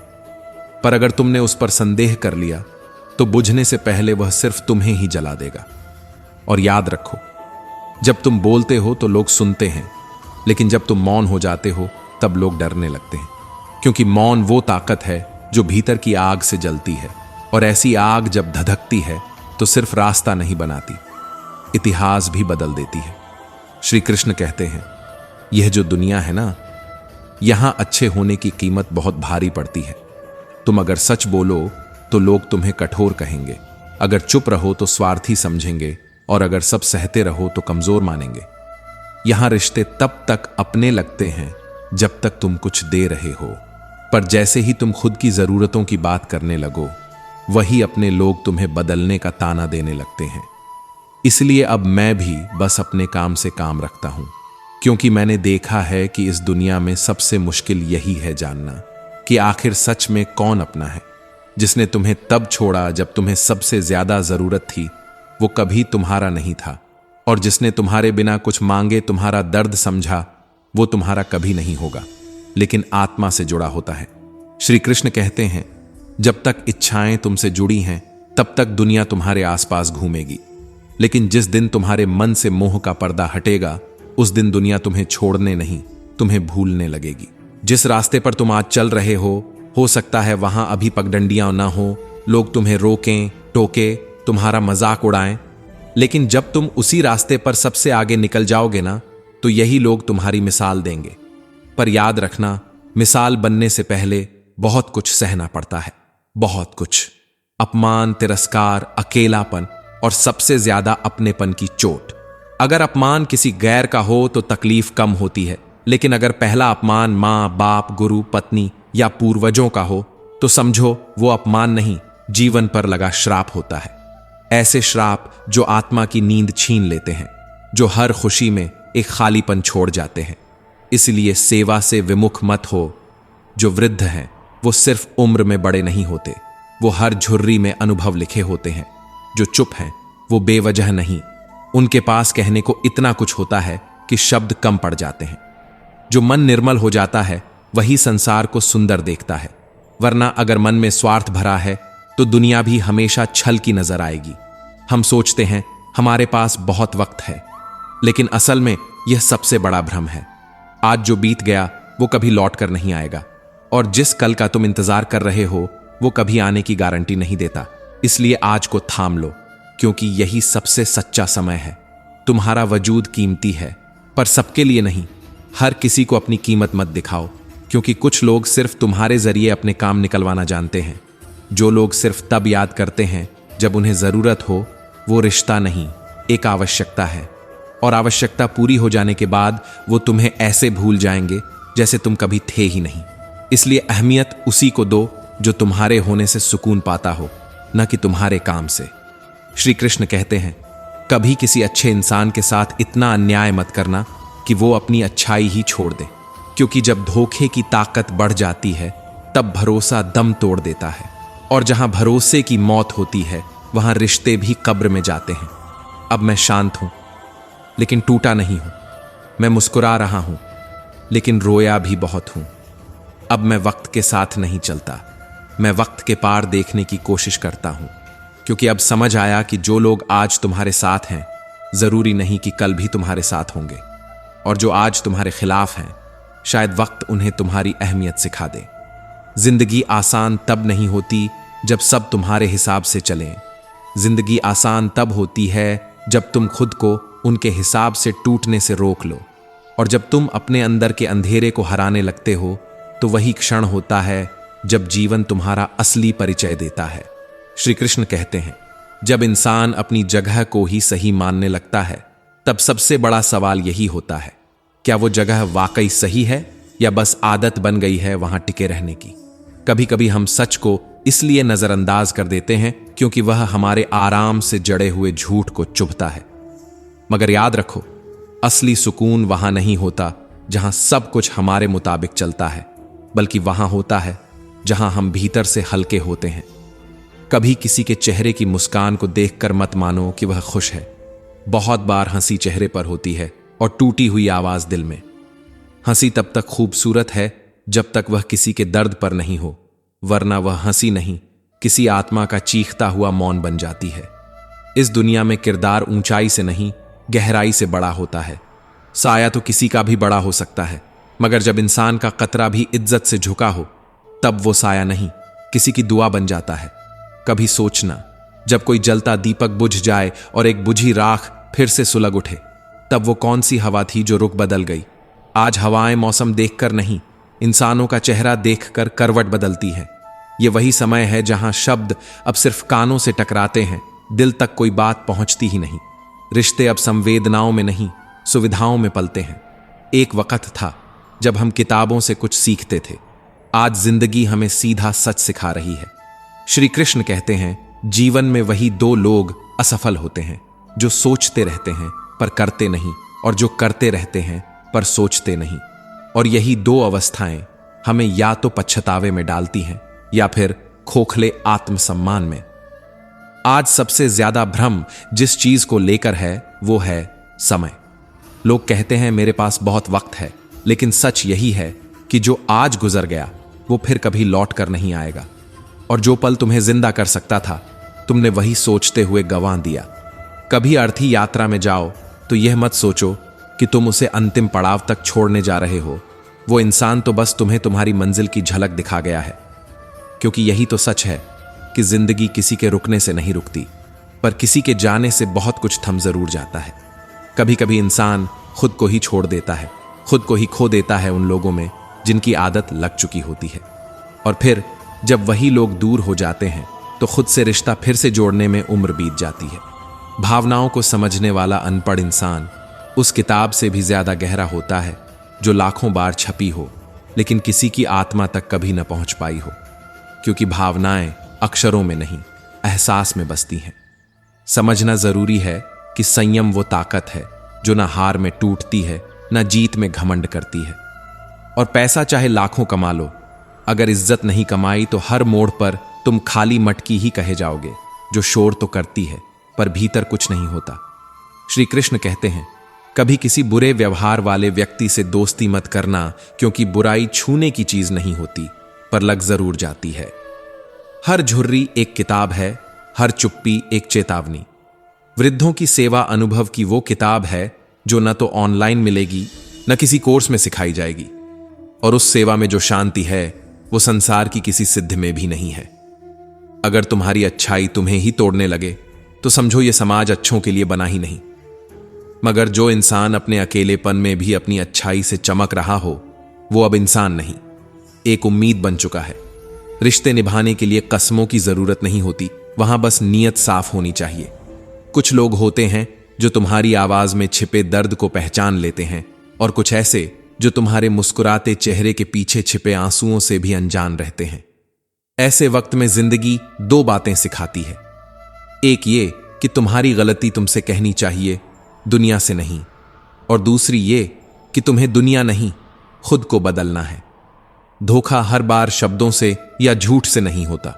पर अगर तुमने उस पर संदेह कर लिया तो बुझने से पहले वह सिर्फ तुम्हें ही जला देगा। और याद रखो, जब तुम बोलते हो तो लोग सुनते हैं, लेकिन जब तुम मौन हो जाते हो तब लोग डरने लगते हैं। क्योंकि मौन वो ताकत है जो भीतर की आग से जलती है, और ऐसी आग जब धधकती है तो सिर्फ रास्ता नहीं बनाती, इतिहास भी बदल देती है। श्री कृष्ण कहते हैं, यह जो दुनिया है ना, यहां अच्छे होने की कीमत बहुत भारी पड़ती है। तुम अगर सच बोलो तो लोग तुम्हें कठोर कहेंगे, अगर चुप रहो तो स्वार्थी समझेंगे, और अगर सब सहते रहो तो कमजोर मानेंगे। यहां रिश्ते तब तक अपने लगते हैं जब तक तुम कुछ दे रहे हो, पर जैसे ही तुम खुद की जरूरतों की बात करने लगो, वही अपने लोग तुम्हें बदलने का ताना देने लगते हैं। इसलिए अब मैं भी बस अपने काम से काम रखता हूं, क्योंकि मैंने देखा है कि इस दुनिया में सबसे मुश्किल यही है जानना कि आखिर सच में कौन अपना है। जिसने तुम्हें तब छोड़ा जब तुम्हें सबसे ज्यादा जरूरत थी, वो कभी तुम्हारा नहीं था। और जिसने तुम्हारे बिना कुछ मांगे तुम्हारा दर्द समझा, वो तुम्हारा कभी नहीं होगा, लेकिन आत्मा से जुड़ा होता है। श्री कृष्ण कहते हैं, जब तक इच्छाएं तुमसे जुड़ी हैं तब तक दुनिया तुम्हारे आसपास घूमेगी, लेकिन जिस दिन तुम्हारे मन से मोह का पर्दा हटेगा, उस दिन दुनिया तुम्हें छोड़ने नहीं, तुम्हें भूलने लगेगी। जिस रास्ते पर तुम आज चल रहे हो सकता है वहां अभी पगडंडियां ना हो, लोग तुम्हें रोकें, टोके, तुम्हारा मजाक उड़ाएं, लेकिन जब तुम उसी रास्ते पर सबसे आगे निकल जाओगे ना, तो यही लोग तुम्हारी मिसाल देंगे। पर याद रखना, मिसाल बनने से पहले बहुत कुछ सहना पड़ता है, बहुत कुछ। अपमान, तिरस्कार, अकेलापन और सबसे ज्यादा अपनेपन की चोट। अगर अपमान किसी गैर का हो तो तकलीफ कम होती है, लेकिन अगर पहला अपमान मां, बाप, गुरु, पत्नी या पूर्वजों का हो तो समझो वो अपमान नहीं, जीवन पर लगा श्राप होता है। ऐसे श्राप जो आत्मा की नींद छीन लेते हैं, जो हर खुशी में एक खालीपन छोड़ जाते हैं। इसलिए सेवा से विमुख मत हो। जो वृद्ध हैं वो सिर्फ उम्र में बड़े नहीं होते, वो हर झुर्री में अनुभव लिखे होते हैं। जो चुप हैं वो बेवजह नहीं, उनके पास कहने को इतना कुछ होता है कि शब्द कम पड़ जाते हैं। जो मन निर्मल हो जाता है वही संसार को सुंदर देखता है, वरना अगर मन में स्वार्थ भरा है तो दुनिया भी हमेशा छल की नजर आएगी। हम सोचते हैं हमारे पास बहुत वक्त है, लेकिन असल में यह सबसे बड़ा भ्रम है। आज जो बीत गया वो कभी लौट कर नहीं आएगा, और जिस कल का तुम इंतजार कर रहे हो वो कभी आने की गारंटी नहीं देता। इसलिए आज को थाम लो, क्योंकि यही सबसे सच्चा समय है। तुम्हारा वजूद कीमती है, पर सबके लिए नहीं। हर किसी को अपनी कीमत मत दिखाओ, क्योंकि कुछ लोग सिर्फ तुम्हारे जरिए अपने काम निकलवाना जानते हैं। जो लोग सिर्फ तब याद करते हैं जब उन्हें जरूरत हो, वो रिश्ता नहीं, एक आवश्यकता है। और आवश्यकता पूरी हो जाने के बाद वो तुम्हें ऐसे भूल जाएंगे जैसे तुम कभी थे ही नहीं। इसलिए अहमियत उसी को दो जो तुम्हारे होने से सुकून पाता हो, न कि तुम्हारे काम से। श्री कृष्ण कहते हैं, कभी किसी अच्छे इंसान के साथ इतना अन्याय मत करना कि वो अपनी अच्छाई ही छोड़ दे, क्योंकि जब धोखे की ताकत बढ़ जाती है तब भरोसा दम तोड़ देता है, और जहां भरोसे की मौत होती है वहां रिश्ते भी कब्र में जाते हैं। अब मैं शांत हूं, लेकिन टूटा नहीं हूं। मैं मुस्कुरा रहा हूं, लेकिन रोया भी बहुत हूं। अब मैं वक्त के साथ नहीं चलता, मैं वक्त के पार देखने की कोशिश करता हूं, क्योंकि अब समझ आया कि जो लोग आज तुम्हारे साथ हैं जरूरी नहीं कि कल भी तुम्हारे साथ होंगे, और जो आज तुम्हारे खिलाफ हैं शायद वक्त उन्हें तुम्हारी अहमियत सिखा दे। जिंदगी आसान तब नहीं होती जब सब तुम्हारे हिसाब से चलें। जिंदगी आसान तब होती है जब तुम खुद को उनके हिसाब से टूटने से रोक लो, और जब तुम अपने अंदर के अंधेरे को हराने लगते हो तो वही क्षण होता है जब जीवन तुम्हारा असली परिचय देता है। श्री कृष्ण कहते हैं, जब इंसान अपनी जगह को ही सही मानने लगता है तब सबसे बड़ा सवाल यही होता है, क्या वो जगह वाकई सही है या बस आदत बन गई है वहां टिके रहने की। कभी कभी हम सच को इसलिए नजरअंदाज कर देते हैं क्योंकि वह हमारे आराम से जड़े हुए झूठ को चुभता है। मगर याद रखो, असली सुकून वहां नहीं होता जहां सब कुछ हमारे मुताबिक चलता है, बल्कि वहां होता है जहां हम भीतर से हल्के होते हैं। कभी किसी के चेहरे की मुस्कान को देखकर मत मानो कि वह खुश है। बहुत बार हंसी चेहरे पर होती है और टूटी हुई आवाज दिल में। हंसी तब तक खूबसूरत है जब तक वह किसी के दर्द पर नहीं हो, वरना वह हंसी नहीं, किसी आत्मा का चीखता हुआ मौन बन जाती है। इस दुनिया में किरदार ऊंचाई से नहीं, गहराई से बड़ा होता है। साया तो किसी का भी बड़ा हो सकता है, मगर जब इंसान का कतरा भी इज्जत से झुका हो, तब वो साया नहीं, किसी की दुआ बन जाता है। कभी सोचना, जब कोई जलता दीपक बुझ जाए और एक बुझी राख फिर से सुलग उठे, तब वो कौन सी हवा थी जो रुख बदल गई। आज हवाएं मौसम देखकर नहीं, इंसानों का चेहरा देखकर करवट बदलती है। ये वही समय है जहां शब्द अब सिर्फ कानों से टकराते हैं, दिल तक कोई बात पहुंचती ही नहीं। रिश्ते अब संवेदनाओं में नहीं, सुविधाओं में पलते हैं। एक वक्त था जब हम किताबों से कुछ सीखते थे, आज जिंदगी हमें सीधा सच सिखा रही है। श्री कृष्ण कहते हैं, जीवन में वही दो लोग असफल होते हैं, जो सोचते रहते हैं पर करते नहीं, और जो करते रहते हैं पर सोचते नहीं। और यही दो अवस्थाएं हमें या तो पछतावे में डालती हैं या फिर खोखले आत्मसम्मान में। आज सबसे ज्यादा भ्रम जिस चीज को लेकर है वो है समय। लोग कहते हैं मेरे पास बहुत वक्त है, लेकिन सच यही है कि जो आज गुजर गया वो फिर कभी लौट कर नहीं आएगा। और जो पल तुम्हें जिंदा कर सकता था, तुमने वही सोचते हुए गंवा दिया। कभी अर्थी यात्रा में जाओ तो यह मत सोचो कि तुम उसे अंतिम पड़ाव तक छोड़ने जा रहे हो। वो इंसान तो बस तुम्हें तुम्हारी मंजिल की झलक दिखा गया है। क्योंकि यही तो सच है कि जिंदगी किसी के रुकने से नहीं रुकती, पर किसी के जाने से बहुत कुछ थम जरूर जाता है। कभी कभी इंसान खुद को ही छोड़ देता है, खुद को ही खो देता है उन लोगों में जिनकी आदत लग चुकी होती है। और फिर जब वही लोग दूर हो जाते हैं तो खुद से रिश्ता फिर से जोड़ने में उम्र बीत जाती है। भावनाओं को समझने वाला अनपढ़ इंसान उस किताब से भी ज्यादा गहरा होता है जो लाखों बार छपी हो, लेकिन किसी की आत्मा तक कभी न पहुंच पाई हो। क्योंकि भावनाएं अक्षरों में नहीं, एहसास में बसती हैं। समझना जरूरी है कि संयम वो ताकत है जो ना हार में टूटती है, ना जीत में घमंड करती है। और पैसा चाहे लाखों कमा लो, अगर इज्जत नहीं कमाई तो हर मोड़ पर तुम खाली मटकी ही कहे जाओगे, जो शोर तो करती है पर भीतर कुछ नहीं होता। श्री कृष्ण कहते हैं, कभी किसी बुरे व्यवहार वाले व्यक्ति से दोस्ती मत करना, क्योंकि बुराई छूने की चीज नहीं होती, पर लग जरूर जाती है। हर झुर्री एक किताब है, हर चुप्पी एक चेतावनी। वृद्धों की सेवा अनुभव की वो किताब है जो न तो ऑनलाइन मिलेगी, न किसी कोर्स में सिखाई जाएगी। और उस सेवा में जो शांति है वो संसार की किसी सिद्ध में भी नहीं है। अगर तुम्हारी अच्छाई तुम्हें ही तोड़ने लगे तो समझो ये समाज अच्छों के लिए बना ही नहीं। मगर जो इंसान अपने अकेलेपन में भी अपनी अच्छाई से चमक रहा हो, वो अब इंसान नहीं, एक उम्मीद बन चुका है। रिश्ते निभाने के लिए कस्मों की जरूरत नहीं होती, वहां बस नीयत साफ होनी चाहिए। कुछ लोग होते हैं जो तुम्हारी आवाज में छिपे दर्द को पहचान लेते हैं, और कुछ ऐसे जो तुम्हारे मुस्कुराते चेहरे के पीछे छिपे आंसुओं से भी अनजान रहते हैं। ऐसे वक्त में जिंदगी दो बातें सिखाती है। एक ये कि तुम्हारी गलती तुमसे कहनी चाहिए, दुनिया से नहीं। और दूसरी ये कि तुम्हें दुनिया नहीं, खुद को बदलना है। धोखा हर बार शब्दों से या झूठ से नहीं होता।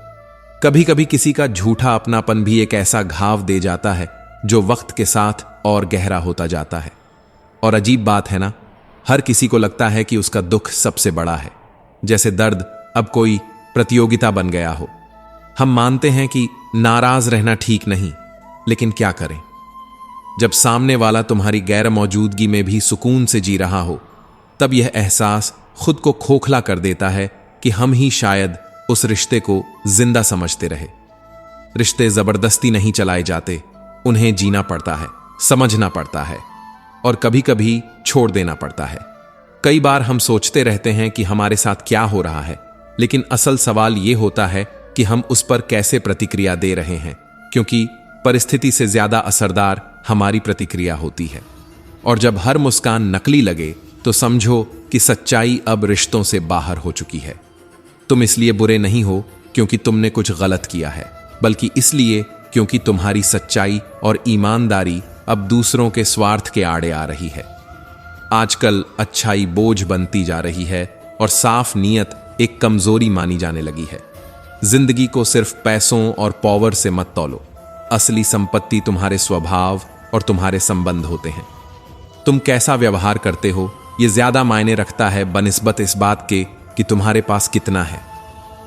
कभी कभी किसी का झूठा अपनापन भी एक ऐसा घाव दे जाता है जो वक्त के साथ और गहरा होता जाता है। और अजीब बात है ना, हर किसी को लगता है कि उसका दुख सबसे बड़ा है, जैसे दर्द अब कोई प्रतियोगिता बन गया हो। हम मानते हैं कि नाराज रहना ठीक नहीं, लेकिन क्या करें जब सामने वाला तुम्हारी गैर मौजूदगी में भी सुकून से जी रहा हो। तब यह एहसास खुद को खोखला कर देता है कि हम ही शायद उस रिश्ते को जिंदा समझते रहे। रिश्ते जबरदस्ती नहीं चलाए जाते, उन्हें जीना पड़ता है, समझना पड़ता है, और कभी कभी छोड़ देना पड़ता है। कई बार हम सोचते रहते हैं कि हमारे साथ क्या हो रहा है, लेकिन असल सवाल यह होता है कि हम उस पर कैसे प्रतिक्रिया दे रहे हैं, क्योंकि परिस्थिति से ज्यादा असरदार हमारी प्रतिक्रिया होती है। और जब हर मुस्कान नकली लगे तो समझो कि सच्चाई अब रिश्तों से बाहर हो चुकी है। तुम इसलिए बुरे नहीं हो क्योंकि तुमने कुछ गलत किया है, बल्कि इसलिए क्योंकि तुम्हारी सच्चाई और ईमानदारी अब दूसरों के स्वार्थ के आड़े आ रही है। आजकल अच्छाई बोझ बनती जा रही है और साफ नीयत एक कमजोरी मानी जाने लगी है। जिंदगी को सिर्फ पैसों और पावर से मत तौलो। असली संपत्ति तुम्हारे स्वभाव और तुम्हारे संबंध होते हैं। तुम कैसा व्यवहार करते हो यह ज्यादा मायने रखता है बनिस्बत इस बात के कि तुम्हारे पास कितना है।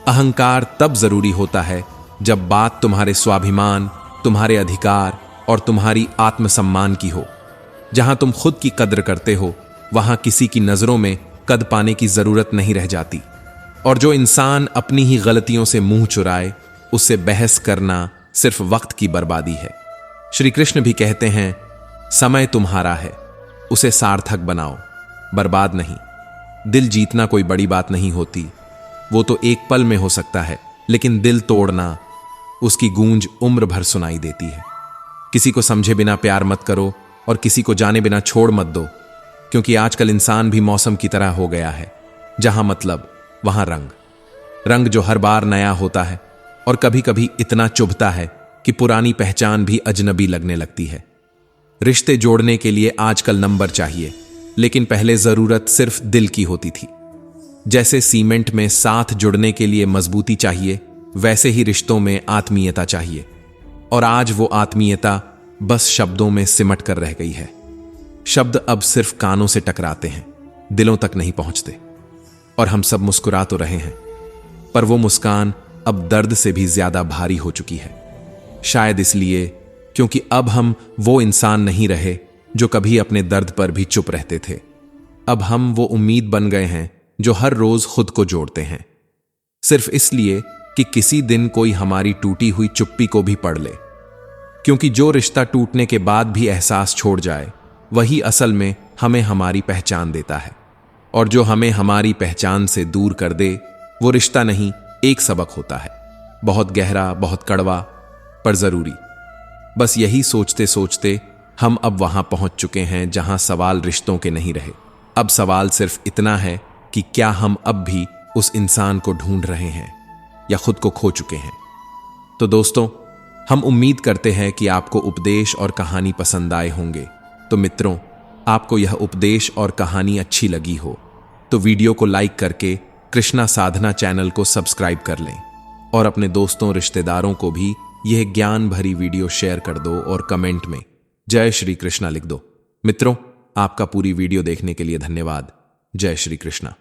अहंकार तब जरूरी होता है जब बात तुम्हारे स्वाभिमान, तुम्हारे अधिकार और तुम्हारी आत्मसम्मान की हो। जहां तुम खुद की कद्र करते हो वहां किसी की नजरों में कद पाने की जरूरत नहीं रह जाती। और जो इंसान अपनी ही गलतियों से मुंह चुराए, उससे बहस करना सिर्फ वक्त की बर्बादी है। श्री कृष्ण भी कहते हैं, समय तुम्हारा है, उसे सार्थक बनाओ, बर्बाद नहीं। दिल जीतना कोई बड़ी बात नहीं होती, वो तो एक पल में हो सकता है, लेकिन दिल तोड़ना, उसकी गूंज उम्र भर सुनाई देती है। किसी को समझे बिना प्यार मत करो और किसी को जाने बिना छोड़ मत दो, क्योंकि आजकल इंसान भी मौसम की तरह हो गया है। जहां मतलब वहां रंग, रंग जो हर बार नया होता है और कभी कभी इतना चुभता है कि पुरानी पहचान भी अजनबी लगने लगती है। रिश्ते जोड़ने के लिए आजकल नंबर चाहिए, लेकिन पहले जरूरत सिर्फ दिल की होती थी। जैसे सीमेंट में साथ जुड़ने के लिए मजबूती चाहिए, वैसे ही रिश्तों में आत्मीयता चाहिए। और आज वो आत्मीयता बस शब्दों में सिमट कर रह गई है। शब्द अब सिर्फ कानों से टकराते हैं, दिलों तक नहीं पहुंचते। और हम सब मुस्कुरा तो रहे हैं, पर वो मुस्कान अब दर्द से भी ज्यादा भारी हो चुकी है। शायद इसलिए क्योंकि अब हम वो इंसान नहीं रहे जो कभी अपने दर्द पर भी चुप रहते थे। अब हम वो उम्मीद बन गए हैं जो हर रोज खुद को जोड़ते हैं, सिर्फ इसलिए कि किसी दिन कोई हमारी टूटी हुई चुप्पी को भी पढ़ ले। क्योंकि जो रिश्ता टूटने के बाद भी एहसास छोड़ जाए, वही असल में हमें हमारी पहचान देता है। और जो हमें हमारी पहचान से दूर कर दे, वो रिश्ता नहीं, एक सबक होता है, बहुत गहरा, बहुत कड़वा, पर जरूरी। बस यही सोचते सोचते हम अब वहां पहुंच चुके हैं जहां सवाल रिश्तों के नहीं रहे। अब सवाल सिर्फ इतना है कि क्या हम अब भी उस इंसान को ढूंढ रहे हैं या खुद को खो चुके हैं। तो दोस्तों, हम उम्मीद करते हैं कि आपको उपदेश और कहानी पसंद आए होंगे। तो मित्रों, आपको यह उपदेश और कहानी अच्छी लगी हो तो वीडियो को लाइक करके कृष्णा साधना चैनल को सब्सक्राइब कर लें और अपने दोस्तों, रिश्तेदारों को भी यह ज्ञान भरी वीडियो शेयर कर दो और कमेंट में जय श्री कृष्णा लिख दो। मित्रों, आपका पूरी वीडियो देखने के लिए धन्यवाद। जय श्री कृष्णा।